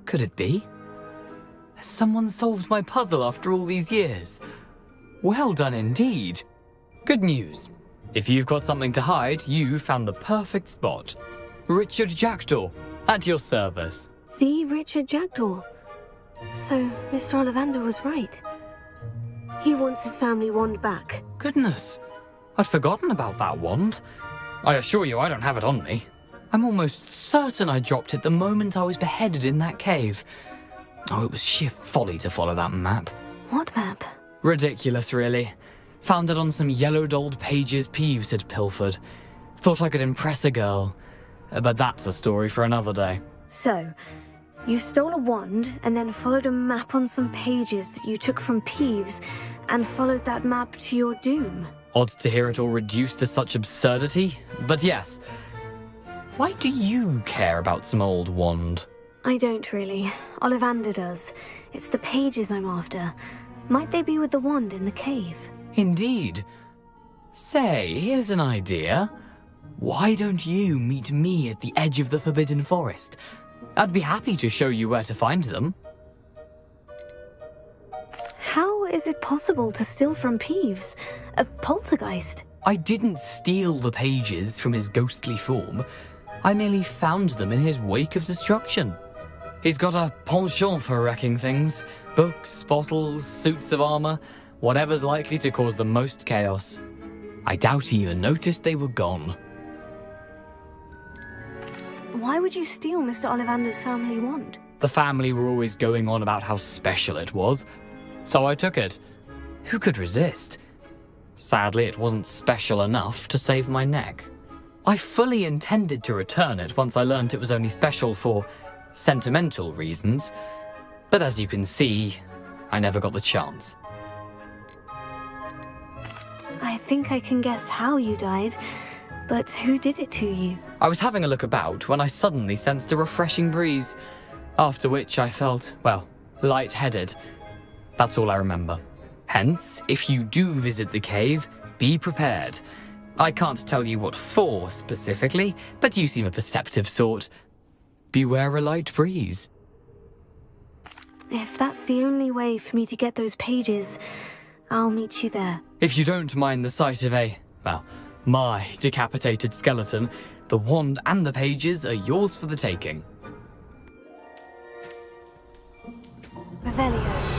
Could it be? Has someone solved my puzzle after all these years? Well done indeed. Good news. If you've got something to hide, you found the perfect spot. Richard Jackdaw, at your service. The Richard Jackdaw. So, Mr. Ollivander was right. He wants his family wand back. Goodness, I'd forgotten about that wand. I assure you I don't have it on me. I'm almost certain I dropped it the moment I was beheaded in that cave. Oh, it was sheer folly to follow that map. What map? Ridiculous, really. Found it on some yellowed old pages Peeves had pilfered. Thought I could impress a girl. But that's a story for another day. So, you stole a wand and then followed a map on some pages that you took from Peeves and followed that map to your doom. Odd to hear it all reduced to such absurdity, but yes. Why do you care about some old wand? I don't really. Ollivander does. It's the pages I'm after. Might they be with the wand in the cave? Indeed. Say, here's an idea. Why don't you meet me at the edge of the Forbidden Forest? I'd be happy to show you where to find them. How is it possible to steal from Peeves? A poltergeist? I didn't steal the pages from his ghostly form. I merely found them in his wake of destruction. He's got a penchant for wrecking things. Books, bottles, suits of armor, whatever's likely to cause the most chaos. I doubt he even noticed they were gone. Why would you steal Mr. Ollivander's family wand? The family were always going on about how special it was, so I took it. Who could resist? Sadly, it wasn't special enough to save my neck. I fully intended to return it once I learned it was only special for sentimental reasons, but as you can see, I never got the chance. I think I can guess how you died, but who did it to you? I was having a look about when I suddenly sensed a refreshing breeze, after which I felt, well, lightheaded. That's all I remember. Hence, if you do visit the cave, be prepared. I can't tell you what for specifically, but you seem a perceptive sort. Beware a light breeze. If that's the only way for me to get those pages, I'll meet you there. If you don't mind the sight of my decapitated skeleton, the wand and the pages are yours for the taking. Revelio.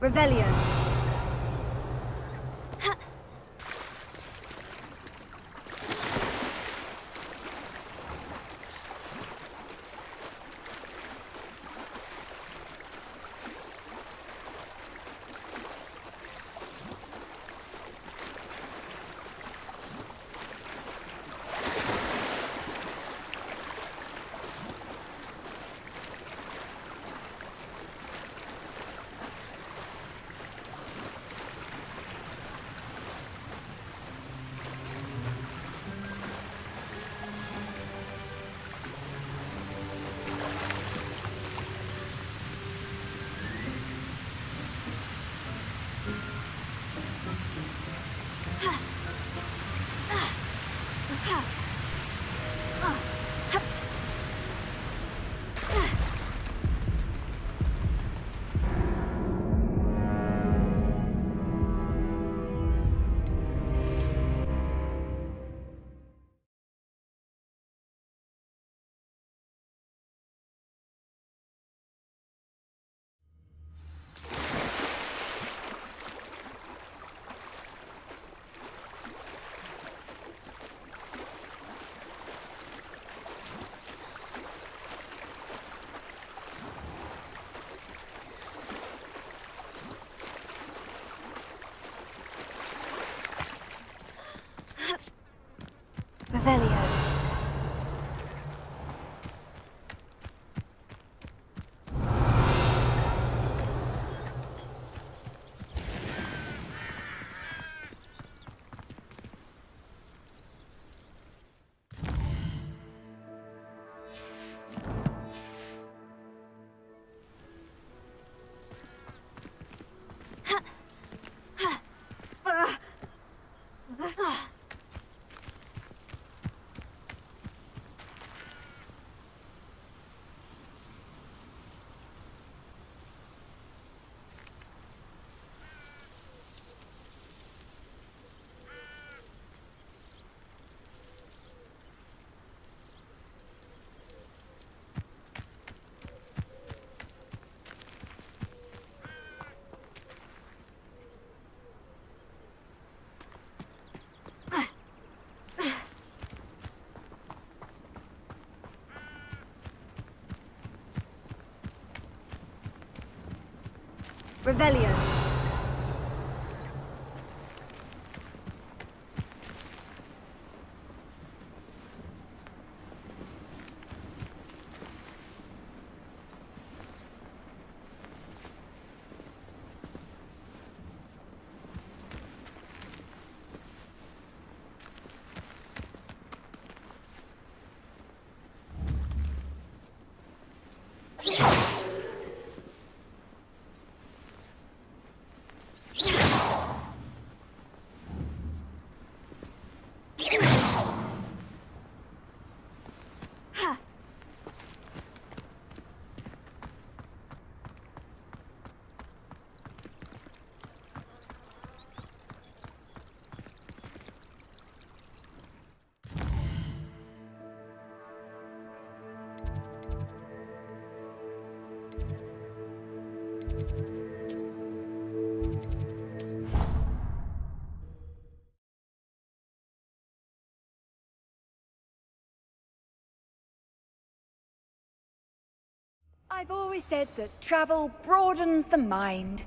Revelio. Revelio. I've always said that travel broadens the mind.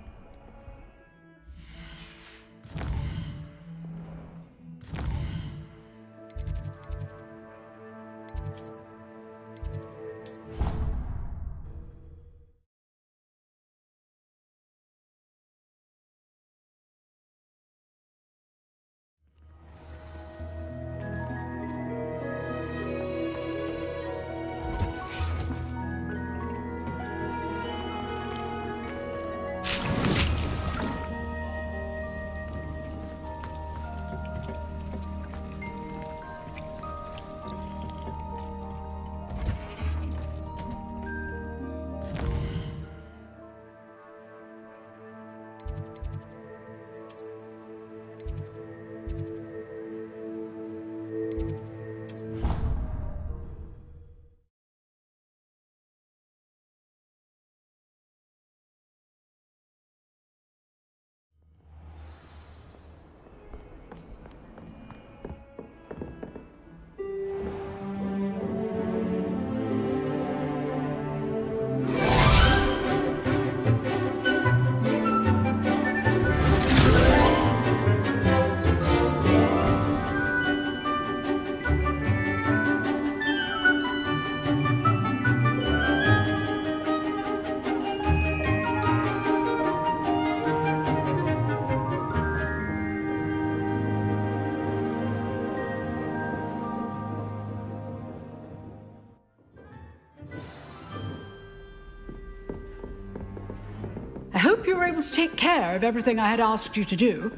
I hope you were able to take care of everything I had asked you to do.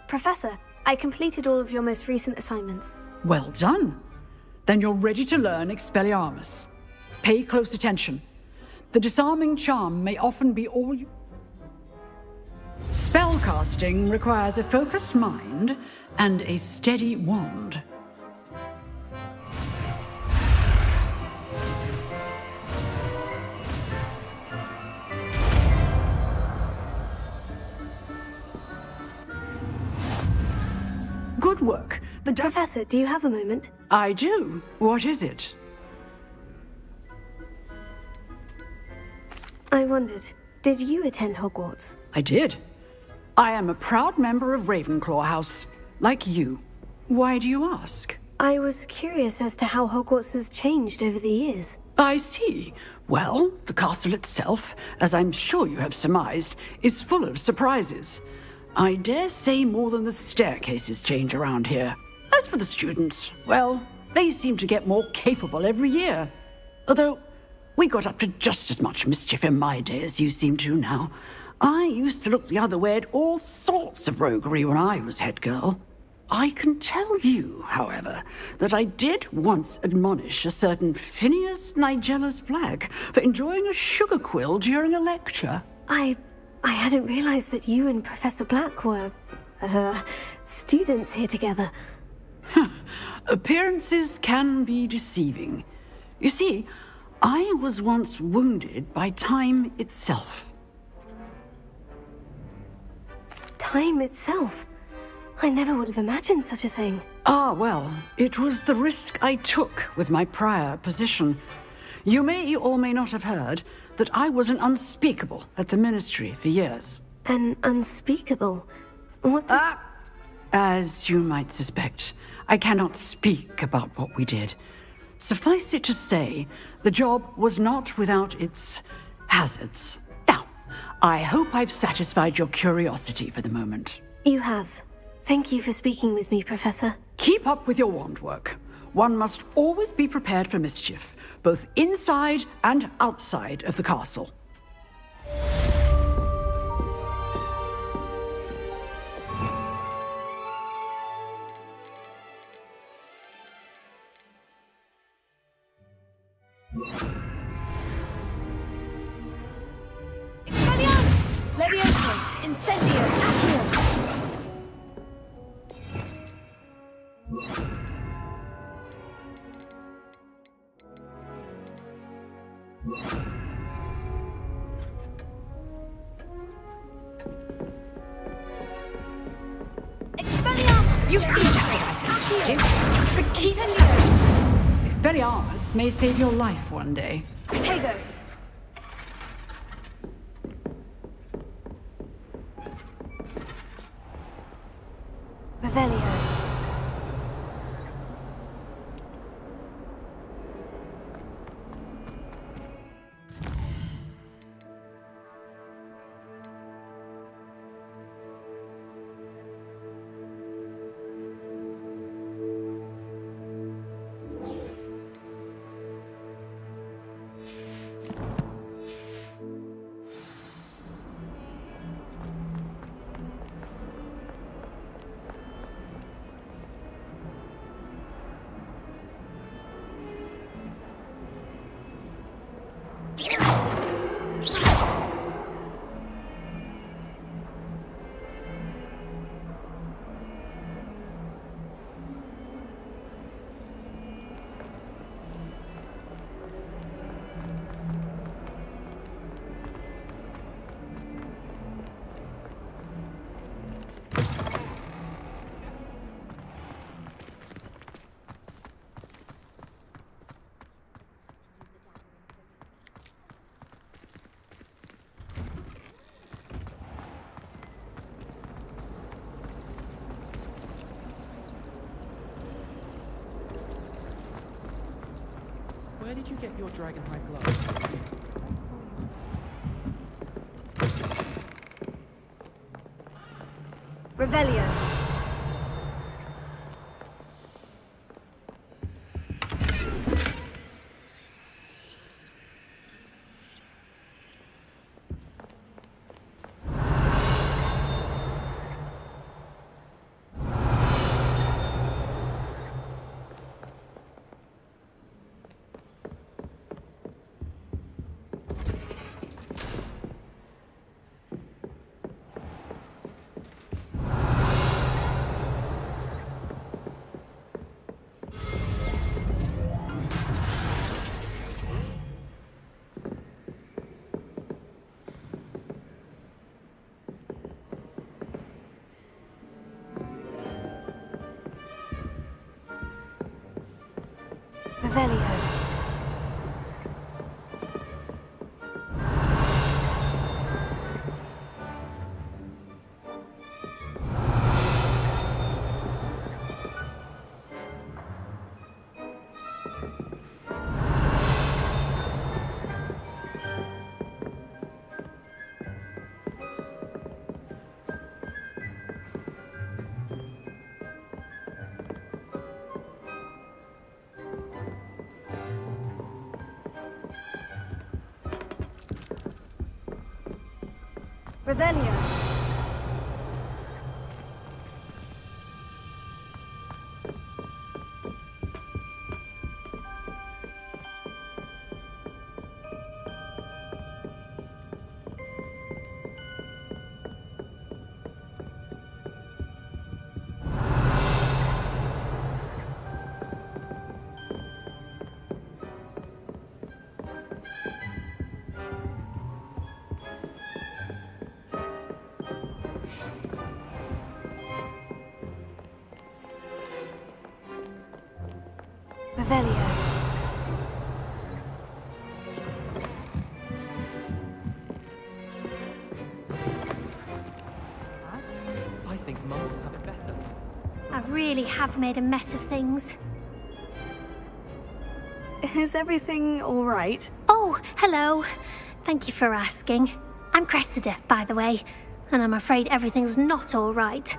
Professor, I completed all of your most recent assignments. Well done. Then you're ready to learn Expelliarmus. Pay close attention. The disarming charm may often be all you... Spellcasting requires a focused mind and a steady wand. Good work. Professor, do you have a moment? I do. What is it? I wondered, did you attend Hogwarts? I did. I am a proud member of Ravenclaw House, like you. Why do you ask? I was curious as to how Hogwarts has changed over the years. I see. Well, the castle itself, as I'm sure you have surmised, is full of surprises. I dare say more than the staircases change around here. As for the students, well, they seem to get more capable every year. Although, we got up to just as much mischief in my day as you seem to now. I used to look the other way at all sorts of roguery when I was head girl. I can tell you, however, that I did once admonish a certain Phineas Nigella's Black for enjoying a sugar quill during a lecture. I hadn't realized that you and Professor Black were, students here together. Appearances can be deceiving. You see, I was once wounded by time itself. Time itself? I never would have imagined such a thing. Ah, well, it was the risk I took with my prior position. You may or may not have heard that that I was an unspeakable at the Ministry for years. An unspeakable? What does... As you might suspect, I cannot speak about what we did. Suffice it to say, the job was not without its hazards. Now, I hope I've satisfied your curiosity for the moment. You have. Thank you for speaking with me, Professor. Keep up with your wand work. One must always be prepared for mischief, both inside and outside of the castle. Expelliarmus! Levioso! Incendio! Accio! Expelliarmus! You see that? But keep... Expelliarmus may save your life one day. Protego! Revelio. Where did you get your dragonhide glove? Revelio. Revelio. Revelio. Revelio. think mums have it better. I really have made a mess of things. Is everything all right? Oh, hello. Thank you for asking. I'm Cressida, by the way, and I'm afraid everything's not all right.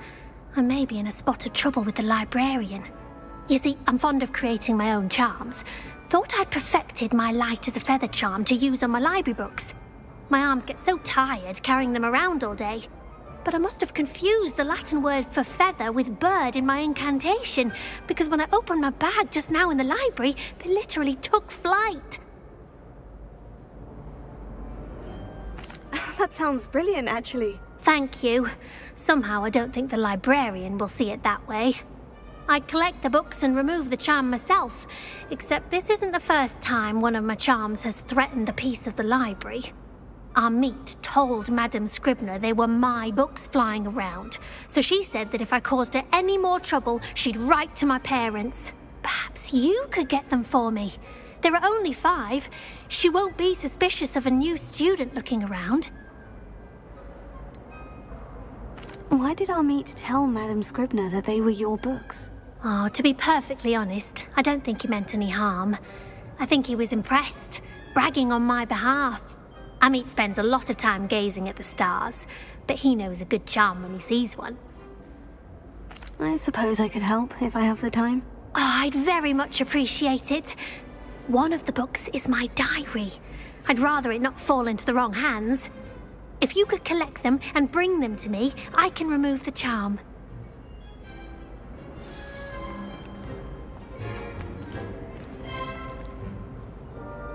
I may be in a spot of trouble with the librarian. You see, I'm fond of creating my own charms. Thought I'd perfected my light as a feather charm to use on my library books. My arms get so tired carrying them around all day. But I must have confused the Latin word for feather with bird in my incantation, because when I opened my bag just now in the library, they literally took flight. That sounds brilliant, actually. Thank you. Somehow I don't think the librarian will see it that way. I collect the books and remove the charm myself, except this isn't the first time one of my charms has threatened the peace of the library. Our meet told Madame Scribner they were my books flying around, so she said that if I caused her any more trouble, she'd write to my parents. Perhaps you could get them for me. There are only 5. She won't be suspicious of a new student looking around. Why did Amit tell Madame Scribner that they were your books? Oh, to be perfectly honest, I don't think he meant any harm. I think he was impressed, bragging on my behalf. Amit spends a lot of time gazing at the stars, but he knows a good charm when he sees one. I suppose I could help if I have the time. Oh, I'd very much appreciate it. One of the books is my diary. I'd rather it not fall into the wrong hands. If you could collect them and bring them to me, I can remove the charm.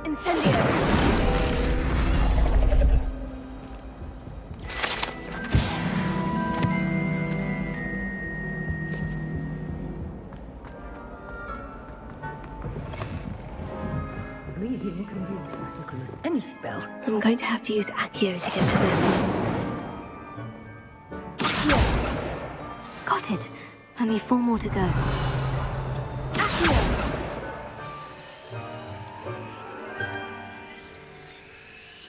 Incendio! Reading can be as practical as any spell. I'm going to have to use Accio to get to those books. Accio! Got it. Only 4 more to go. Accio!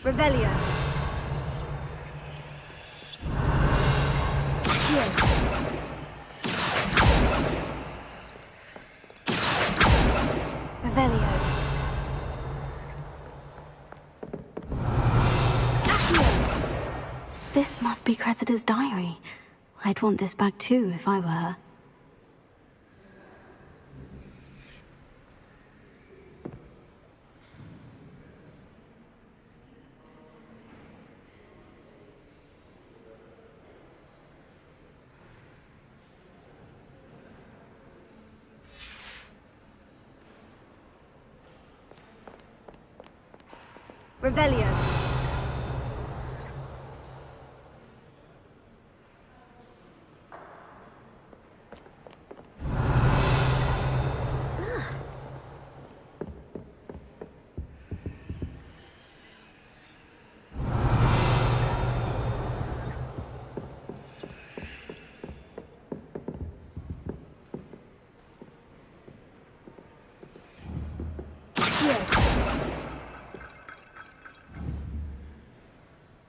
Revelio. Accio! Revelio. This must be Cressida's diary. I'd want this back too if I were her. Revelio.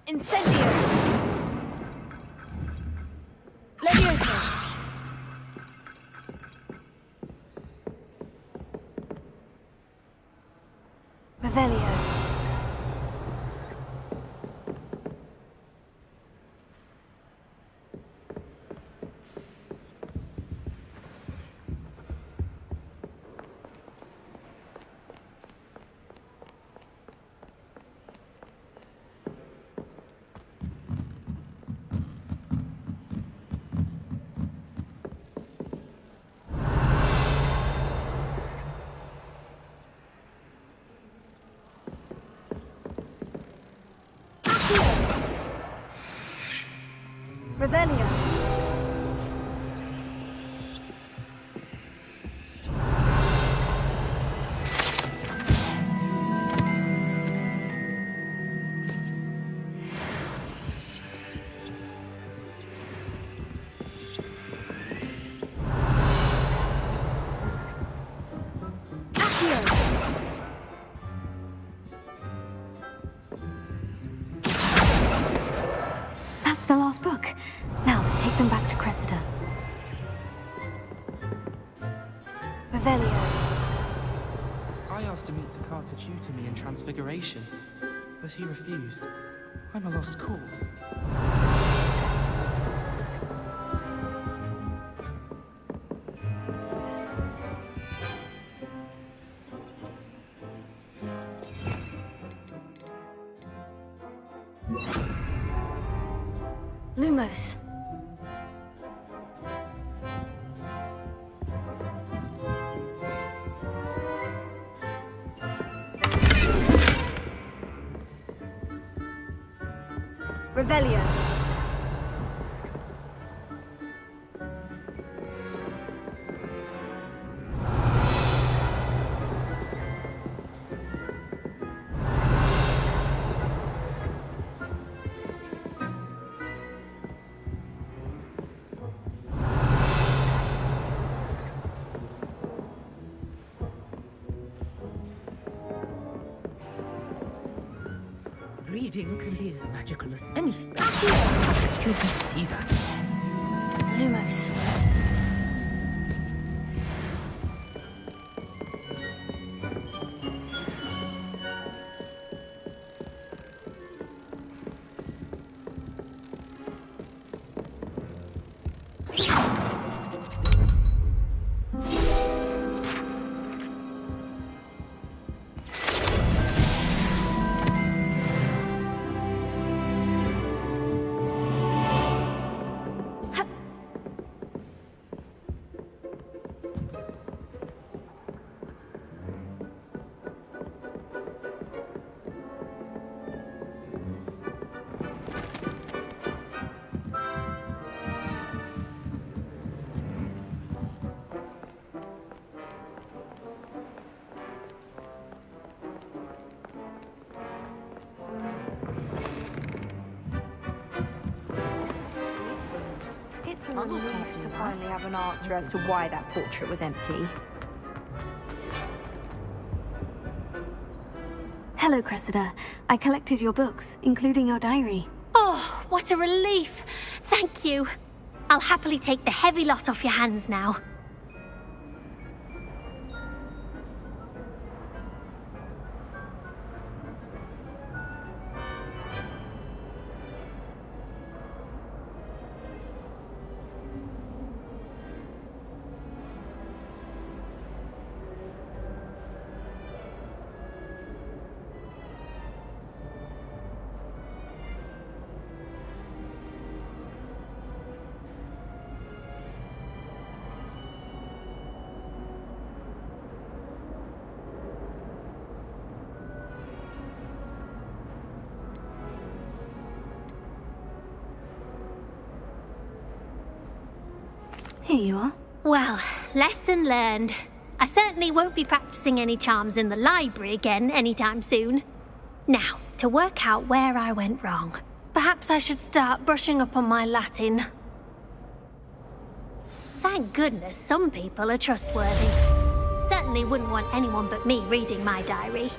Incendio! Leviosa! Revelio. Revelio. That's the last book. Now to take them back to Cressida. Revelio. I asked him to carter tutor me in Transfiguration, but he refused. I'm a lost cause. Lumos. Revelio. Reading can be as magical as any spell. Students see that. Lumos. It's a relief to finally have an answer as to why that portrait was empty. Hello, Cressida. I collected your books, including your diary. Oh, what a relief! Thank you. I'll happily take the heavy lot off your hands now. Here you are. Well, lesson learned. I certainly won't be practicing any charms in the library again anytime soon. Now, to work out where I went wrong. Perhaps I should start brushing up on my Latin. Thank goodness some people are trustworthy. Certainly wouldn't want anyone but me reading my diary.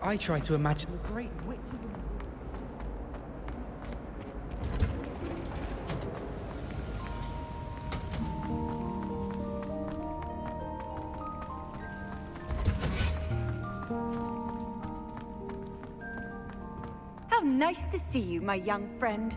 I try to imagine the great witch. How nice to see you, my young friend.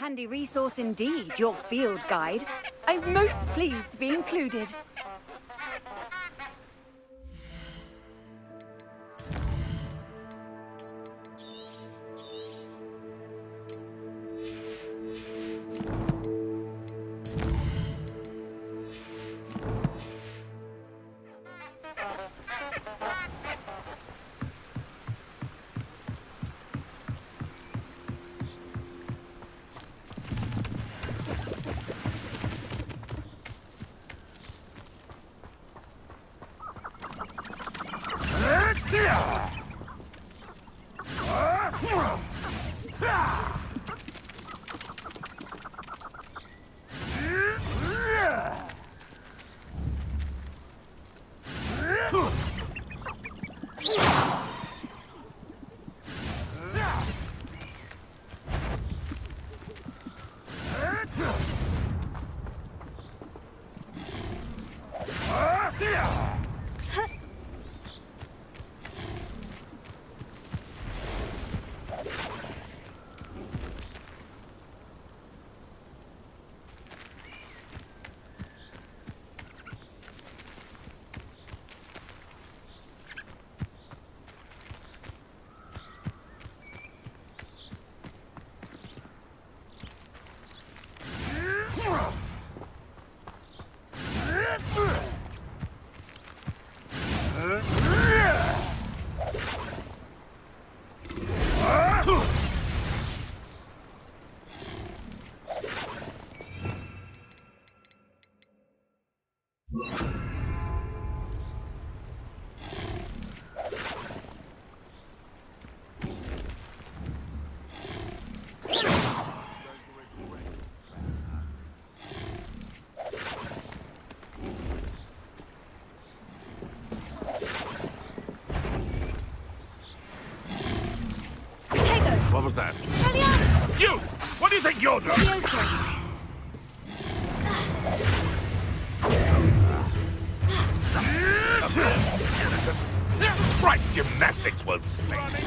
Handy resource indeed, your field guide. I'm most pleased to be included. What was that? You! What do you think you're doing? Trite gymnastics won't save me.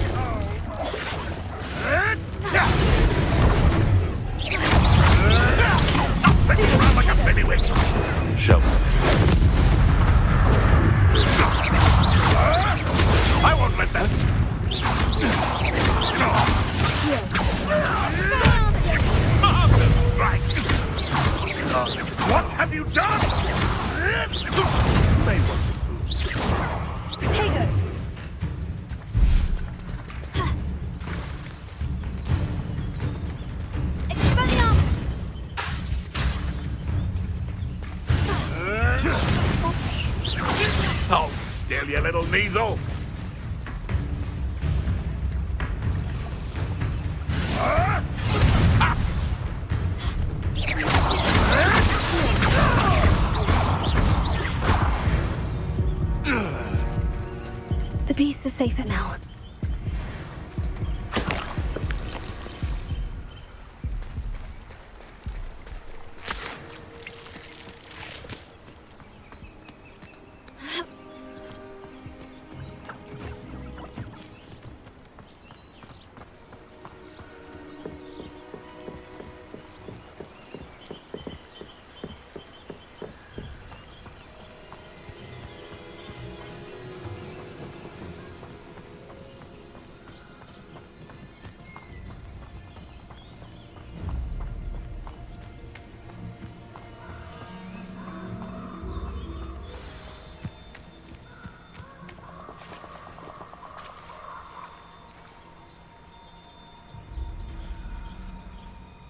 Stop sitting around like a pennywitch! Show. I won't let that. What have you done? Potato! Expelliarmus! Oh, still, you little measle. The beasts are safer now.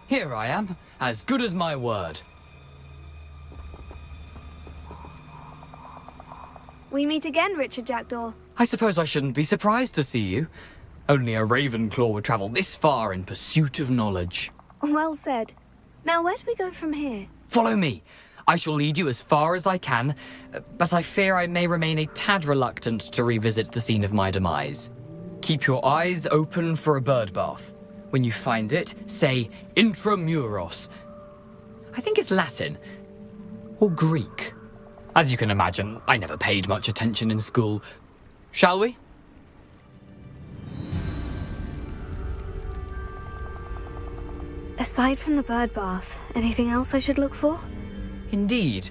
Here I am, as good as my word. We meet again, Richard Jackdaw. I suppose I shouldn't be surprised to see you. Only a Ravenclaw would travel this far in pursuit of knowledge. Well said. Now, where do we go from here? Follow me. I shall lead you as far as I can, but I fear I may remain a tad reluctant to revisit the scene of my demise. Keep your eyes open for a bird bath. When you find it, say intramuros. I think it's Latin. Or Greek. As you can imagine, I never paid much attention in school. Shall we? Aside from the bird bath, anything else I should look for? Indeed.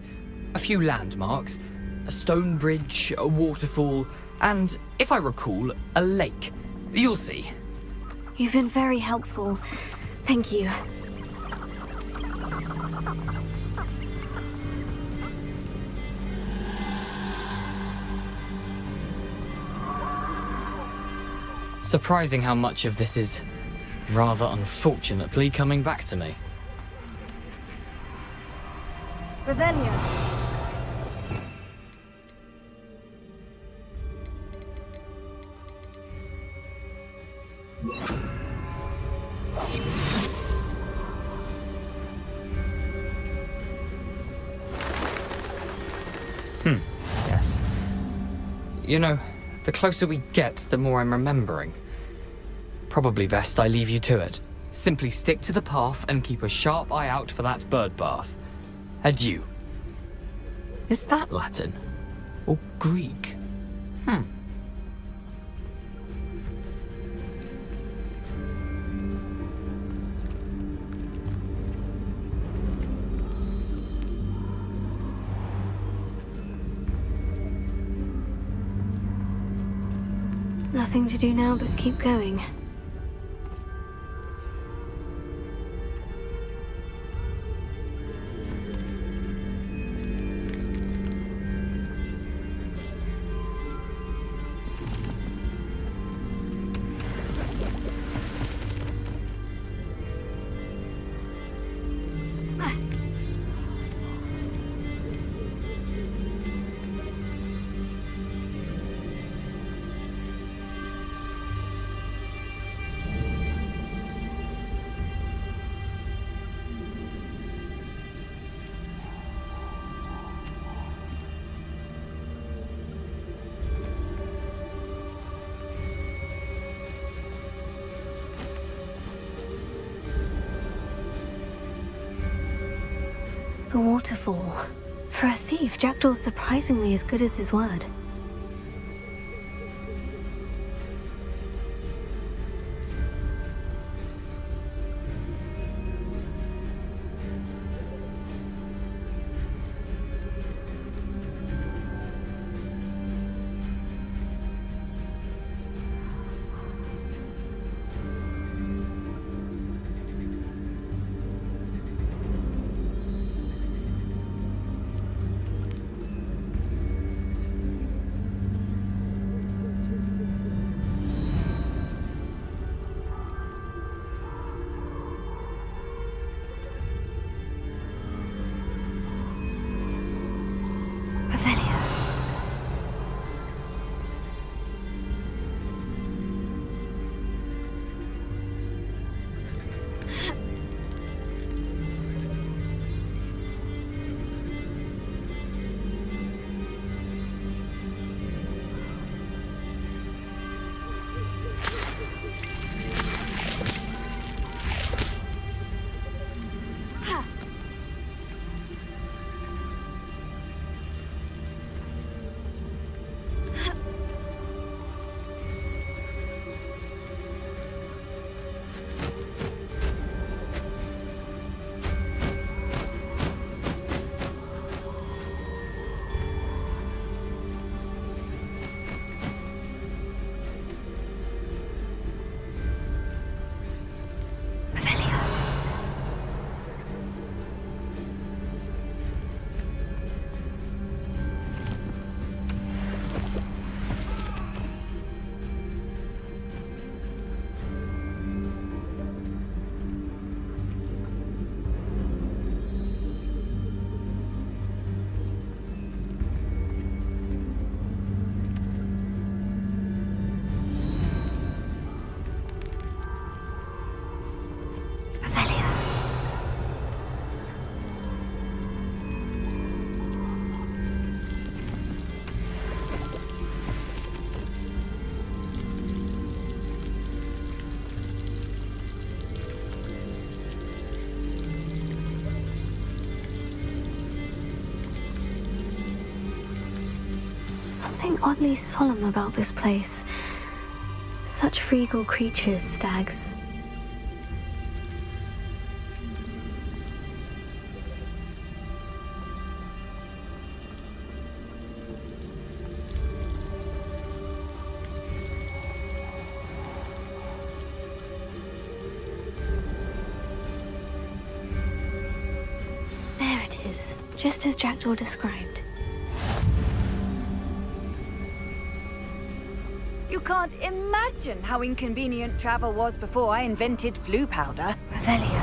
A few landmarks, a stone bridge, a waterfall, and, if I recall, a lake. You'll see. You've been very helpful. Thank you. Surprising how much of this is, rather unfortunately, coming back to me. Revelio. Yes. You know, the closer we get, the more I'm remembering. Probably best I leave you to it. Simply stick to the path and keep a sharp eye out for that bird bath. Adieu. Is that Latin? Or Greek? Nothing to do now but keep going. The waterfall. For a thief, Jackdaw's surprisingly as good as his word. Something oddly solemn about this place. Such regal creatures, stags. just as Jackdaw described. You can't imagine how inconvenient travel was before I invented flu powder. Revelio.